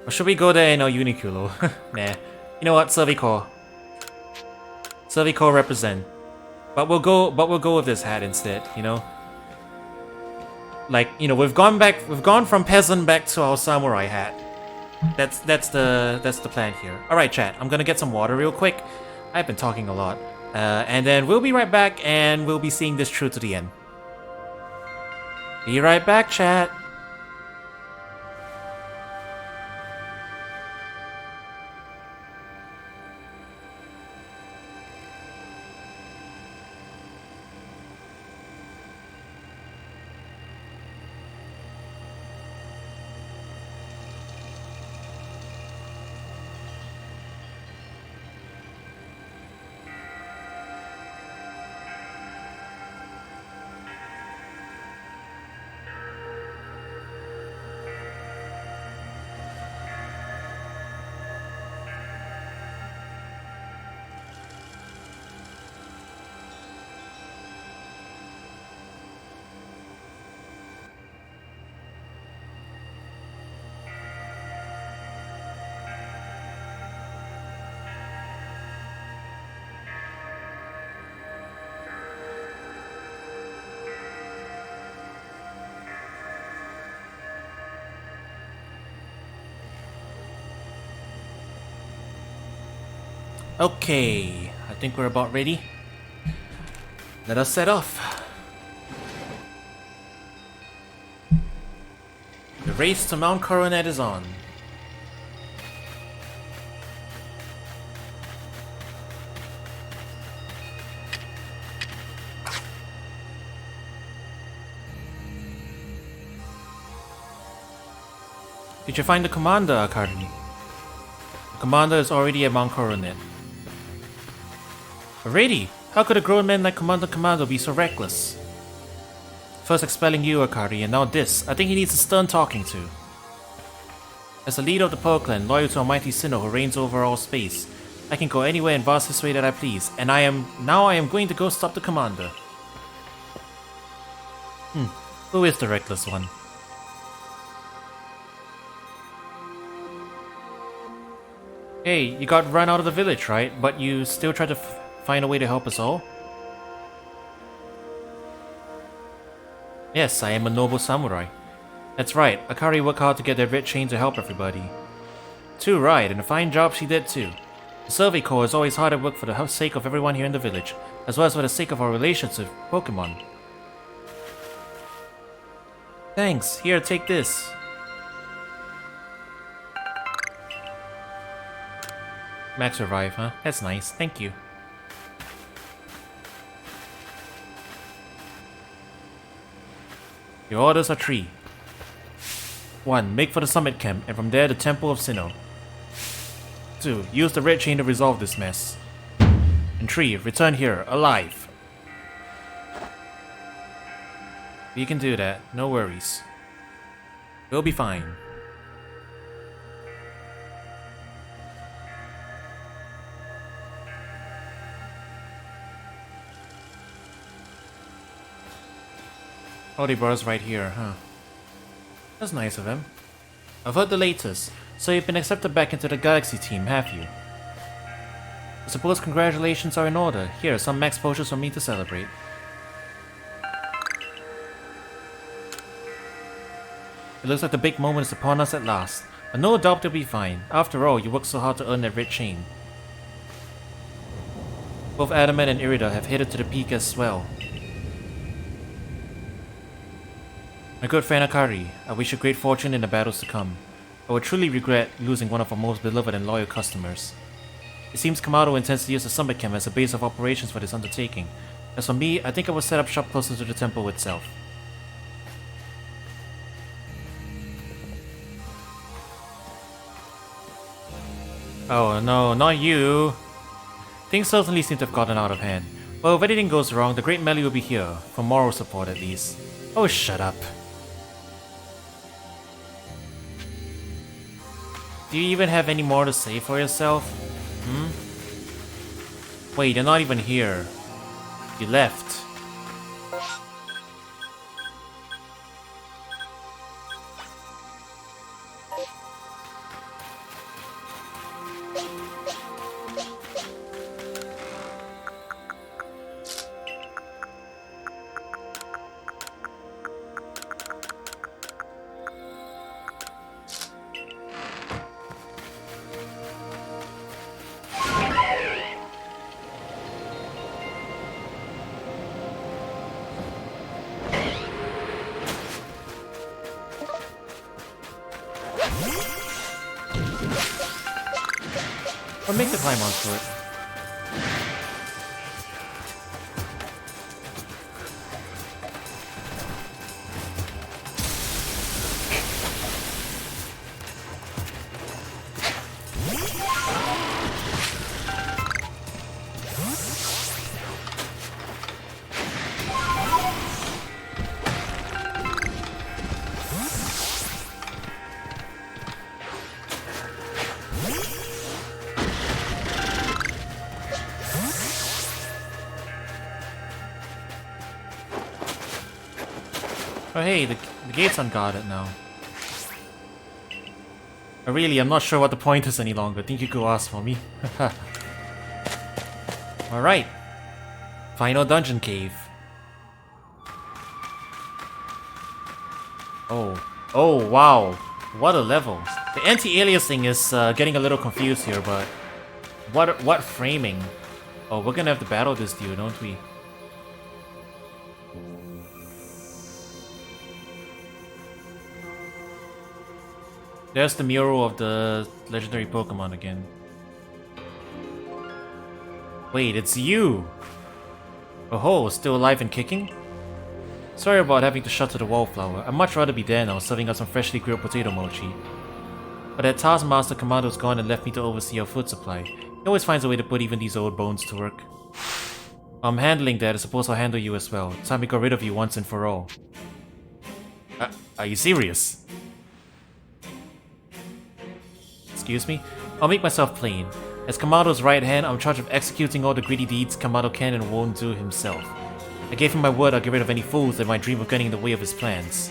Or should we go there in our Uniculo? Nah. You know what, Servicore. Servicore represent. But we'll go with this hat instead, you know? Like, you know, we've gone from peasant back to our samurai hat. That's the plan here. Alright, chat, I'm gonna get some water real quick. I've been talking a lot. And then we'll be right back and we'll be seeing this through to the end. Be right back, chat. Okay, I think we're about ready. Let us set off. The race to Mount Coronet is on. Did you find the commander, Akari? The commander is already at Mount Coronet. Verity, how could a grown man like Commander Commando be so reckless? First expelling you, Akari, and now this. I think he needs a stern talking to. As the leader of the Pearl Clan, loyal to Almighty Sinnoh who reigns over all space, I can go anywhere in vast Hisui that I please, and I am going to go stop the commander. Who is the reckless one? Hey, you got run out of the village, right? But you still try to find a way to help us all? Yes, I am a noble samurai. That's right, Akari worked hard to get that red chain to help everybody. Too right, and a fine job she did too. The Survey Corps is always hard at work for the sake of everyone here in the village, as well as for the sake of our relations with Pokémon. Thanks, here, take this. Max Revive, huh? That's nice, thank you. Your orders are 3. 1. Make for the summit camp, and from there the Temple of Sinnoh. 2. Use the red chain to resolve this mess. And 3. Return here, alive. We can do that, no worries. We'll be fine. Oh, they brought us right here, huh? That's nice of him. I've heard the latest. So you've been accepted back into the Galaxy team, have you? I suppose congratulations are in order. Here, some max potions for me to celebrate. It looks like the big moment is upon us at last. But no doubt they'll be fine. After all, you worked so hard to earn that red chain. Both Adamant and Irida have headed to the peak as well. My good friend Akari, I wish you great fortune in the battles to come. I would truly regret losing one of our most beloved and loyal customers. It seems Kamado intends to use the summit camp as a base of operations for this undertaking. As for me, I think I will set up shop closer to the temple itself. Oh no, not you! Things certainly seem to have gotten out of hand. Well, if anything goes wrong, the Great Melee will be here, for moral support at least. Oh, shut up. Do you even have any more to say for yourself? Wait, you're not even here. You left. Or make the climb onto it. Oh hey, the gate's unguarded now. I'm not sure what the point is any longer. Think you could ask for me? Alright. Final dungeon cave. Oh wow. What a level. The anti-aliasing is getting a little confused here, but what framing? Oh, we're gonna have to battle this dude, don't we? There's the mural of the legendary Pokémon again. Wait, it's you! Oh, still alive and kicking? Sorry about having to shut to the wallflower. I'd much rather be there now, serving up some freshly grilled potato mochi. But that Taskmaster Commando's gone and left me to oversee our food supply. He always finds a way to put even these old bones to work. I'm handling that, I suppose I'll handle you as well. Time we got rid of you once and for all. Are you serious? Excuse me? I'll make myself plain. As Kamado's right hand, I'm in charge of executing all the greedy deeds Kamado can and won't do himself. I gave him my word I'll get rid of any fools that might dream of getting in the way of his plans.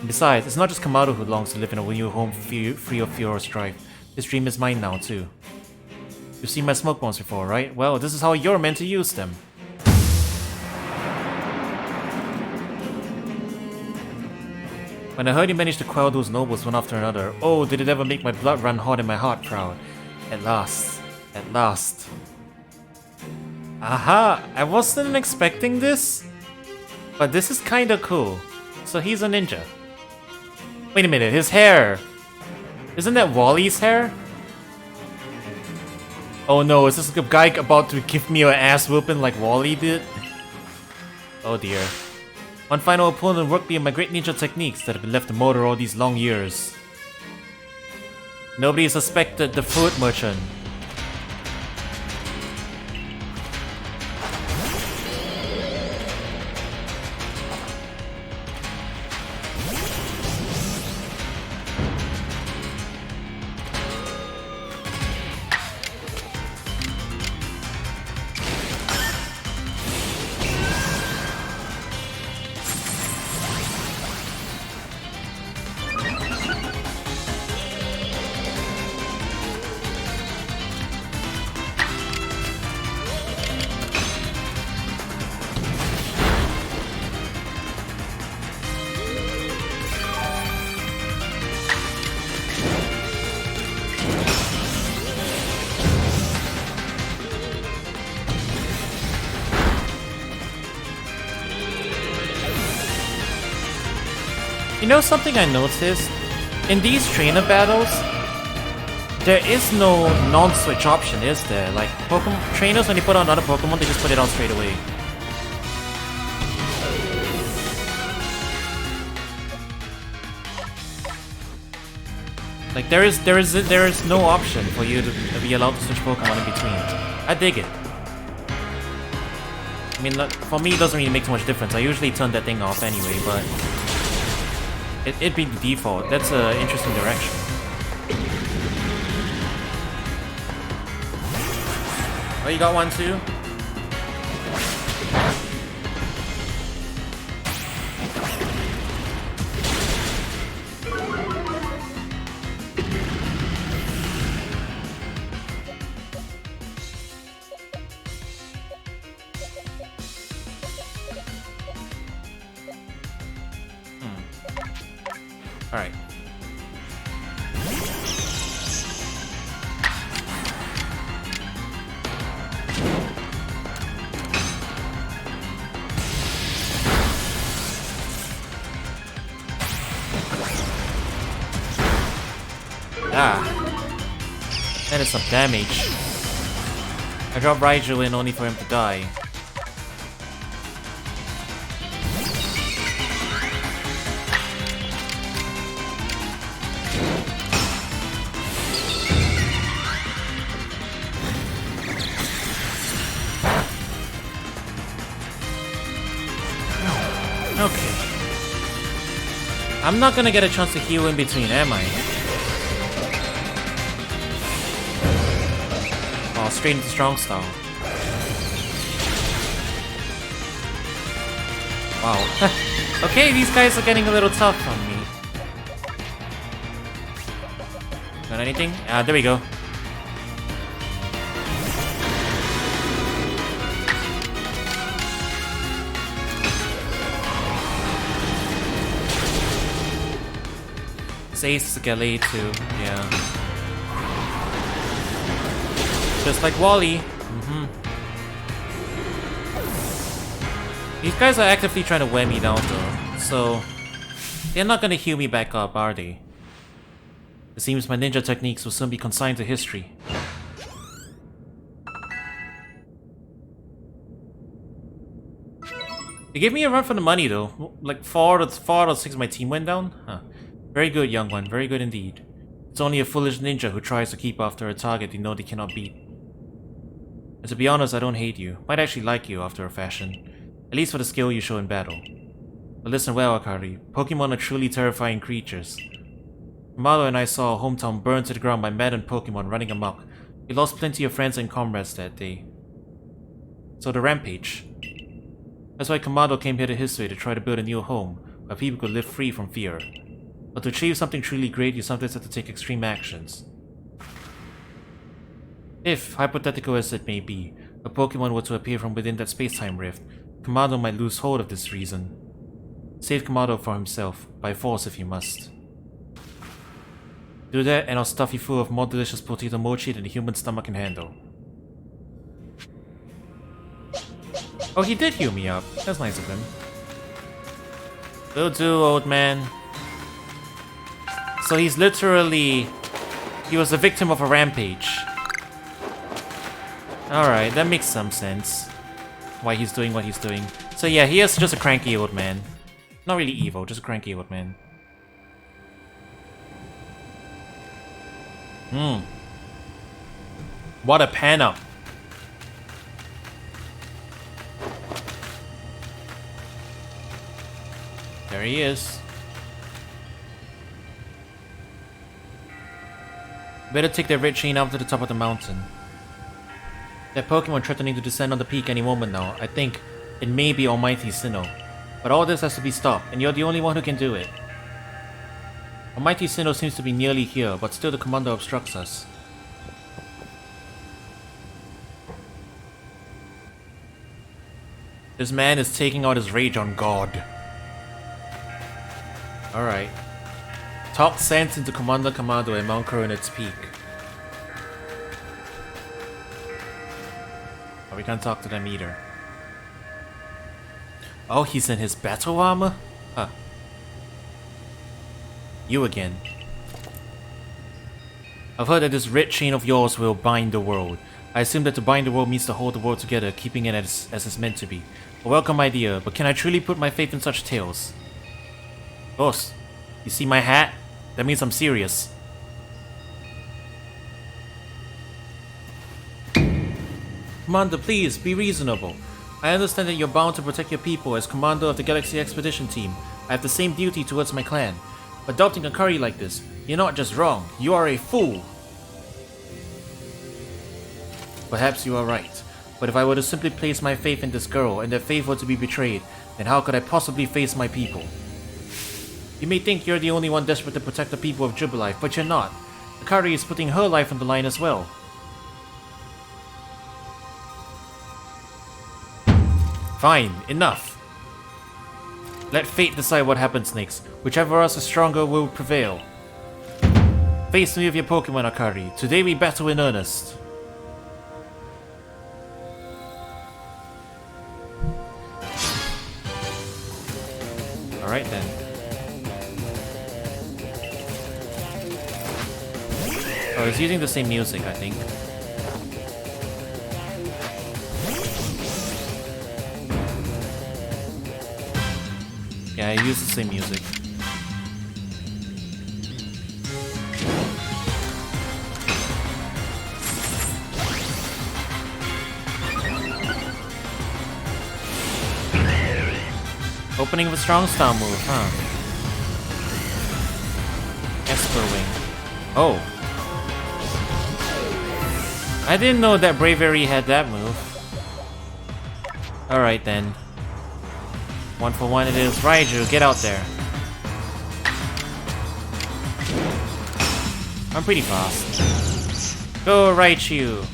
And besides, it's not just Kamado who longs to live in a new home free of fear or strife. This dream is mine now, too. You've seen my smoke bombs before, right? Well, this is how you're meant to use them. When I heard he managed to quell those nobles one after another, oh, did it ever make my blood run hot and my heart proud. At last. At last. Aha! I wasn't expecting this, but this is kinda cool. So he's a ninja. Wait a minute, his hair! Isn't that Wally's hair? Oh no, is this a guy about to give me an ass whooping like Wally did? Oh dear. One final opponent worked me on my great ninja techniques that have been left to motor all these long years. Nobody suspected the food merchant. You know something I noticed? In these trainer battles, there is no non-switch option, is there? Like, Pokemon trainers, when they put on another Pokemon, they just put it on straight away. Like, there is no option for you to be allowed to switch Pokemon in between. I dig it. I mean, look, for me, it doesn't really make too much difference. I usually turn that thing off anyway, but it'd be the default. That's an interesting direction. Oh, you got one too? Alright. Ah. That is some damage. I dropped Raiju in only for him to die. Okay. I'm not gonna get a chance to heal in between, am I? Oh, straight into strong style. Wow. Okay, these guys are getting a little tough on me. Got anything? Ah, there we go. Ace to get laid too, yeah. Just like Wally. These guys are actively trying to wear me down though, so they're not gonna heal me back up, are they? It seems my ninja techniques will soon be consigned to history. They gave me a run for the money though. Like 4 out of 6 of my team went down? Huh. Very good, young one. Very good indeed. It's only a foolish ninja who tries to keep after a target they know they cannot beat. And to be honest, I don't hate you. Might actually like you after a fashion. At least for the skill you show in battle. But listen well, Akari. Pokemon are truly terrifying creatures. Kamado and I saw our hometown burned to the ground by maddened Pokemon running amok. We lost plenty of friends and comrades that day. So the rampage. That's why Kamado came here to Hisui to try to build a new home, where people could live free from fear. But to achieve something truly great, you sometimes have to take extreme actions. If, hypothetical as it may be, a Pokemon were to appear from within that space-time rift, Kamado might lose hold of this reason. Save Kamado for himself, by force if you must. Do that and I'll stuff you full of more delicious potato mochi than the human stomach can handle. Oh, he did heal me up. That's nice of him. Will do, old man. So he's literally... he was a victim of a rampage. Alright, that makes some sense. Why he's doing what he's doing. So yeah, he is just a cranky old man. Not really evil, just a cranky old man. What a pan up. There he is. Better take that red chain up to the top of the mountain. That Pokemon threatening to descend on the peak any moment now. I think it may be Almighty Sinnoh. But all this has to be stopped, and you're the only one who can do it. Almighty Sinnoh seems to be nearly here, but still the commander obstructs us. This man is taking out his rage on God. Alright. Talk sense into Commander Kamado and Mount Coro in its peak. Oh, we can't talk to them either. Oh, he's in his battle armor? Huh. You again. I've heard that this red chain of yours will bind the world. I assume that to bind the world means to hold the world together, keeping it as it's meant to be. A welcome idea, but can I truly put my faith in such tales? Boss, you see my hat? That means I'm serious. Commander, please, be reasonable. I understand that you're bound to protect your people as commander of the Galaxy Expedition Team. I have the same duty towards my clan. Adopting a curry like this, you're not just wrong, you are a fool. Perhaps you are right, but if I were to simply place my faith in this girl and that faith were to be betrayed, then how could I possibly face my people? You may think you're the only one desperate to protect the people of Jubilife, but you're not. Akari is putting her life on the line as well. Fine, enough. Let fate decide what happens next. Whichever of us is stronger will prevail. Face me with your Pokémon, Akari. Today we battle in earnest. Alright then. Oh, it's using the same music, I think. Yeah, I use the same music. Opening of a strong style move, huh? Esper Wing. Oh. I didn't know that Bravery had that move. Alright then. 1 for 1 it is. Raiju, get out there. I'm pretty fast. Go, Raichu.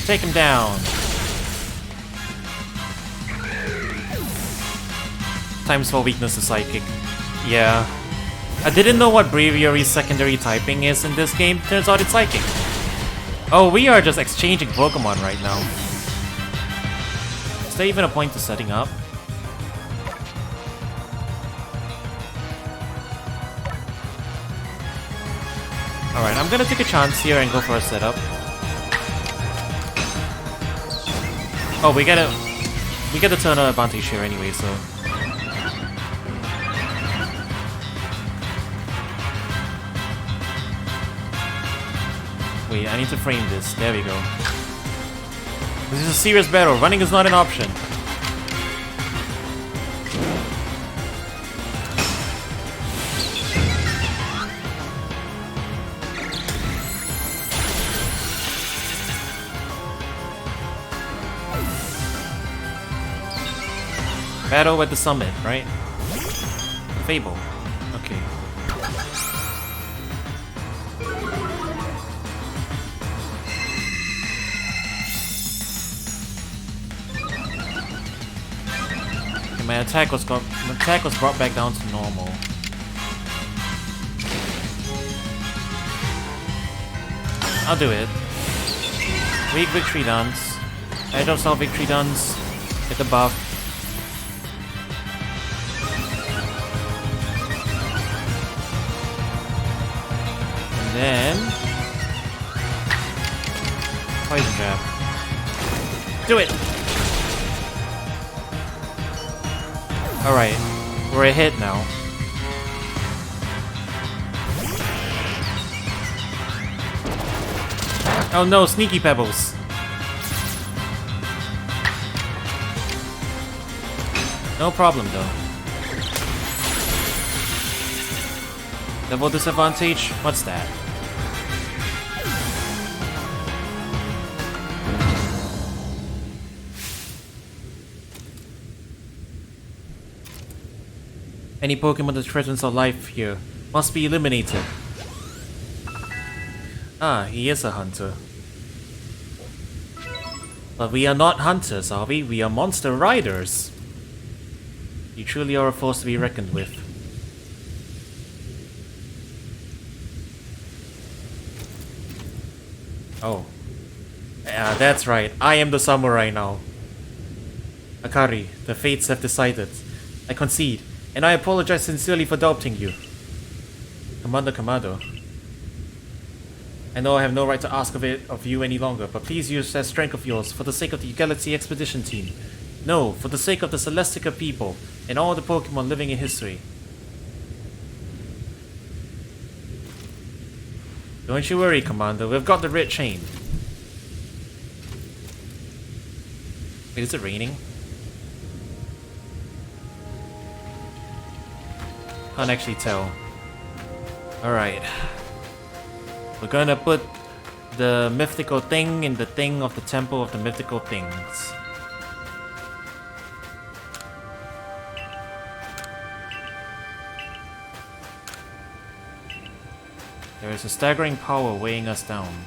Take him down. Times 4 weakness to Psychic. Yeah. I didn't know what Bravery's secondary typing is in this game. Turns out it's Psychic. Oh, we are just exchanging Pokemon right now. Is there even a point to setting up? Alright, I'm gonna take a chance here and go for a setup. Oh, we get a turn advantage here anyway, so... Wait, I need to frame this. There we go. This is a serious battle. Running is not an option. Battle at the summit, right? Fable. Okay. My attack was brought back down to normal. I'll do it. Weak Victory Dance. Edge of Self Victory Dance. Get the buff. And then Poison Jab. Do it! Alright, we're a hit now. Oh no, Sneaky Pebbles. No problem though. Double disadvantage? What's that? Any Pokemon that threatens our life here must be eliminated. Ah, he is a hunter. But we are not hunters, are we? We are monster riders. You truly are a force to be reckoned with. Oh. Yeah, that's right. I am the samurai now. Akari, the fates have decided. I concede. And I apologize sincerely for doubting you. Commander Commando. I know I have no right to ask of it of you any longer, but please use that strength of yours for the sake of the Galaxy Expedition Team. No, for the sake of the Celestica people and all the Pokémon living in history. Don't you worry, Commander. We've got the red chain. Wait, is it raining? Can't actually tell. Alright. We're gonna put the mythical thing in the thing of the Temple of the Mythical Things. There is a staggering power weighing us down.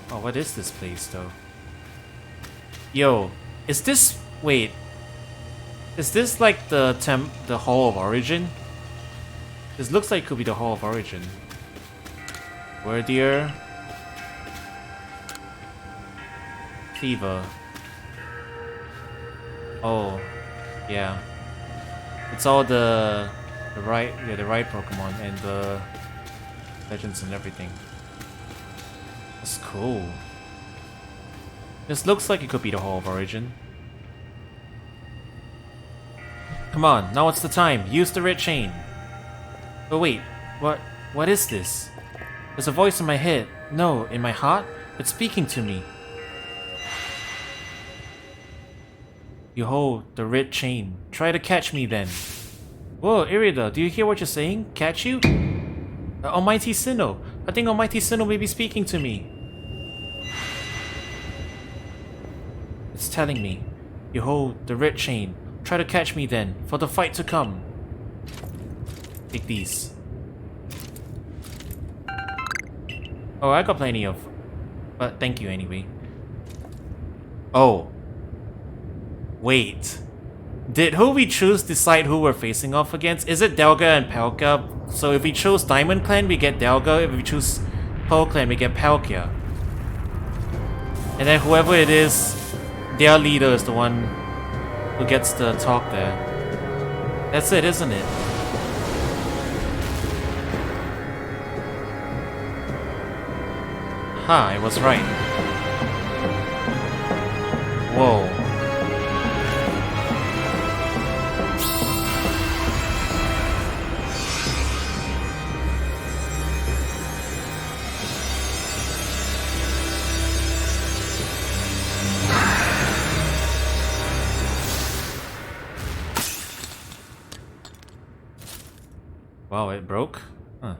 Oh, what is this place, though? Yo, is this... Wait. Is this like the Hall of Origin? This looks like it could be the Hall of Origin. Wordier. Fever. Oh, yeah. It's all the right Pokemon and the legends and everything. That's cool. This looks like it could be the Hall of Origin. Come on, now it's the time. Use the red chain. Oh wait, what is this? There's a voice in my head. No, in my heart? It's speaking to me. You hold the red chain. Try to catch me then. Whoa, Irida, do you hear what you're saying? Catch you? Almighty Sinnoh. I think Almighty Sinnoh may be speaking to me. It's telling me. You hold the red chain. Try to catch me then, for the fight to come. Take these. Oh, I got plenty of... But thank you anyway. Oh. Wait. Did who we choose decide who we're facing off against? Is it Delga and Palkia? So if we choose Diamond Clan, we get Delga. If we choose Pearl Clan, we get Palkia. And then whoever it is, their leader is the one who gets the talk there. That's it, isn't it? I was right. Whoa. Wow, it broke? Huh.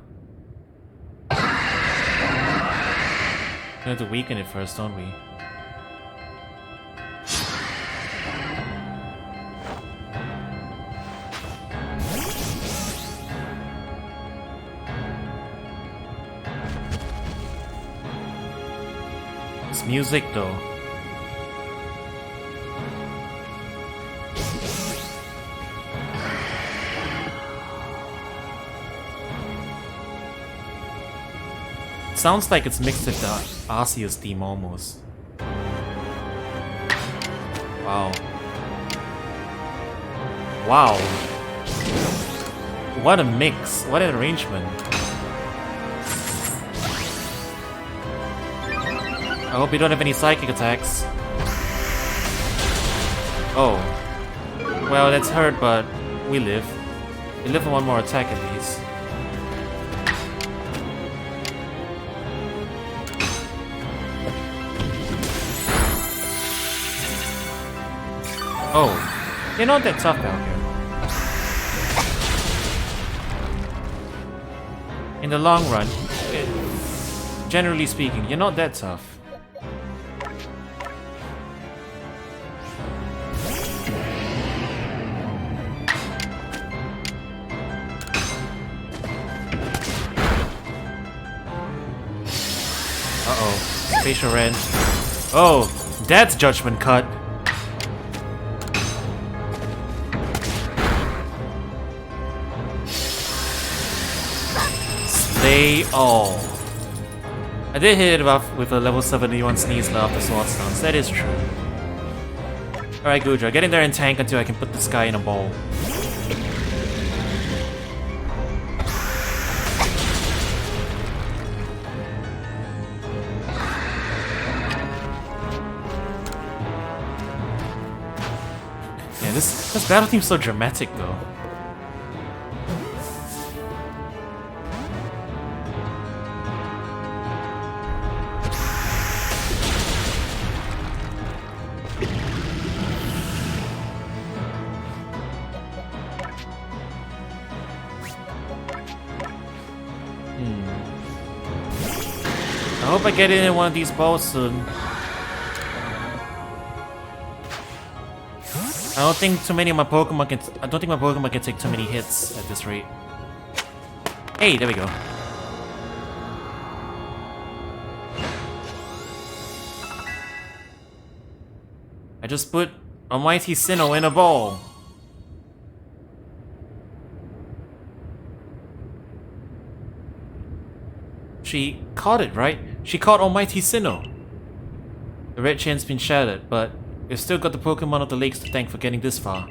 We have to weaken it first, don't we? It's music though. Sounds like it's mixed with the Arceus theme almost. Wow. Wow. What a mix. What an arrangement. I hope you don't have any psychic attacks. Oh. Well, that's hurt, but we live. We live for one more attack at least. Oh, you're not that tough out here. In the long run, generally speaking, you're not that tough. Uh-oh, spatial rend. Oh, that's judgment cut. They all. I did hit it off with a level 71 Sneasler after Sword Stance, that is true. Alright, Gudra, get in there and tank until I can put this guy in a ball. Man, this battle seems so dramatic though. I hope I get in one of these balls soon. I don't think too many of my Pokemon can. I don't think my Pokemon can take too many hits at this rate. Hey, there we go. I just put Almighty Sinnoh in a ball. She caught it, right? She caught Almighty Sinnoh. The red chain's been shattered, but we've still got the Pokemon of the lakes to thank for getting this far.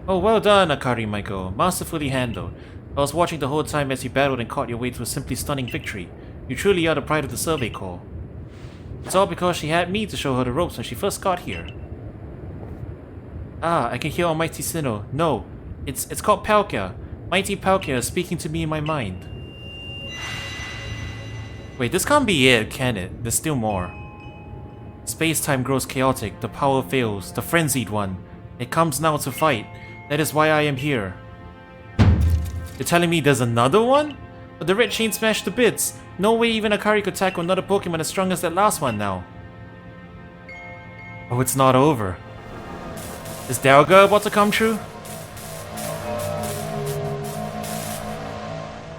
Oh, well done, Akari, my girl. Masterfully handled. I was watching the whole time as you battled and caught your way to a simply stunning victory. You truly are the pride of the Survey Corps. It's all because she had me to show her the ropes when she first got here. Ah, I can hear Almighty Sinnoh. No, it's called Palkia. Mighty Palkia is speaking to me in my mind. Wait, this can't be it, can it? There's still more. Space-time grows chaotic, the power fails, the frenzied one. It comes now to fight. That is why I am here. You're telling me there's another one? But the red chain smashed to bits. No way even Akari could tackle another Pokemon as strong as that last one now. Oh, it's not over. Is Dialga about to come true?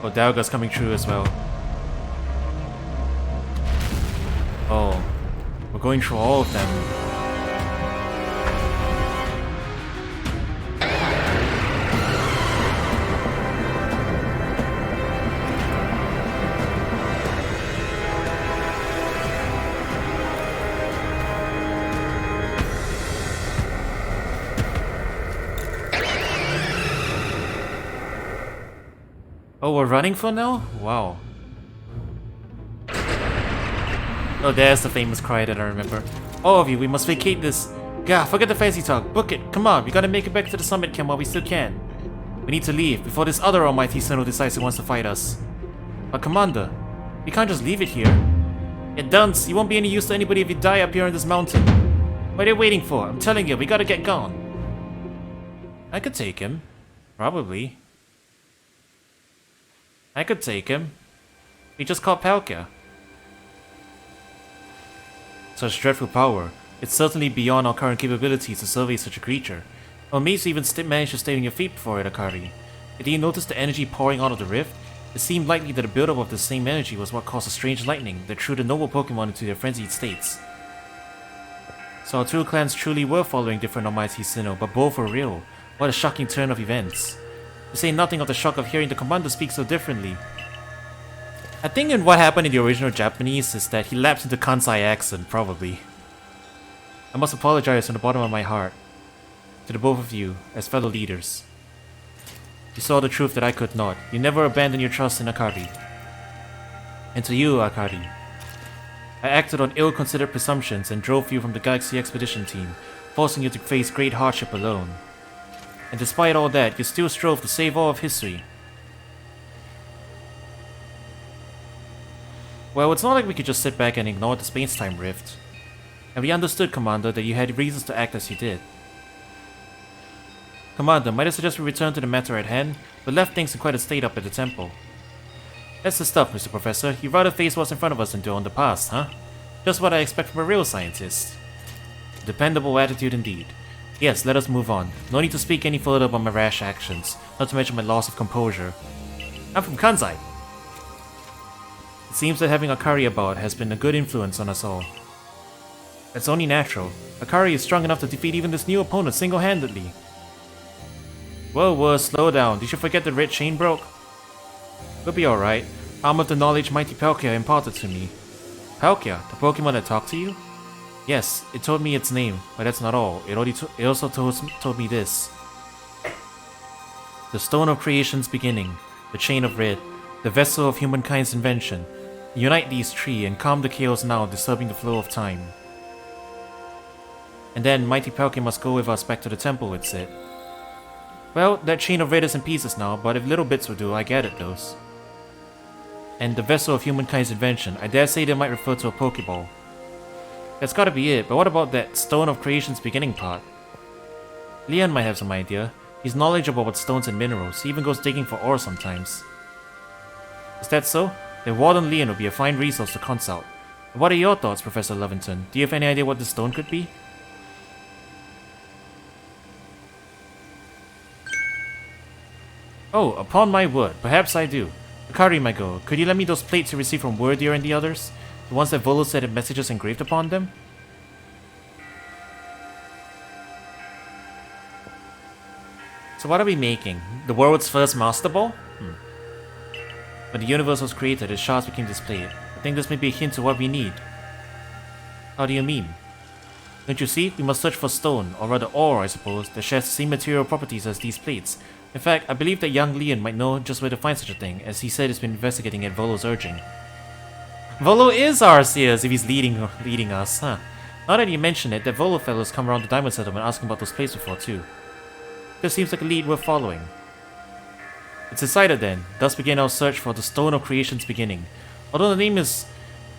Oh, Dialga's coming true as well. Oh, we're going through all of them. Oh, we're running for now? Wow. Oh, there's the famous cry that I remember. All of you, we must vacate this. Gah, forget the fancy talk. Book it. Come on, we gotta make it back to the summit camp while we still can. We need to leave before this other Almighty Sinnoh decides he wants to fight us. But Commander, we can't just leave it here. It dunce, you won't be any use to anybody if you die up here on this mountain. What are you waiting for? I'm telling you, we gotta get gone. I could take him. Probably. I could take him. He just caught Palkia. Such dreadful power. It's certainly beyond our current capabilities to survey such a creature. Or maybe even managed to stay on your feet before it, Akari. Did you notice the energy pouring out of the rift? It seemed likely that the buildup of the same energy was what caused the strange lightning that threw the noble Pokemon into their frenzied states. So our two clans truly were following different Almighty Sinnoh, but both were real. What a shocking turn of events. To say nothing of the shock of hearing the commander speak so differently. I think in what happened in the original Japanese is that he lapsed into Kansai accent, probably. I must apologize from the bottom of my heart to the both of you as fellow leaders. You saw the truth that I could not. You never abandoned your trust in Akari. And to you, Akari, I acted on ill-considered presumptions and drove you from the Galaxy Expedition team, forcing you to face great hardship alone. And despite all that, you still strove to save all of Hisui. Well, it's not like we could just sit back and ignore the space-time rift. And we understood, Commander, that you had reasons to act as you did. Commander, might I suggest we return to the matter at hand? We left things in quite a state up at the temple. That's the stuff, Mr. Professor. You'd rather face what's in front of us than dwell on the past, huh? Just what I expect from a real scientist. A dependable attitude indeed. Yes, let us move on. No need to speak any further about my rash actions, not to mention my loss of composure. I'm from Kansai. It seems that having Akari about has been a good influence on us all. That's only natural. Akari is strong enough to defeat even this new opponent single-handedly. Whoa, slow down. Did you forget the red chain broke? We'll be alright. Arm of the knowledge Mighty Palkia imparted to me. Palkia, the Pokemon that talked to you? Yes, it told me its name, but that's not all. It also told me this. The Stone of Creation's beginning, the Chain of Red, the vessel of humankind's invention. Unite these three and calm the chaos now disturbing the flow of time. And then Mighty Palkia must go with us back to the temple, it said. Well, that chain of red is in pieces now, but if little bits will do, I get it, those. And the vessel of humankind's invention, I dare say they might refer to a Pokeball. That's gotta be it, but what about that Stone of Creation's beginning part? Leon might have some idea. He's knowledgeable about stones and minerals. He even goes digging for ore sometimes. Is that so? Then Warden Leon would be a fine resource to consult. What are your thoughts, Professor Lovington? Do you have any idea what this stone could be? Oh, upon my word, perhaps I do. Akari, my girl, could you lend me those plates you received from Wordier and the others? The ones that Volo said had messages engraved upon them? So what are we making? The world's first Master Ball? When the universe was created, its shards became displayed. I think this may be a hint to what we need. How do you mean? Don't you see? We must search for stone, or rather ore, I suppose, that shares the same material properties as these plates. In fact, I believe that young Leon might know just where to find such a thing, as he said he's been investigating at Volo's urging. Volo is Arceus if he's leading us, huh? Now that you mention it, that Volo fellow's come around the Diamond Settlement asking about those plates before too. This seems like a lead worth following. It's decided then. Thus began our search for the Stone of Creation's beginning. Although the name is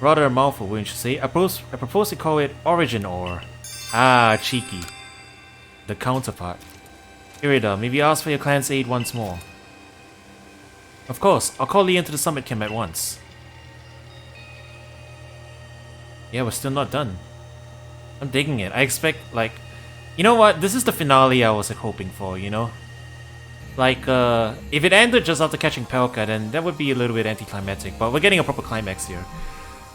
rather a mouthful, wouldn't you say? I propose to call it Origin Ore. Ah, cheeky. The counterpart. Irida, maybe ask for your clan's aid once more. Of course, I'll call Leon to the summit camp at once. Yeah, we're still not done. I'm digging it. I expect, like... You know what? This is the finale I was hoping for, you know? Like, if it ended just after catching Palkia, then that would be a little bit anticlimactic, but we're getting a proper climax here.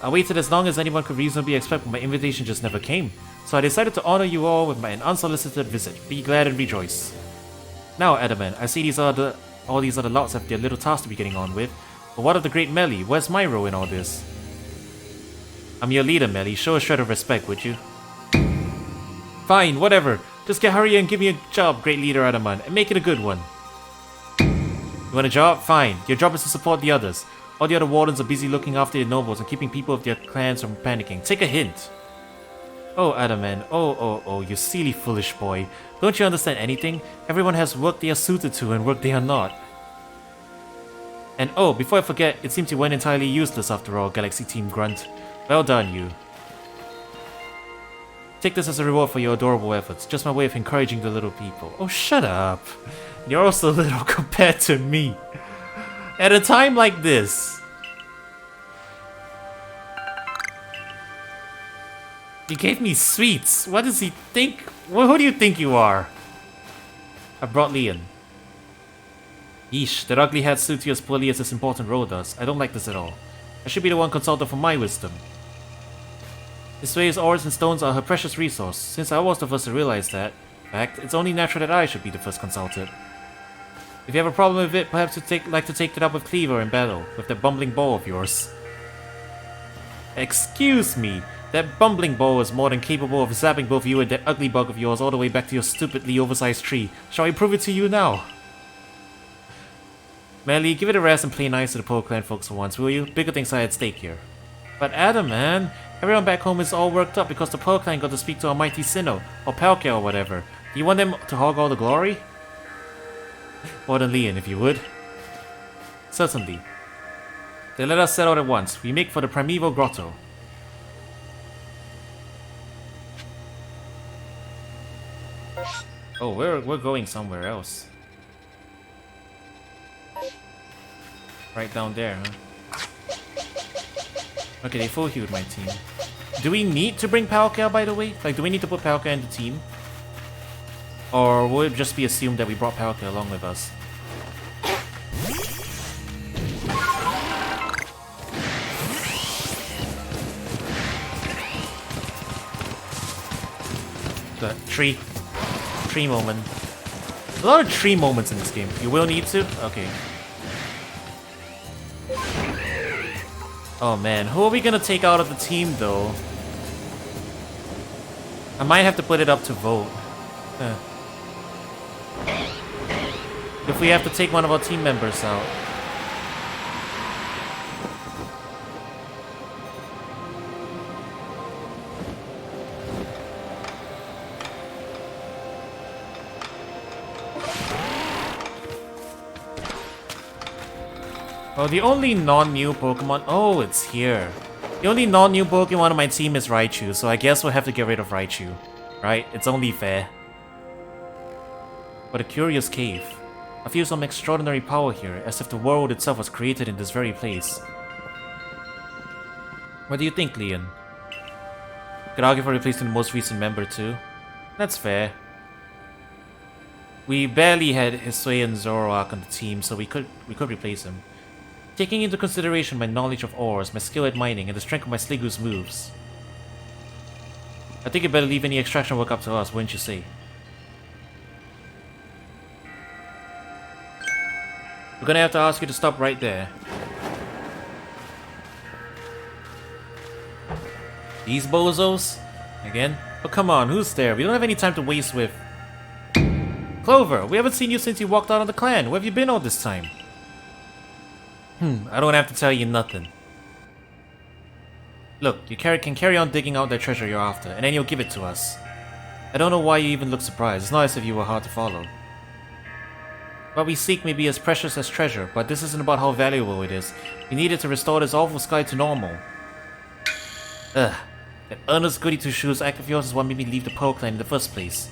I waited as long as anyone could reasonably expect, but my invitation just never came. So I decided to honor you all with an unsolicited visit. Be glad and rejoice. Now, Adamant, I see all these other louts have their little tasks to be getting on with. But what of the great Melly? Where's my role in all this? I'm your leader, Melly. Show a shred of respect, would you? Fine, whatever. Just get hurry and give me a job, great leader Adamant, and make it a good one. You want a job? Fine. Your job is to support the others. All the other wardens are busy looking after their nobles and keeping people of their clans from panicking. Take a hint. Oh, Adamant. Oh, you silly foolish boy. Don't you understand anything? Everyone has work they are suited to and work they are not. And oh, before I forget, it seems you weren't entirely useless after all, Galaxy Team Grunt. Well done, you. Take this as a reward for your adorable efforts. Just my way of encouraging the little people. Oh, shut up. You're also little compared to me. At a time like this. You gave me sweets. What does he think? Who do you think you are? I brought Leon. Yeesh, that ugly hat suits you as poorly as this important role does. I don't like this at all. I should be the one consulted for my wisdom. Hisui's ores and stones are her precious resource. Since I was the first to realize that fact, it's only natural that I should be the first consulted. If you have a problem with it, perhaps you'd like to take it up with Cleaver in battle, with that bumbling ball of yours. Excuse me, that bumbling ball is more than capable of zapping both you and that ugly bug of yours all the way back to your stupidly oversized tree. Shall I prove it to you now? Melly, give it a rest and play nice to the Pole Clan folks for once, will you? Bigger things are at stake here. But Adam, man, everyone back home is all worked up because the Pole Clan got to speak to our mighty Sinnoh, or Palkia or whatever. Do you want them to hog all the glory? More than Leon, if you would. Certainly. Then let us set out at once. We make for the Primeval Grotto. Oh, we're going somewhere else. Right down there, huh? Okay, they full healed my team. Do we need to bring Palkia, by the way? Like, do we need to put Palkia in the team? Or will it just be assumed that we brought Palkia along with us? The tree moment. A lot of tree moments in this game. You will need to? Okay. Oh man, who are we gonna take out of the team though? I might have to put it up to vote. If we have to take one of our team members out. Well, the only non-new Pokemon... Oh, it's here. The only non-new Pokemon on my team is Raichu, so I guess we'll have to get rid of Raichu. Right? It's only fair. But a curious cave. I feel some extraordinary power here, as if the world itself was created in this very place. What do you think, Leon? Could argue for replacing the most recent member too. That's fair. We barely had Hisui and Zoroark on the team, so we could replace him. Taking into consideration my knowledge of ores, my skill at mining, and the strength of my Sliggoo's moves, I think you better leave any extraction work up to us, wouldn't you say? We're gonna have to ask you to stop right there. These bozos? Again? But come on, who's there? We don't have any time to waste with... Clover, we haven't seen you since you walked out of the clan. Where have you been all this time? I don't have to tell you nothing. Look, you can carry on digging out that treasure you're after, and then you'll give it to us. I don't know why you even look surprised. It's not as if you were hard to follow. What we seek may be as precious as treasure, but this isn't about how valuable it is. We need it to restore this awful sky to normal. Ugh. That earnest goody-two-shoes act of yours is what made me leave the Pearl Clan in the first place.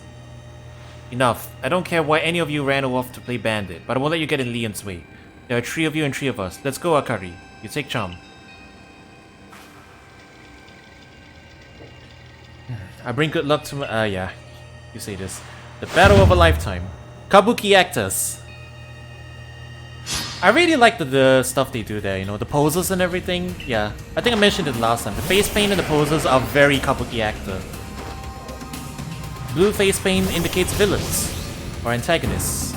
Enough. I don't care why any of you ran off to play bandit, but I won't let you get in Leon's way. There are 3 of you and 3 of us. Let's go, Akari. You take charm. I bring good luck to my... yeah. You say this. The battle of a lifetime. Kabuki actors. I really like the stuff they do there, you know, the poses and everything. Yeah, I think I mentioned it last time. The face paint and the poses are very Kabuki actor. Blue face paint indicates villains or antagonists.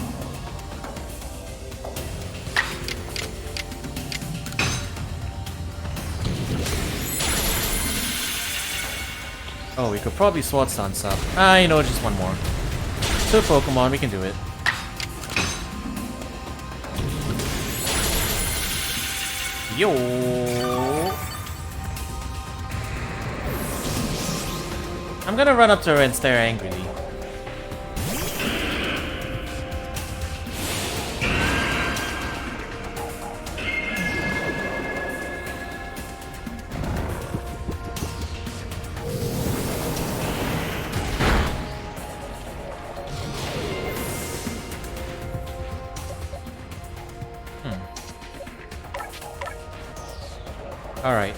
Oh, we could probably Sword Stance up. You know, just one more. 2 Pokemon, we can do it. Yo! I'm gonna run up to her and stare angrily. Alright.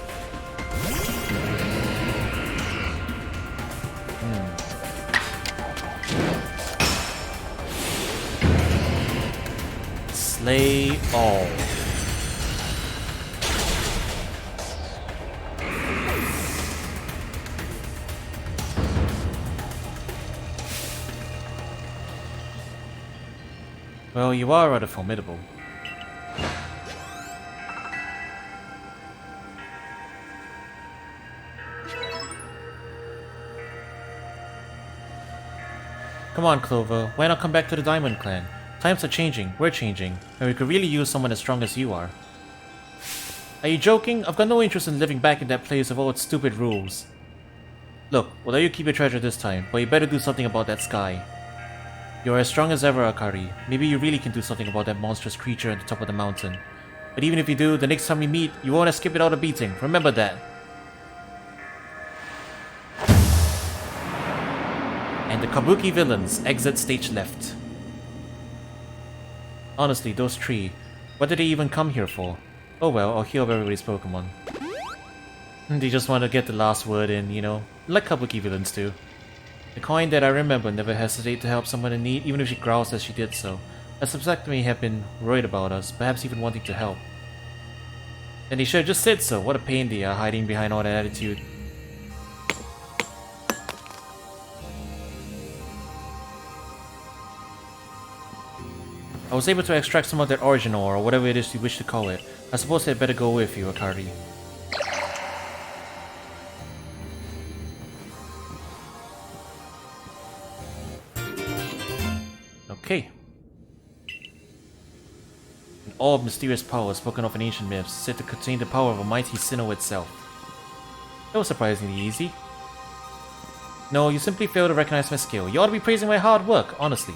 Slay all. Well, you are rather formidable. Come on, Clover. Why not come back to the Diamond Clan? Times are changing, we're changing, and we could really use someone as strong as you are. Are you joking? I've got no interest in living back in that place with all its stupid rules. Look, we'll let you keep your treasure this time, but you better do something about that sky. You're as strong as ever, Akari. Maybe you really can do something about that monstrous creature at the top of the mountain. But even if you do, the next time we meet, you won't escape without a beating. Remember that. And the Kabuki villains exit stage left. Honestly, those 3, what did they even come here for? Oh well, I'll heal everybody's Pokemon. They just want to get the last word in, you know, like Kabuki villains do. The kind that I remember never hesitate to help someone in need, even if she growls as she did so. I suspect they may have been worried about us, perhaps even wanting to help. And they should have just said so. What a pain they are, hiding behind all that attitude. I was able to extract some of that origin ore, or whatever it is you wish to call it. I suppose I'd better go with you, Akari. Okay. An orb of mysterious power spoken of in ancient myths, said to contain the power of a mighty Sinnoh itself. That was surprisingly easy. No, you simply failed to recognize my skill. You ought to be praising my hard work, honestly.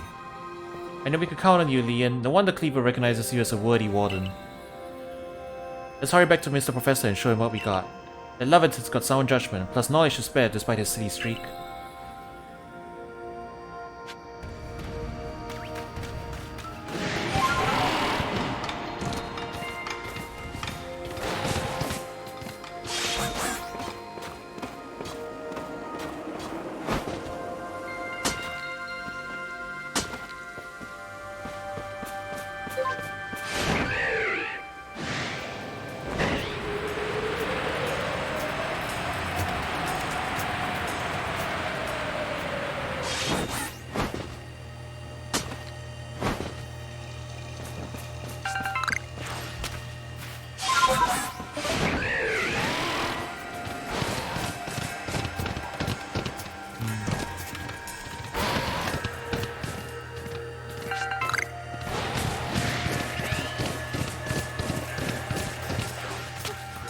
I know we could count on you, Leon. No wonder Cleaver recognizes you as a worthy warden. Let's hurry back to Mr. Professor and show him what we got. That Leviton's got sound judgment, plus knowledge to spare despite his silly streak.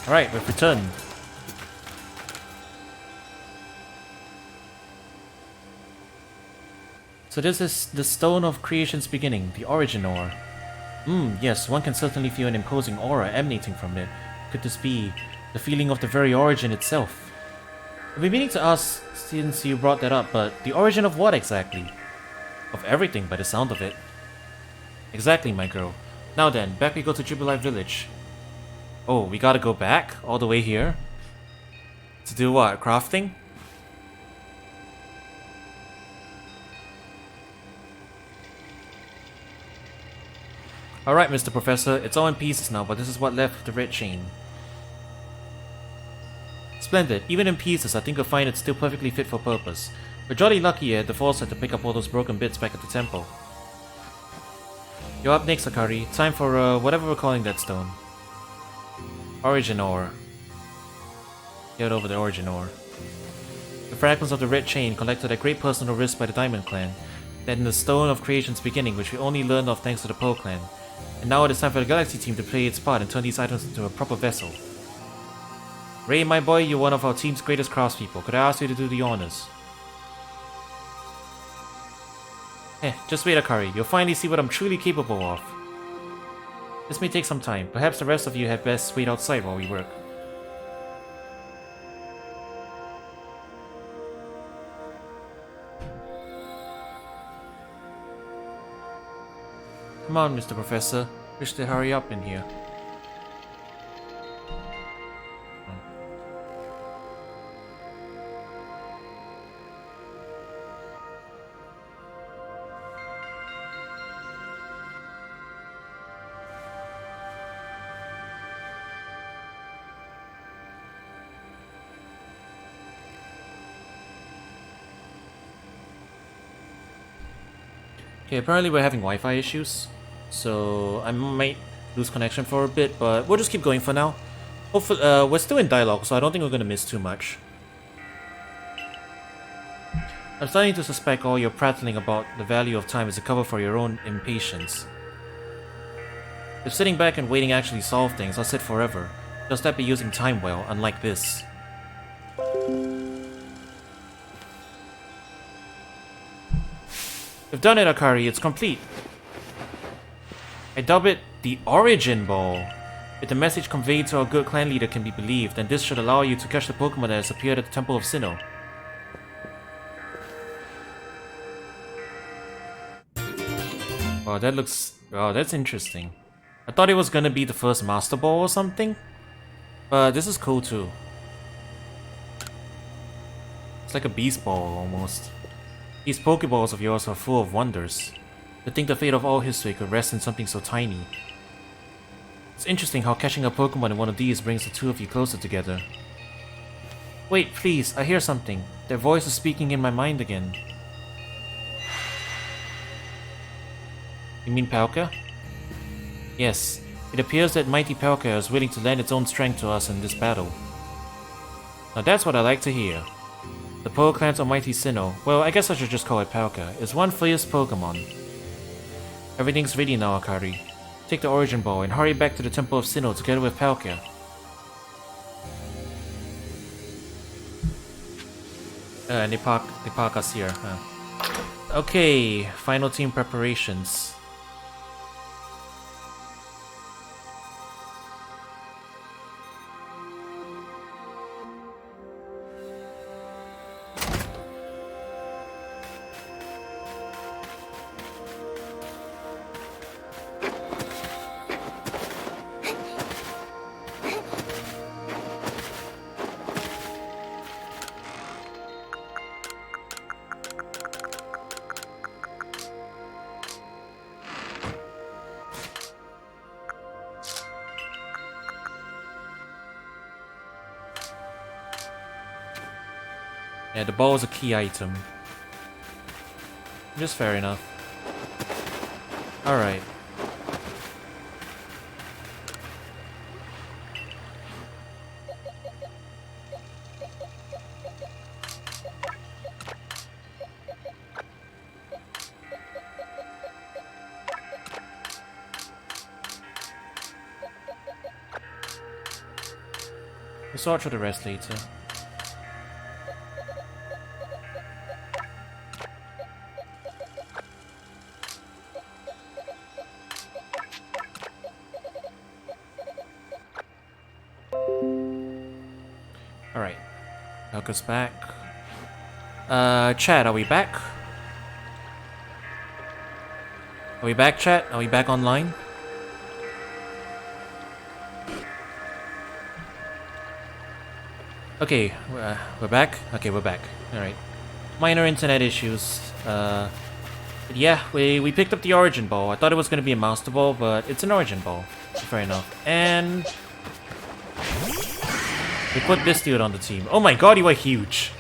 Alright, we've returned. So this is the Stone of Creation's beginning, the Origin Ore. Yes, one can certainly feel an imposing aura emanating from it. Could this be the feeling of the very origin itself? I've been meaning to ask since you brought that up, but the origin of what exactly? Of everything by the sound of it. Exactly, my girl. Now then, back we go to Jubilee Village. Oh, we gotta go back? All the way here? To do what? Crafting? Alright, Mr. Professor, it's all in pieces now, but this is what left of the red chain. Splendid. Even in pieces, I think you'll find it still perfectly fit for purpose. We're jolly lucky you had the foresight to pick up all those broken bits back at the temple. You're up next, Akari. Time for, whatever we're calling that stone. Origin Ore. Get over the Origin Ore. The fragments of the red chain collected at great personal risk by the Diamond Clan. Then the Stone of Creation's beginning, which we only learned of thanks to the Pearl Clan. And now it is time for the Galaxy team to play its part and turn these items into a proper vessel. Ray, my boy, you're one of our team's greatest craftspeople. Could I ask you to do the honors? Just wait, Akari. You'll finally see what I'm truly capable of. This may take some time. Perhaps the rest of you had best wait outside while we work. Come on, Mr. Professor. Wish to hurry up in here. Okay, apparently we're having Wi-Fi issues, so I might lose connection for a bit, but we'll just keep going for now. Hopefully, we're still in dialogue, so I don't think we're gonna miss too much. I'm starting to suspect all your prattling about the value of time is a cover for your own impatience. If sitting back and waiting actually solve things, I'll sit forever. Just that be using time well, unlike this. We've done it, Akari. It's complete. I dub it the Origin Ball. If the message conveyed to our good clan leader can be believed, then this should allow you to catch the Pokémon that has appeared at the Temple of Sinnoh. Wow, that looks... wow, that's interesting. I thought it was gonna be the first Master Ball or something, but this is cool too. It's like a Beast Ball almost. These Pokeballs of yours are full of wonders. To think the fate of all Hisui could rest in something so tiny. It's interesting how catching a Pokemon in one of these brings the two of you closer together. Wait, please, I hear something. Their voice is speaking in my mind again. You mean Palkia? Yes, it appears that mighty Palkia is willing to lend its own strength to us in this battle. Now that's what I like to hear. The Pearl Clan's almighty Sinnoh, well, I guess I should just call it Palkia, is one fierce Pokemon. Everything's ready now, Akari. Take the Origin Ball and hurry back to the Temple of Sinnoh together with Palkia. And they park us here, huh? Okay, final team preparations. Yeah, the ball is a key item. Just fair enough. Alright. We'll sort through the rest later. Alright. Helga's back. Chat, are we back? Are we back, chat? Are we back online? Okay, we're back? Okay, we're back. Alright. Minor internet issues. But yeah, we picked up the Origin Ball. I thought it was going to be a Master Ball, but it's an Origin Ball. Fair enough. And we put this dude on the team. Oh my god, you are huge.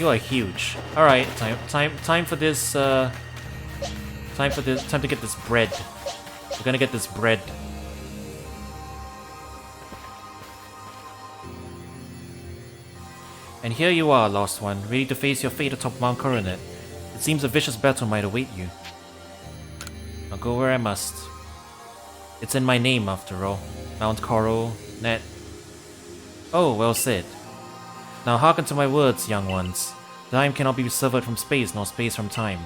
You are huge. Alright, time for this, time to get this bread. We're gonna get this bread. And here you are, Lost One, ready to face your fate atop Mount Coronet. It seems a vicious battle might await you. I'll go where I must. It's in my name, after all. Mount Coronet. Oh, well said. Now hearken to my words, young ones. Time cannot be severed from space, nor space from time.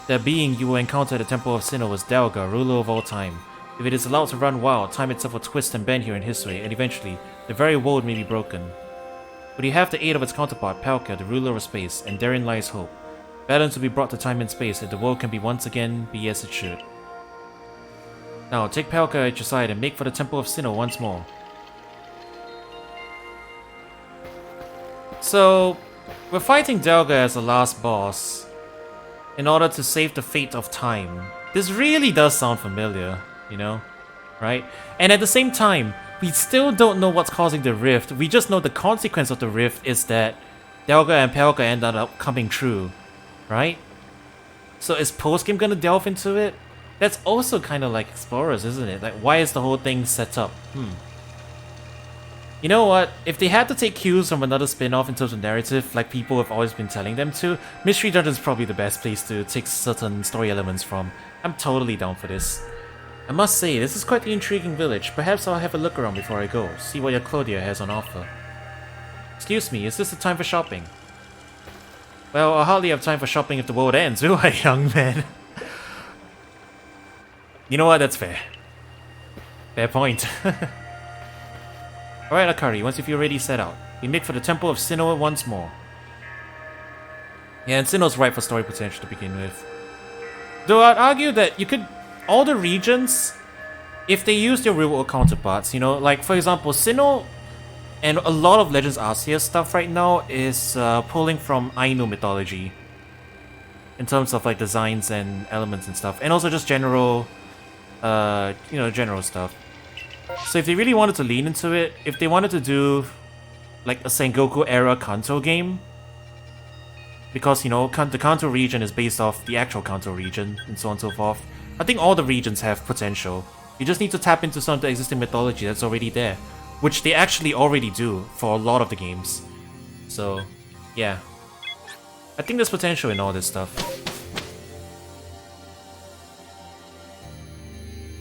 The being you will encounter at the Temple of Sinnoh was Delga, ruler of all time. If it is allowed to run wild, time itself will twist and bend here in Hisui, and eventually, the very world may be broken. But you have the aid of its counterpart, Palkia, the ruler of space, and therein lies hope. Balance will be brought to time and space, and the world can be once again be as it should. Now, take Palkia at your side and make for the Temple of Sinnoh once more. So, we're fighting Delga as the last boss in order to save the fate of time. This really does sound familiar, you know? Right? And at the same time, we still don't know what's causing the rift. We just know the consequence of the rift is that Delga and Palkia ended up coming true. Right? So is post-game gonna delve into it? That's also kind of like Explorers, isn't it? Like, why is the whole thing set up? You know what? If they had to take cues from another spin-off in terms of narrative, like people have always been telling them to, Mystery Dungeon is probably the best place to take certain story elements from. I'm totally down for this. I must say, this is quite the intriguing village. Perhaps I'll have a look around before I go, see what your Clodia has on offer. Excuse me, is this the time for shopping? Well, I'll hardly have time for shopping if the world ends, will I, young man? You know what? That's fair. Fair point. Alright, Akari, once you feel ready, set out. We make for the Temple of Sinnoh once more. Yeah, and Sinnoh's right for story potential to begin with. Though I'd argue that you could... all the regions, if they use their real-world counterparts, you know, like, for example, Sinnoh and a lot of Legends Arceus stuff right now is pulling from Ainu mythology. In terms of, like, designs and elements and stuff. And also just general, you know, general stuff. So if they really wanted to lean into it, if they wanted to do like a Sengoku era Kanto game, because, you know, the Kanto region is based off the actual Kanto region and so on and so forth, I think all the regions have potential. You just need to tap into some of the existing mythology that's already there, which they actually already do for a lot of the games. So, yeah. I think there's potential in all this stuff.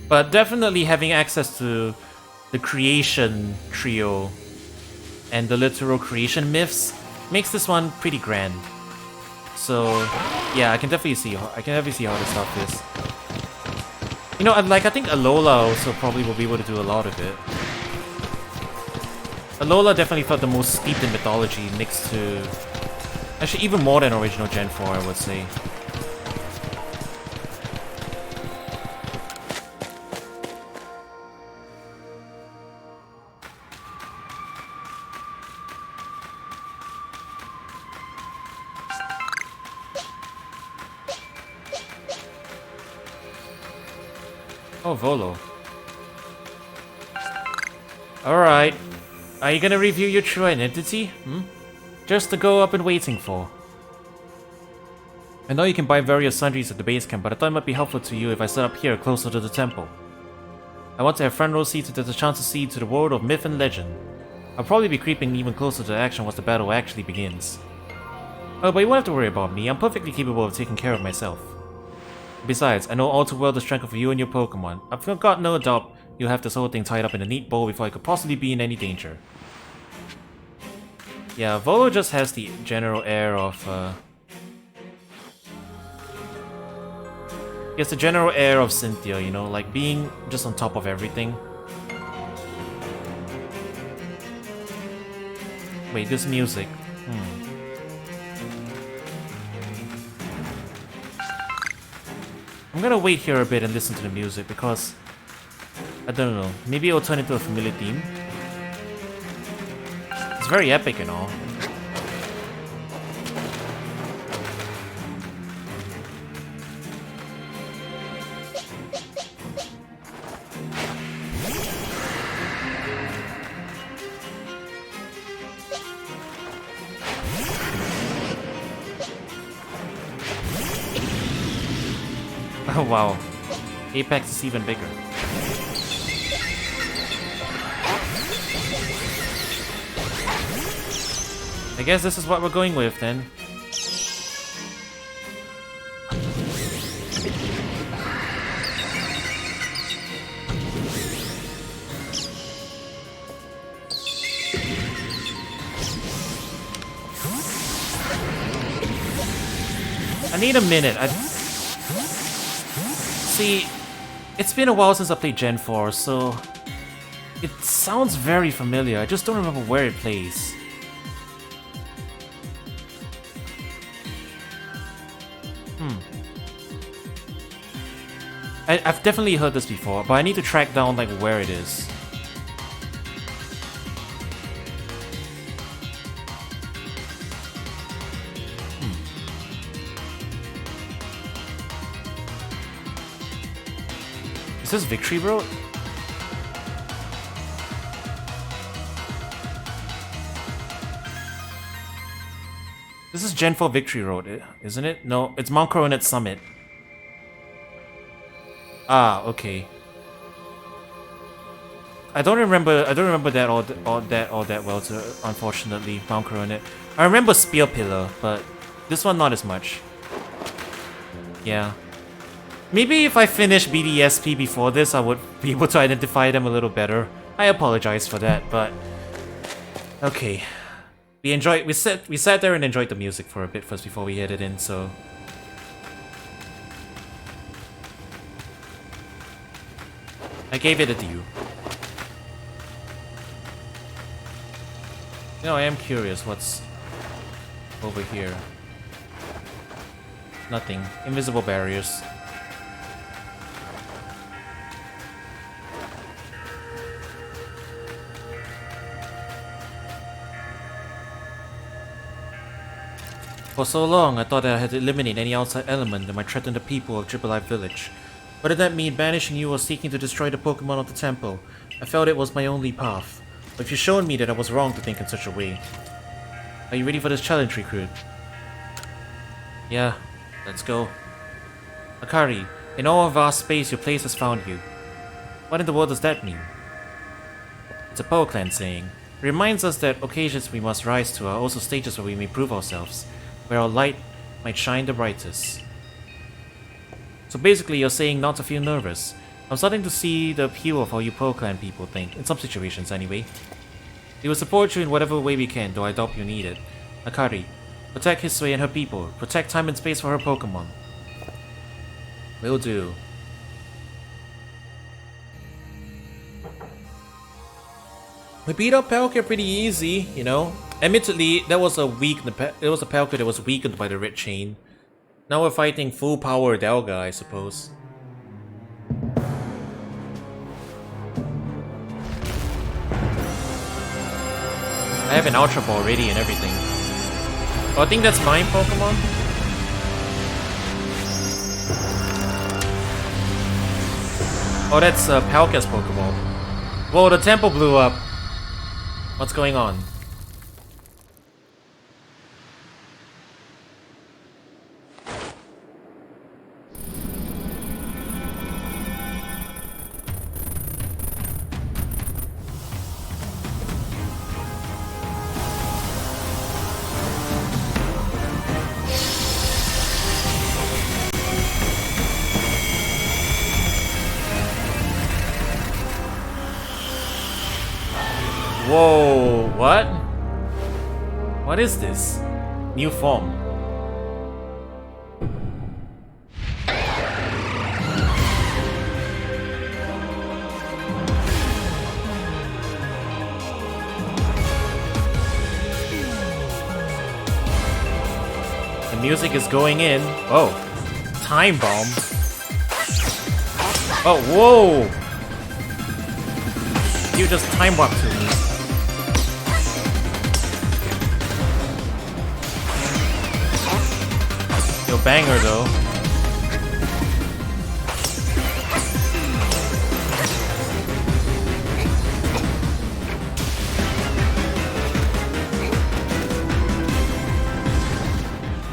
But definitely having access to the creation trio and the literal creation myths makes this one pretty grand. So yeah, I can definitely see how this stuff is. You know, I think Alola also probably will be able to do a lot of it. Alola definitely felt the most steeped in mythology next to... actually, even more than original Gen 4, I would say. Oh, Volo. Alright. Are you gonna review your true identity? Just to go up and waiting for. I know you can buy various sundries at the base camp, but I thought it might be helpful to you if I set up here closer to the temple. I want to have front row seats so there's a chance to see into the world of myth and legend. I'll probably be creeping even closer to action once the battle actually begins. Oh, but you won't have to worry about me. I'm perfectly capable of taking care of myself. Besides, I know all too well the strength of you and your Pokémon. I've got no doubt you'll have this whole thing tied up in a neat bow before I could possibly be in any danger. Yeah, Volo just has the general air of, he has the general air of Cynthia, you know, like being just on top of everything. Wait, this music. I'm gonna wait here a bit and listen to the music because I don't know, maybe it'll turn into a familiar theme. It's very epic and all. Oh wow, Apex is even bigger. I guess this is what we're going with then. I need a minute. See, it's been a while since I played Gen 4, so it sounds very familiar. I just don't remember where it plays. I've definitely heard this before, but I need to track down like where it is. Is this Victory Road? This is Gen 4 Victory Road, isn't it? No, it's Mount Coronet Summit. Ah, okay. I don't remember that all that well, unfortunately, Mount Coronet. I remember Spear Pillar, but this one not as much. Yeah. Maybe if I finish BDSP before this, I would be able to identify them a little better. I apologize for that, but okay. We sat there and enjoyed the music for a bit first before we headed in, so I gave it a due. You know, I am curious what's over here. Nothing. Invisible barriers. For so long, I thought that I had eliminated any outside element that might threaten the people of Jubilife Village. But did that mean banishing you or seeking to destroy the Pokémon of the temple? I felt it was my only path. But you've shown me that I was wrong to think in such a way. Are you ready for this challenge, recruit? Yeah, let's go. Akari, in all of vast space, your place has found you. What in the world does that mean? It's a Pokéclan saying. It reminds us that occasions we must rise to are also stages where we may prove ourselves, where our light might shine the brightest. So basically, you're saying not to feel nervous. I'm starting to see the appeal of how you Pokéclan people think, in some situations anyway. We will support you in whatever way we can, though I doubt you need it. Akari, protect Hisui and her people. Protect time and space for her Pokémon. Will do. We beat up Palkia pretty easy, you know. Admittedly, that was a Palkia that was weakened by the red chain. Now we're fighting full power Delga, I suppose. I have an Ultra Ball ready and everything. Oh, I think that's my Pokemon. Oh, that's Palkia's Pokeball. Whoa, the temple blew up. What's going on? Whoa, what? What is this? New form. The music is going in. Oh, time bomb. Oh, whoa! You just time warp to me. Yo, banger though.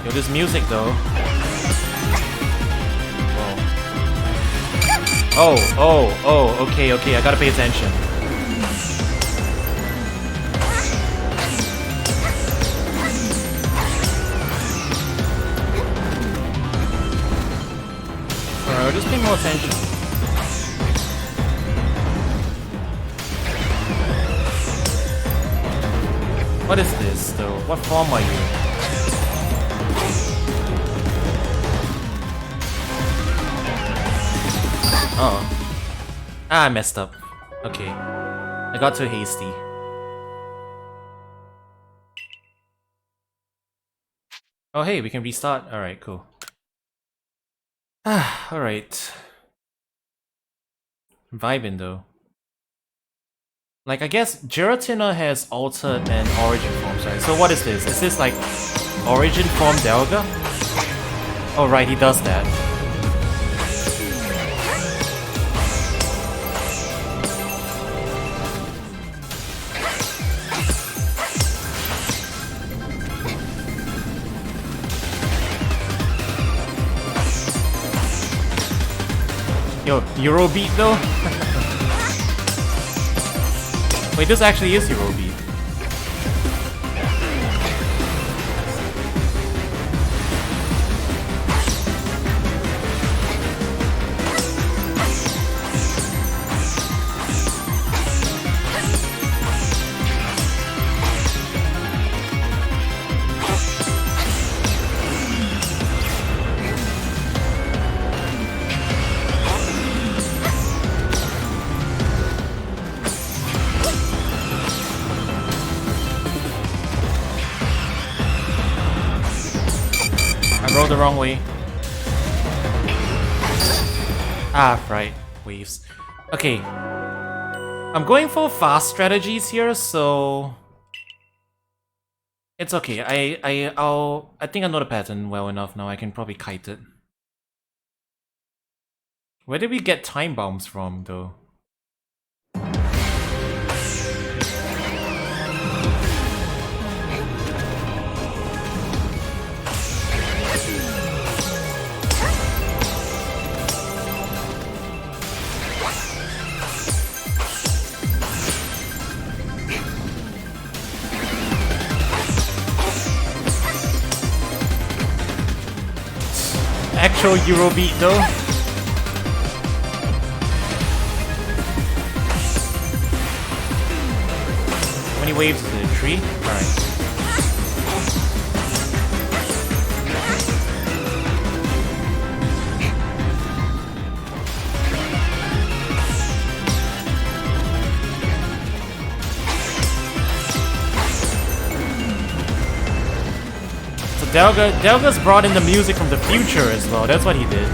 Yo, this music though. Whoa. Oh, okay, I gotta pay attention. Alright, just pay more attention. What is this though? What form are you? Oh. Ah, I messed up. Okay. I got too hasty. Oh hey, we can restart? Alright, cool. Ah, alright. Vibing though. Like, I guess Giratina has altered and origin forms, right? So what is this? Is this like origin form Delga? Oh right, he does that. Yo, Eurobeat though? Wait, this actually is Eurobeat. The wrong way. Ah, right. Waves. Okay. I'm going for fast strategies here, so it's okay. I think I know the pattern well enough now. I can probably kite it. Where did we get time bombs from, though? Actual Eurobeat though. How many waves is it? 3? Alright. Delga's brought in the music from the future as well, that's what he did.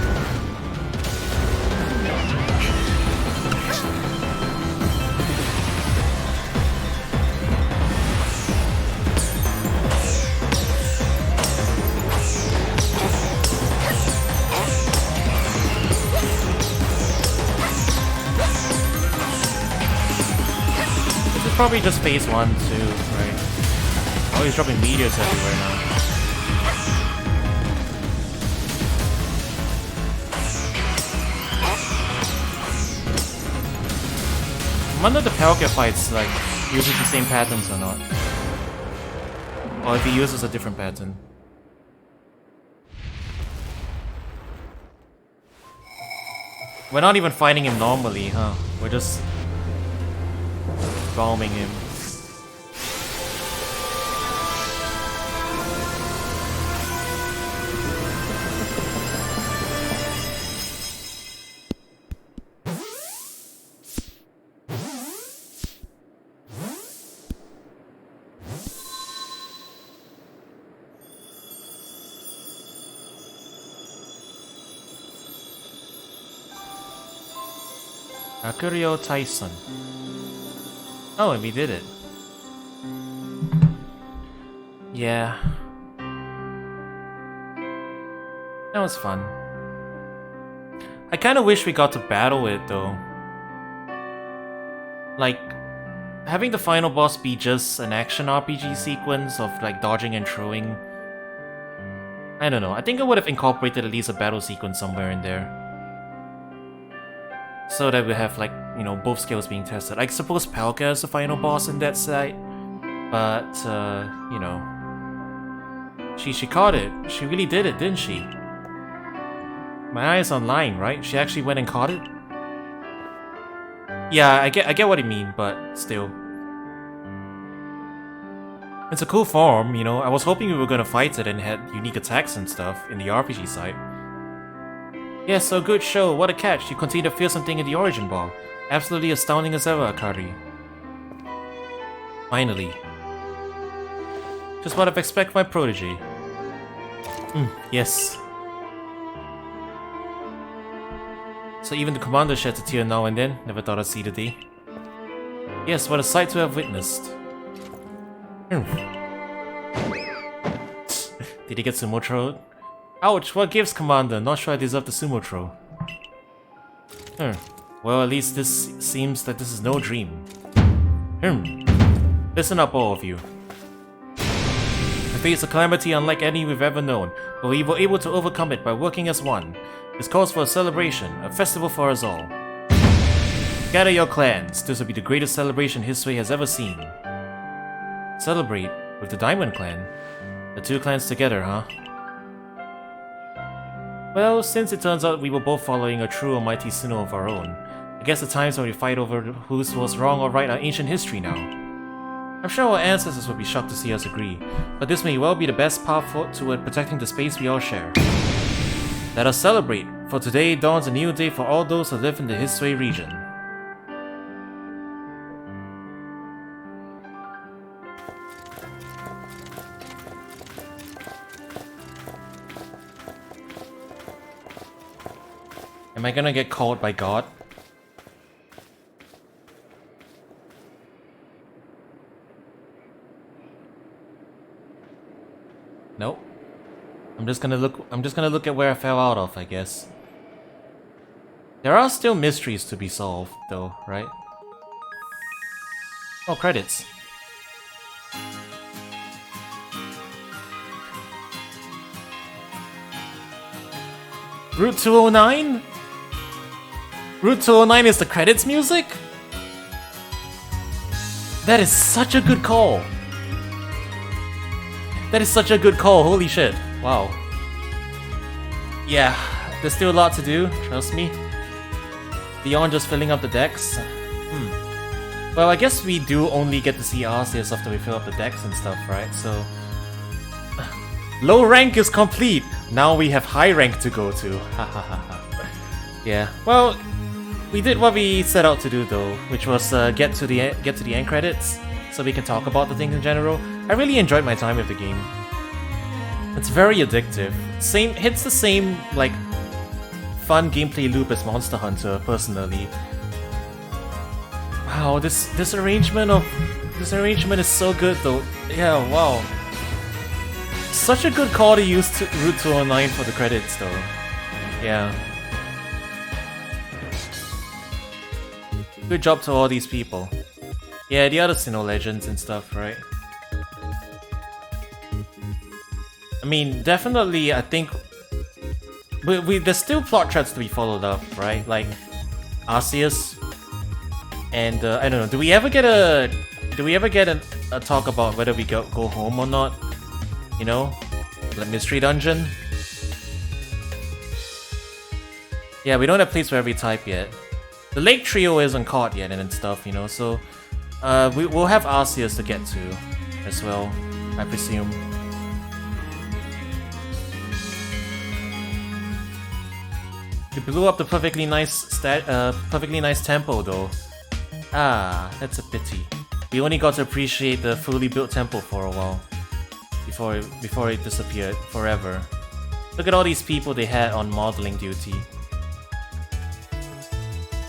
is probably just phase 1 too, right? Oh, he's dropping meteors everywhere now. I wonder if the Palkia fights like uses the same patterns or not. Or if he uses a different pattern. We're not even fighting him normally, huh? We're just bombing him. Akurio Tyson. Oh, and we did it. Yeah. That was fun. I kinda wish we got to battle it though. Like, having the final boss be just an action RPG sequence of like dodging and throwing. I don't know, I think I would have incorporated at least a battle sequence somewhere in there. So that we have like, you know, both skills being tested. I suppose Palkia is the final boss in that side. But, you know. She caught it. She really did it, didn't she? My eye is online, right? She actually went and caught it? Yeah, I get what you mean, but still. It's a cool form, you know. I was hoping we were gonna fight it and had unique attacks and stuff in the RPG side. Yes, so good show. What a catch. You continue to feel something in the origin ball. Absolutely astounding as ever, Akari. Finally. Just what I've expected my protege. Yes. So even the commander sheds a tear now and then. Never thought I'd see the day. Yes, what a sight to have witnessed. Did he get sumo thrown? Ouch, what gives, Commander? Not sure I deserve the sumo throw. Well, at least this seems that this is no dream. Listen up, all of you. We face a calamity unlike any we've ever known, but we were able to overcome it by working as one. This calls for a celebration, a festival for us all. Gather your clans. This will be the greatest celebration Hisui has ever seen. Celebrate with the Diamond Clan. The two clans together, huh? Well, since it turns out we were both following a true almighty Sinnoh of our own, I guess the times when we fight over who's was wrong or right are ancient history now. I'm sure our ancestors would be shocked to see us agree, but this may well be the best path toward protecting the space we all share. Let us celebrate, for today dawns a new day for all those who live in the Hisui region. Am I gonna get called by God? Nope. I'm just gonna look at where I fell out of, I guess. There are still mysteries to be solved, though, right? Oh, credits. Route 209? Route 209 is the credits music? That is such a good call. That is such a good call, holy shit. Wow. Yeah, there's still a lot to do, trust me. Beyond just filling up the decks. Well, I guess we do only get to see Arceus after we fill up the decks and stuff, right? So... low rank is complete! Now we have high rank to go to. Yeah, well... we did what we set out to do though, which was get to the end credits, so we can talk about the things in general. I really enjoyed my time with the game. It's very addictive. Hits the same like fun gameplay loop as Monster Hunter, personally. Wow, this arrangement is so good though. Yeah, wow. Such a good call to use Route 209 for the credits though. Yeah. Good job to all these people. Yeah, the other Sinnoh legends and stuff, right? I mean, definitely, I think there's still plot threads to be followed up, right? Like Arceus, and I don't know. Do we ever get a talk about whether we go home or not? You know, like mystery dungeon. Yeah, we don't have plates for every type yet. The Lake Trio isn't caught yet and stuff, you know. So we'll have Arceus to get to as well, I presume. You blew up the perfectly nice temple though. Ah, that's a pity. We only got to appreciate the fully built temple for a while before it disappeared forever. Look at all these people they had on modeling duty.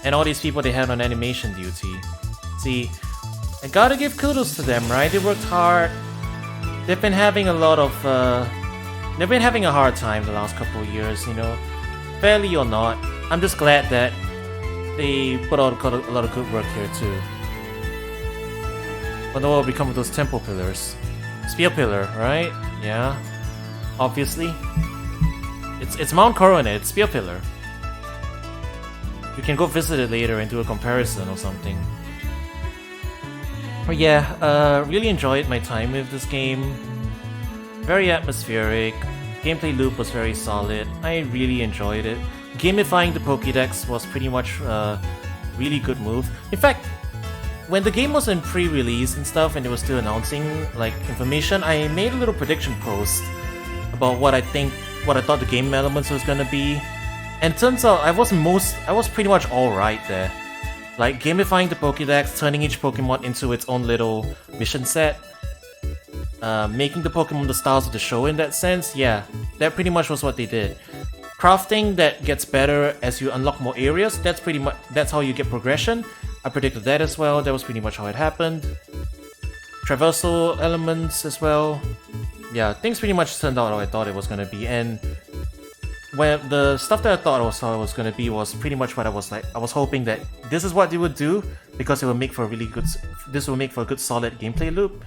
And all these people they had on animation duty. See, I gotta give kudos to them, right? They worked hard. They've been having a lot of they've been having a hard time the last couple of years, you know. Fairly or not, I'm just glad that they put out a lot of good work here too. Wonder what will become of those temple pillars. Spear pillar, right? Yeah. Obviously. It's Mount Coronet, it's Spear pillar. We can go visit it later and do a comparison or something. But yeah, really enjoyed my time with this game. Very atmospheric. Gameplay loop was very solid. I really enjoyed it. Gamifying the Pokédex was pretty much a really good move. In fact, when the game was in pre-release and stuff and they were still announcing like information, I made a little prediction post about what I thought the game elements was gonna be. And turns out I was pretty much alright there. Like gamifying the Pokédex, turning each Pokemon into its own little mission set. Making the Pokemon the stars of the show in that sense, yeah, that pretty much was what they did. Crafting that gets better as you unlock more areas, that's how you get progression. I predicted that as well, that was pretty much how it happened. Traversal elements as well. Yeah, things pretty much turned out how I thought it was gonna be, and when the stuff that I thought it was gonna be was pretty much what I was hoping that this is what they would do, because it will make for a good solid gameplay loop,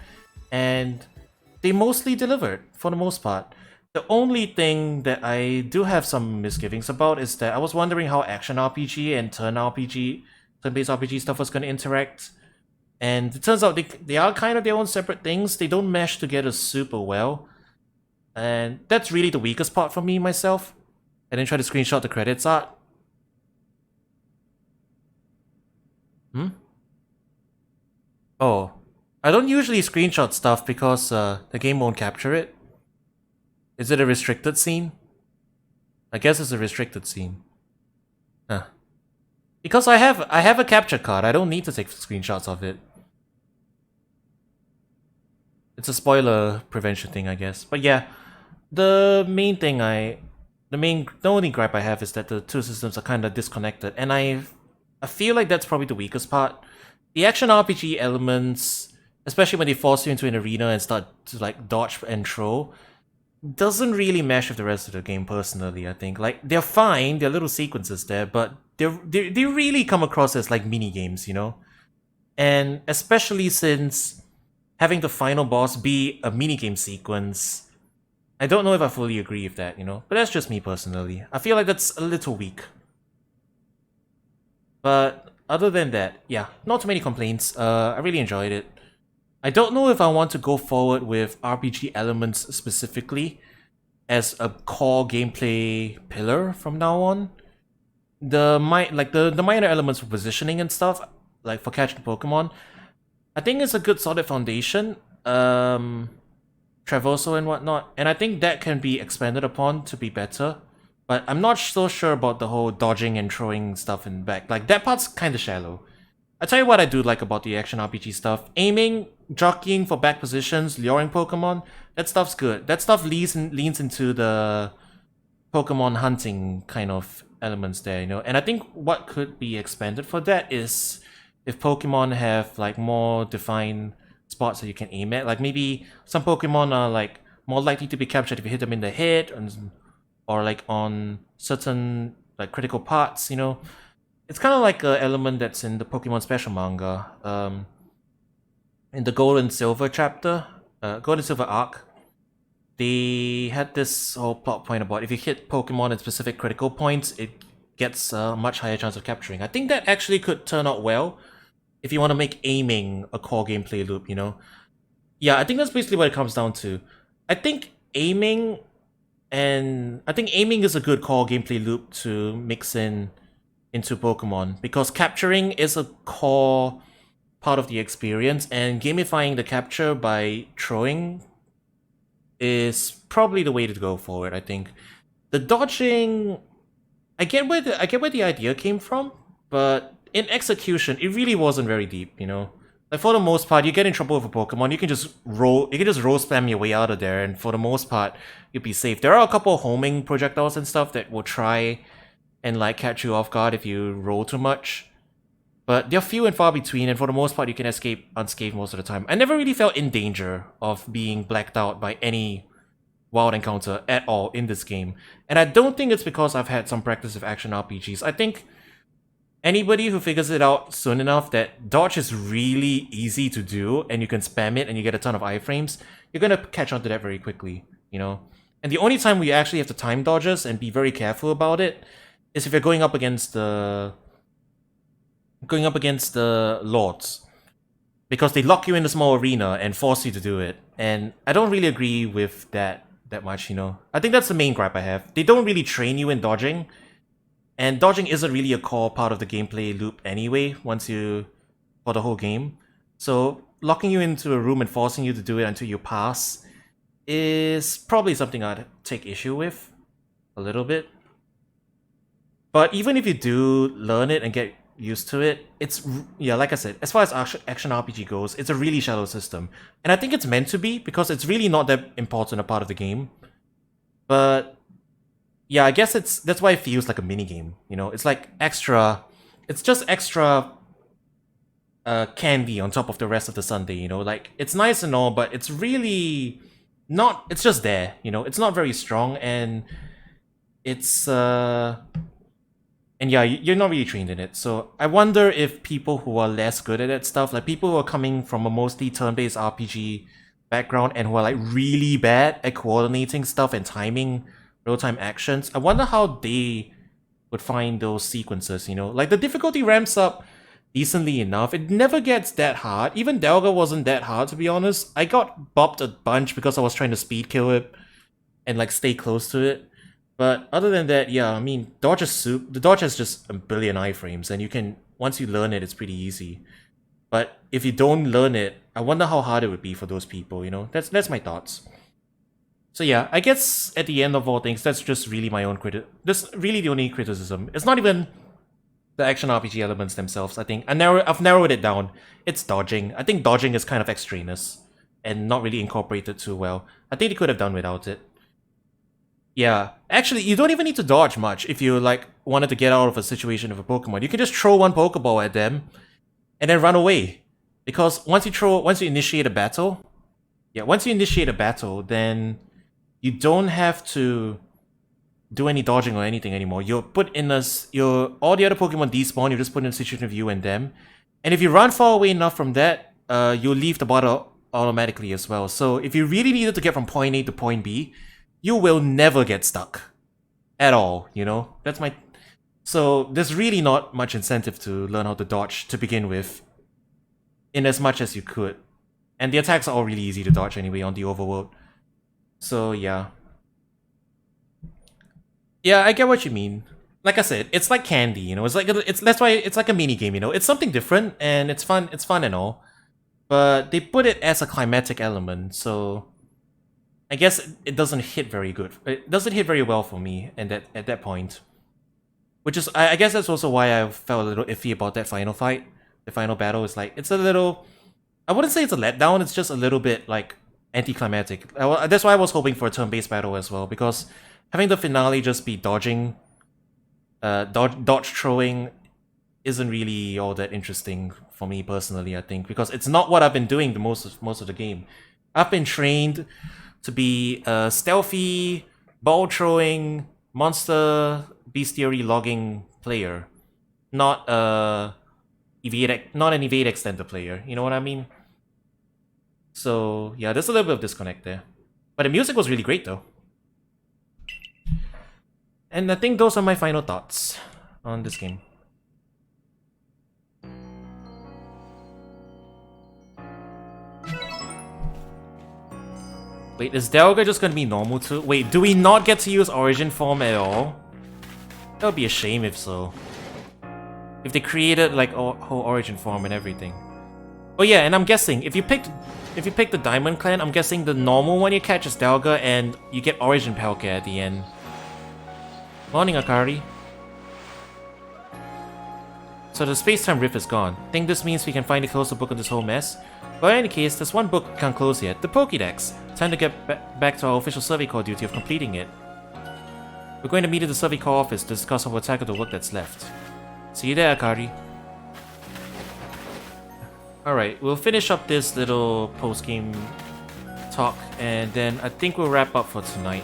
and they mostly delivered, for the most part. The only thing that I do have some misgivings about is that I was wondering how action RPG and turn-based RPG stuff was going to interact. And it turns out they are kind of their own separate things. They don't mesh together super well. And that's really the weakest part for me, myself. I didn't try to screenshot the credits art. Oh. I don't usually screenshot stuff because the game won't capture it. Is it a restricted scene? I guess it's a restricted scene. Huh. Because I have a capture card, I don't need to take screenshots of it. It's a spoiler prevention thing, I guess. But yeah, the only gripe I have is that the two systems are kind of disconnected, and I feel like that's probably the weakest part. The action RPG elements, especially when they force you into an arena and start to like dodge and throw, doesn't really mesh with the rest of the game personally, I think. Like, they're fine, they're little sequences there, but they really come across as like mini games, you know? And especially since having the final boss be a minigame sequence, I don't know if I fully agree with that, you know? But that's just me personally. I feel like that's a little weak. But other than that, yeah, not too many complaints. I really enjoyed it. I don't know if I want to go forward with RPG elements specifically as a core gameplay pillar from now on. The minor elements for positioning and stuff, like for catching Pokemon, I think it's a good solid foundation. Traversal and whatnot, and I think that can be expanded upon to be better. But I'm not so sure about the whole dodging and throwing stuff in back. Like, that part's kind of shallow. I tell you what I do like about the action RPG stuff. Aiming, jockeying for back positions, luring Pokemon, that stuff's good. That stuff leans into the Pokemon hunting kind of elements there, you know? And I think what could be expanded for that is if Pokemon have, like, more defined spots that you can aim at. Like, maybe some Pokemon are, like, more likely to be captured if you hit them in the head, or, like, on certain, like, critical parts, you know? It's kind of like an element that's in the Pokemon Special manga. in the Gold and Silver chapter, Gold and Silver arc, they had this whole plot point about if you hit Pokemon at specific critical points, it gets a much higher chance of capturing. I think that actually could turn out well if you want to make aiming a core gameplay loop, you know? Yeah, I think that's basically what it comes down to. I think aiming is a good core gameplay loop to mix in into Pokemon because capturing is a core part of the experience, and gamifying the capture by throwing is probably the way to go forward. I think the dodging, I get where the idea came from, but in execution, it really wasn't very deep. You know, like for the most part, you get in trouble with a Pokemon, you can just roll spam your way out of there, and for the most part, you'll be safe. There are a couple of homing projectiles and stuff that will try and like catch you off guard if you roll too much. But they're few and far between, and for the most part, you can escape unscathed most of the time. I never really felt in danger of being blacked out by any wild encounter at all in this game. And I don't think it's because I've had some practice with action RPGs. I think anybody who figures it out soon enough that dodge is really easy to do, and you can spam it and you get a ton of iframes, you're gonna catch on to that very quickly, you know? And the only time we actually have to time dodges and be very careful about it is if you're going up against the lords, because they lock you in a small arena and force you to do it. And I don't really agree with that much, you know. I think that's the main gripe I have. They don't really train you in dodging, and dodging isn't really a core part of the gameplay loop anyway, for the whole game. So locking you into a room and forcing you to do it until you pass is probably something I'd take issue with a little bit. But even if you do learn it and get used to it, it's, yeah, like I said, as far as action RPG goes, it's a really shallow system. And I think it's meant to be, because it's really not that important a part of the game. But yeah, I guess that's why it feels like a mini game, you know? It's like extra, it's just extra candy on top of the rest of the sundae, you know? Like, it's nice and all, but it's really not, it's just there, you know? It's not very strong, and it's and yeah, you're not really trained in it. So I wonder if people who are less good at that stuff, like people who are coming from a mostly turn-based RPG background and who are like really bad at coordinating stuff and timing real-time actions, I wonder how they would find those sequences, you know? Like, the difficulty ramps up decently enough. It never gets that hard. Even Delga wasn't that hard, to be honest. I got bopped a bunch because I was trying to speed kill it and like stay close to it. But other than that, yeah, I mean, dodge is soup. The dodge has just a billion iframes, and you can, once you learn it, it's pretty easy. But if you don't learn it, I wonder how hard it would be for those people, you know? That's my thoughts. So yeah, I guess at the end of all things, that's just really my own that's really the only criticism. It's not even the action RPG elements themselves, I think. I've narrowed it down. It's dodging. I think dodging is kind of extraneous and not really incorporated too well. I think they could have done without it. Yeah, actually, you don't even need to dodge much if you like wanted to get out of a situation of a Pokemon. You can just throw one Pokeball at them and then run away. Because once you initiate a battle, then you don't have to do any dodging or anything anymore. All the other Pokemon despawn, you just put in a situation of you and them. And if you run far away enough from that, you'll leave the battle automatically as well. So if you really needed to get from point A to point B, you will never get stuck at all, you know? So there's really not much incentive to learn how to dodge to begin with, in as much as you could. And the attacks are all really easy to dodge anyway on the overworld. So yeah. Yeah, I get what you mean. Like I said, it's like candy, you know? That's why it's like a mini game, you know? It's something different and it's fun and all. But they put it as a climatic element, so I guess it doesn't hit very good. It doesn't hit very well for me at that point. Which is, I guess that's also why I felt a little iffy about that final fight. The final battle is like, it's a little, I wouldn't say it's a letdown, it's just a little bit like anticlimactic. That's why I was hoping for a turn-based battle as well, because having the finale just be dodge throwing isn't really all that interesting for me personally, I think, because it's not what I've been doing the most of the game. I've been trained to be a stealthy, ball-throwing, monster bestiary logging player, not an evade extender player. You know what I mean? So yeah, there's a little bit of disconnect there. But the music was really great though. And I think those are my final thoughts on this game. Wait, is Delga just gonna be normal too? Wait, do we not get to use Origin Form at all? That would be a shame if so. If they created like whole Origin Form and everything. Oh yeah, and I'm guessing if you pick the Diamond Clan, I'm guessing the normal one you catch is Delga and you get Origin Palkia at the end. Morning, Akari. So the space-time rift is gone. Think this means we can finally close the book on this whole mess? But in any case, there's one book we can't close yet, the Pokédex. Time to get back to our official Survey Corps duty of completing it. We're going to meet at the Survey Corps office to discuss how we'll tackle the work that's left. See you there, Akari. Alright, we'll finish up this little post-game talk, and then I think we'll wrap up for tonight.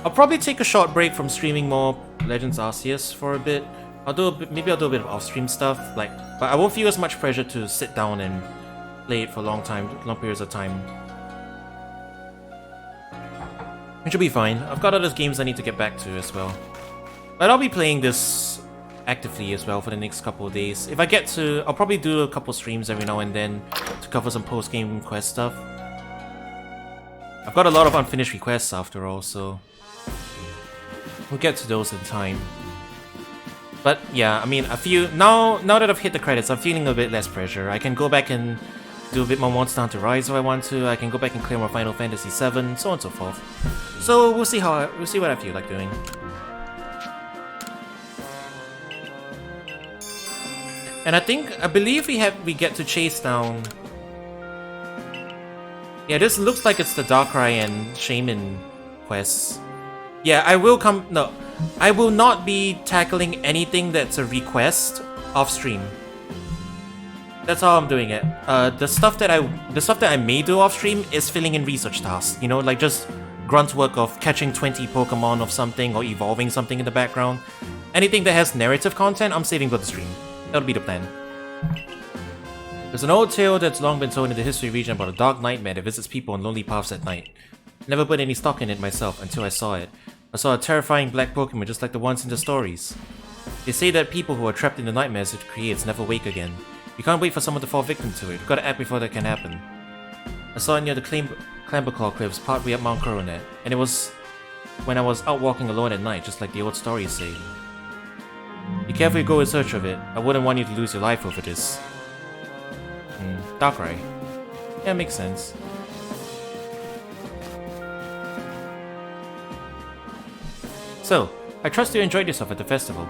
I'll probably take a short break from streaming more Legends Arceus for a bit. Maybe I'll do a bit of off-stream stuff, but I won't feel as much pressure to sit down and play it for long periods of time. It should be fine. I've got other games I need to get back to as well. But I'll be playing this actively as well for the next couple of days. If I get to, I'll probably do a couple streams every now and then to cover some post-game quest stuff. I've got a lot of unfinished requests after all, so we'll get to those in time. But yeah, I mean, now that I've hit the credits, I'm feeling a bit less pressure. I can go back and do a bit more Monster Hunter Rise if I want to. I can go back and clear more Final Fantasy VII, so on and so forth. So we'll see what I feel like doing. And I believe we get to chase down. Yeah, this looks like it's the Darkrai and Shaman quests. Yeah, I will not be tackling anything that's a request off stream. That's how I'm doing it. The stuff that I may do off stream is filling in research tasks. You know, like just grunt work of catching 20 Pokemon of something or evolving something in the background. Anything that has narrative content, I'm saving for the stream. That'll be the plan. There's an old tale that's long been told in the Hisui region about a dark nightmare that visits people on lonely paths at night. Never put any stock in it myself until I saw it. I saw a terrifying black Pokemon just like the ones in the stories. They say that people who are trapped in the nightmares it creates never wake again. You can't wait for someone to fall victim to it. You've got to act before that can happen. I saw it near the Clamberclaw Cliffs partway up Mount Coronet, and it was when I was out walking alone at night, just like the old stories say. Be careful you go in search of it. I wouldn't want you to lose your life over this. Darkrai. Yeah, makes sense. So, I trust you enjoyed yourself at the festival.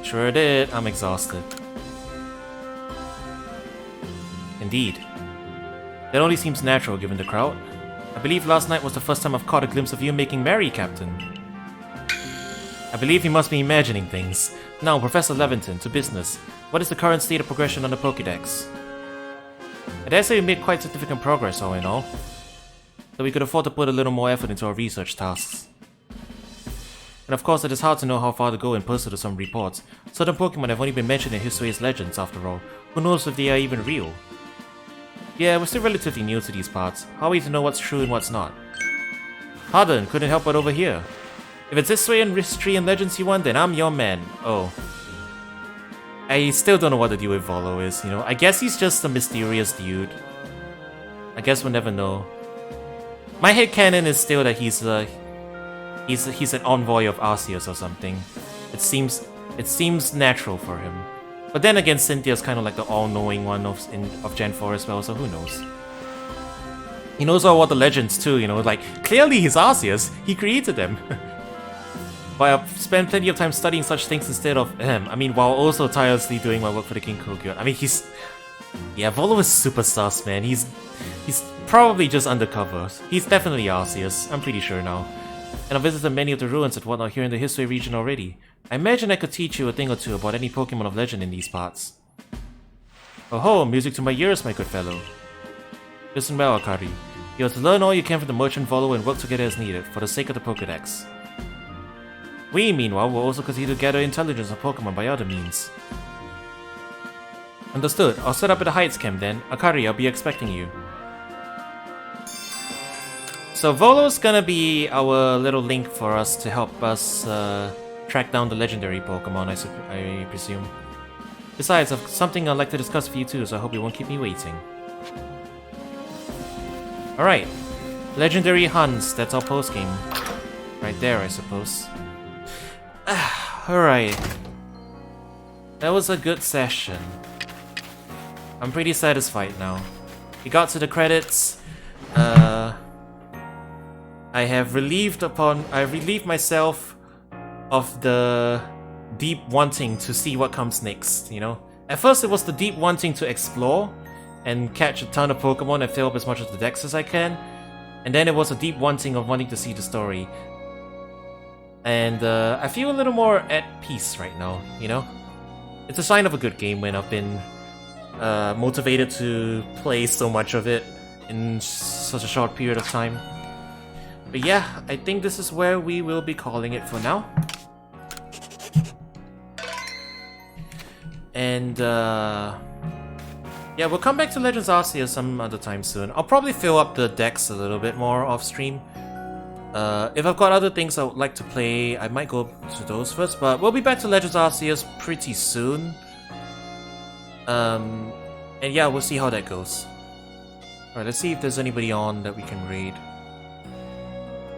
Sure did. I'm exhausted. Indeed. That only seems natural given the crowd. I believe last night was the first time I've caught a glimpse of you making merry, Captain. I believe you must be imagining things. Now, Professor Levinton, to business. What is the current state of progression on the Pokédex? I dare say we made quite significant progress all in all. So we could afford to put a little more effort into our research tasks. And of course, it is hard to know how far to go in pursuit of some reports. Certain Pokemon have only been mentioned in Hisui's legends after all. Who knows if they are even real? Yeah, we're still relatively new to these parts. How are we to know what's true and what's not? Pardon, couldn't help but overhear. If it's Hisui and history and legends you want, then I'm your man. Oh. I still don't know what the deal with Volo is, you know. I guess he's just a mysterious dude. I guess we'll never know. My headcanon is still that he's an envoy of Arceus or something. It seems natural for him. But then again, Cynthia's kind of like the all-knowing one of Gen 4 as well, so who knows? He knows all about the legends too, you know, like, clearly he's Arceus, he created them. But I've spent plenty of time studying such things instead of him. I mean, while also tirelessly doing my work for the King Kogyo. I mean, yeah, Volo is super sus, man. He's probably just undercover. He's definitely Arceus, I'm pretty sure now. And I've visited many of the ruins and whatnot here in the Hisui region already. I imagine I could teach you a thing or two about any Pokemon of legend in these parts. Oh ho, music to my ears, my good fellow. Listen well, Akari. You have to learn all you can from the merchant Volo and work together as needed, for the sake of the Pokédex. We, meanwhile, will also continue to gather intelligence on Pokemon by other means. Understood. I'll set up at the Heights camp then. Akari, I'll be expecting you. So Volo's gonna be our little link for us to help us track down the legendary Pokemon, I presume. Besides, I've something I'd like to discuss with you too, so I hope you won't keep me waiting. Alright. Legendary Hunts, that's our postgame. Right there, I suppose. Alright. That was a good session. I'm pretty satisfied now. We got to the credits. I've relieved myself of the deep wanting to see what comes next, you know? At first it was the deep wanting to explore and catch a ton of Pokemon and fill up as much of the decks as I can. And then it was a deep wanting to see the story. And I feel a little more at peace right now, you know? It's a sign of a good game when I've been motivated to play so much of it in such a short period of time. But yeah, I think this is where we will be calling it for now. And yeah, we'll come back to Legends Arceus some other time soon. I'll probably fill up the decks a little bit more off stream. If I've got other things I would like to play, I might go to those first, but we'll be back to Legends Arceus pretty soon. And yeah, we'll see how that goes. Alright, let's see if there's anybody on that we can raid.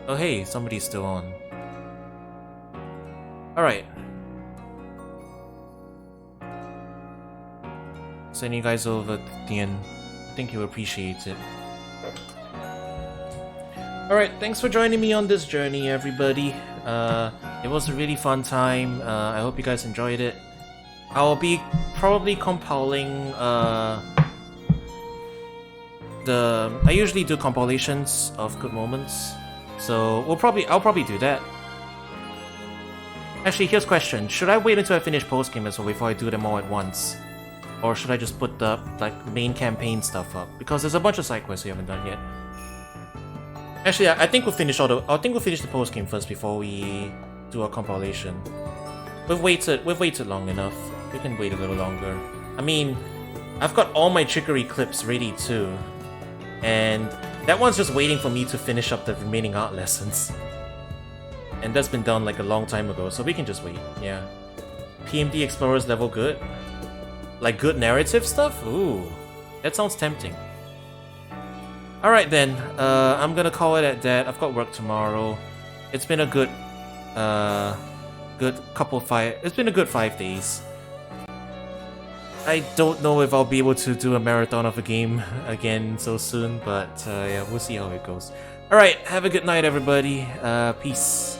Oh hey, somebody's still on. Alright. Sending you guys over at the end. I think you'll appreciate it. Alright, thanks for joining me on this journey, everybody. It was a really fun time. I hope you guys enjoyed it. I'll be probably compiling I usually do compilations of good moments, so I'll probably do that. Actually, here's a question: should I wait until I finish post-game as well before I do them all at once, or should I just put the main campaign stuff up? Because there's a bunch of side quests we haven't done yet. Actually, I think we'll finish the post-game first before we do our compilation. We've waited long enough. We can wait a little longer. I mean, I've got all my Chicory clips ready too. And that one's just waiting for me to finish up the remaining art lessons. And that's been done like a long time ago, so we can just wait, yeah. PMD Explorers level good? Like good narrative stuff? Ooh, that sounds tempting. Alright then, I'm gonna call it at that. I've got work tomorrow. It's been a good 5 days. I don't know if I'll be able to do a marathon of a game again so soon, but yeah, we'll see how it goes. Alright, have a good night everybody. Peace.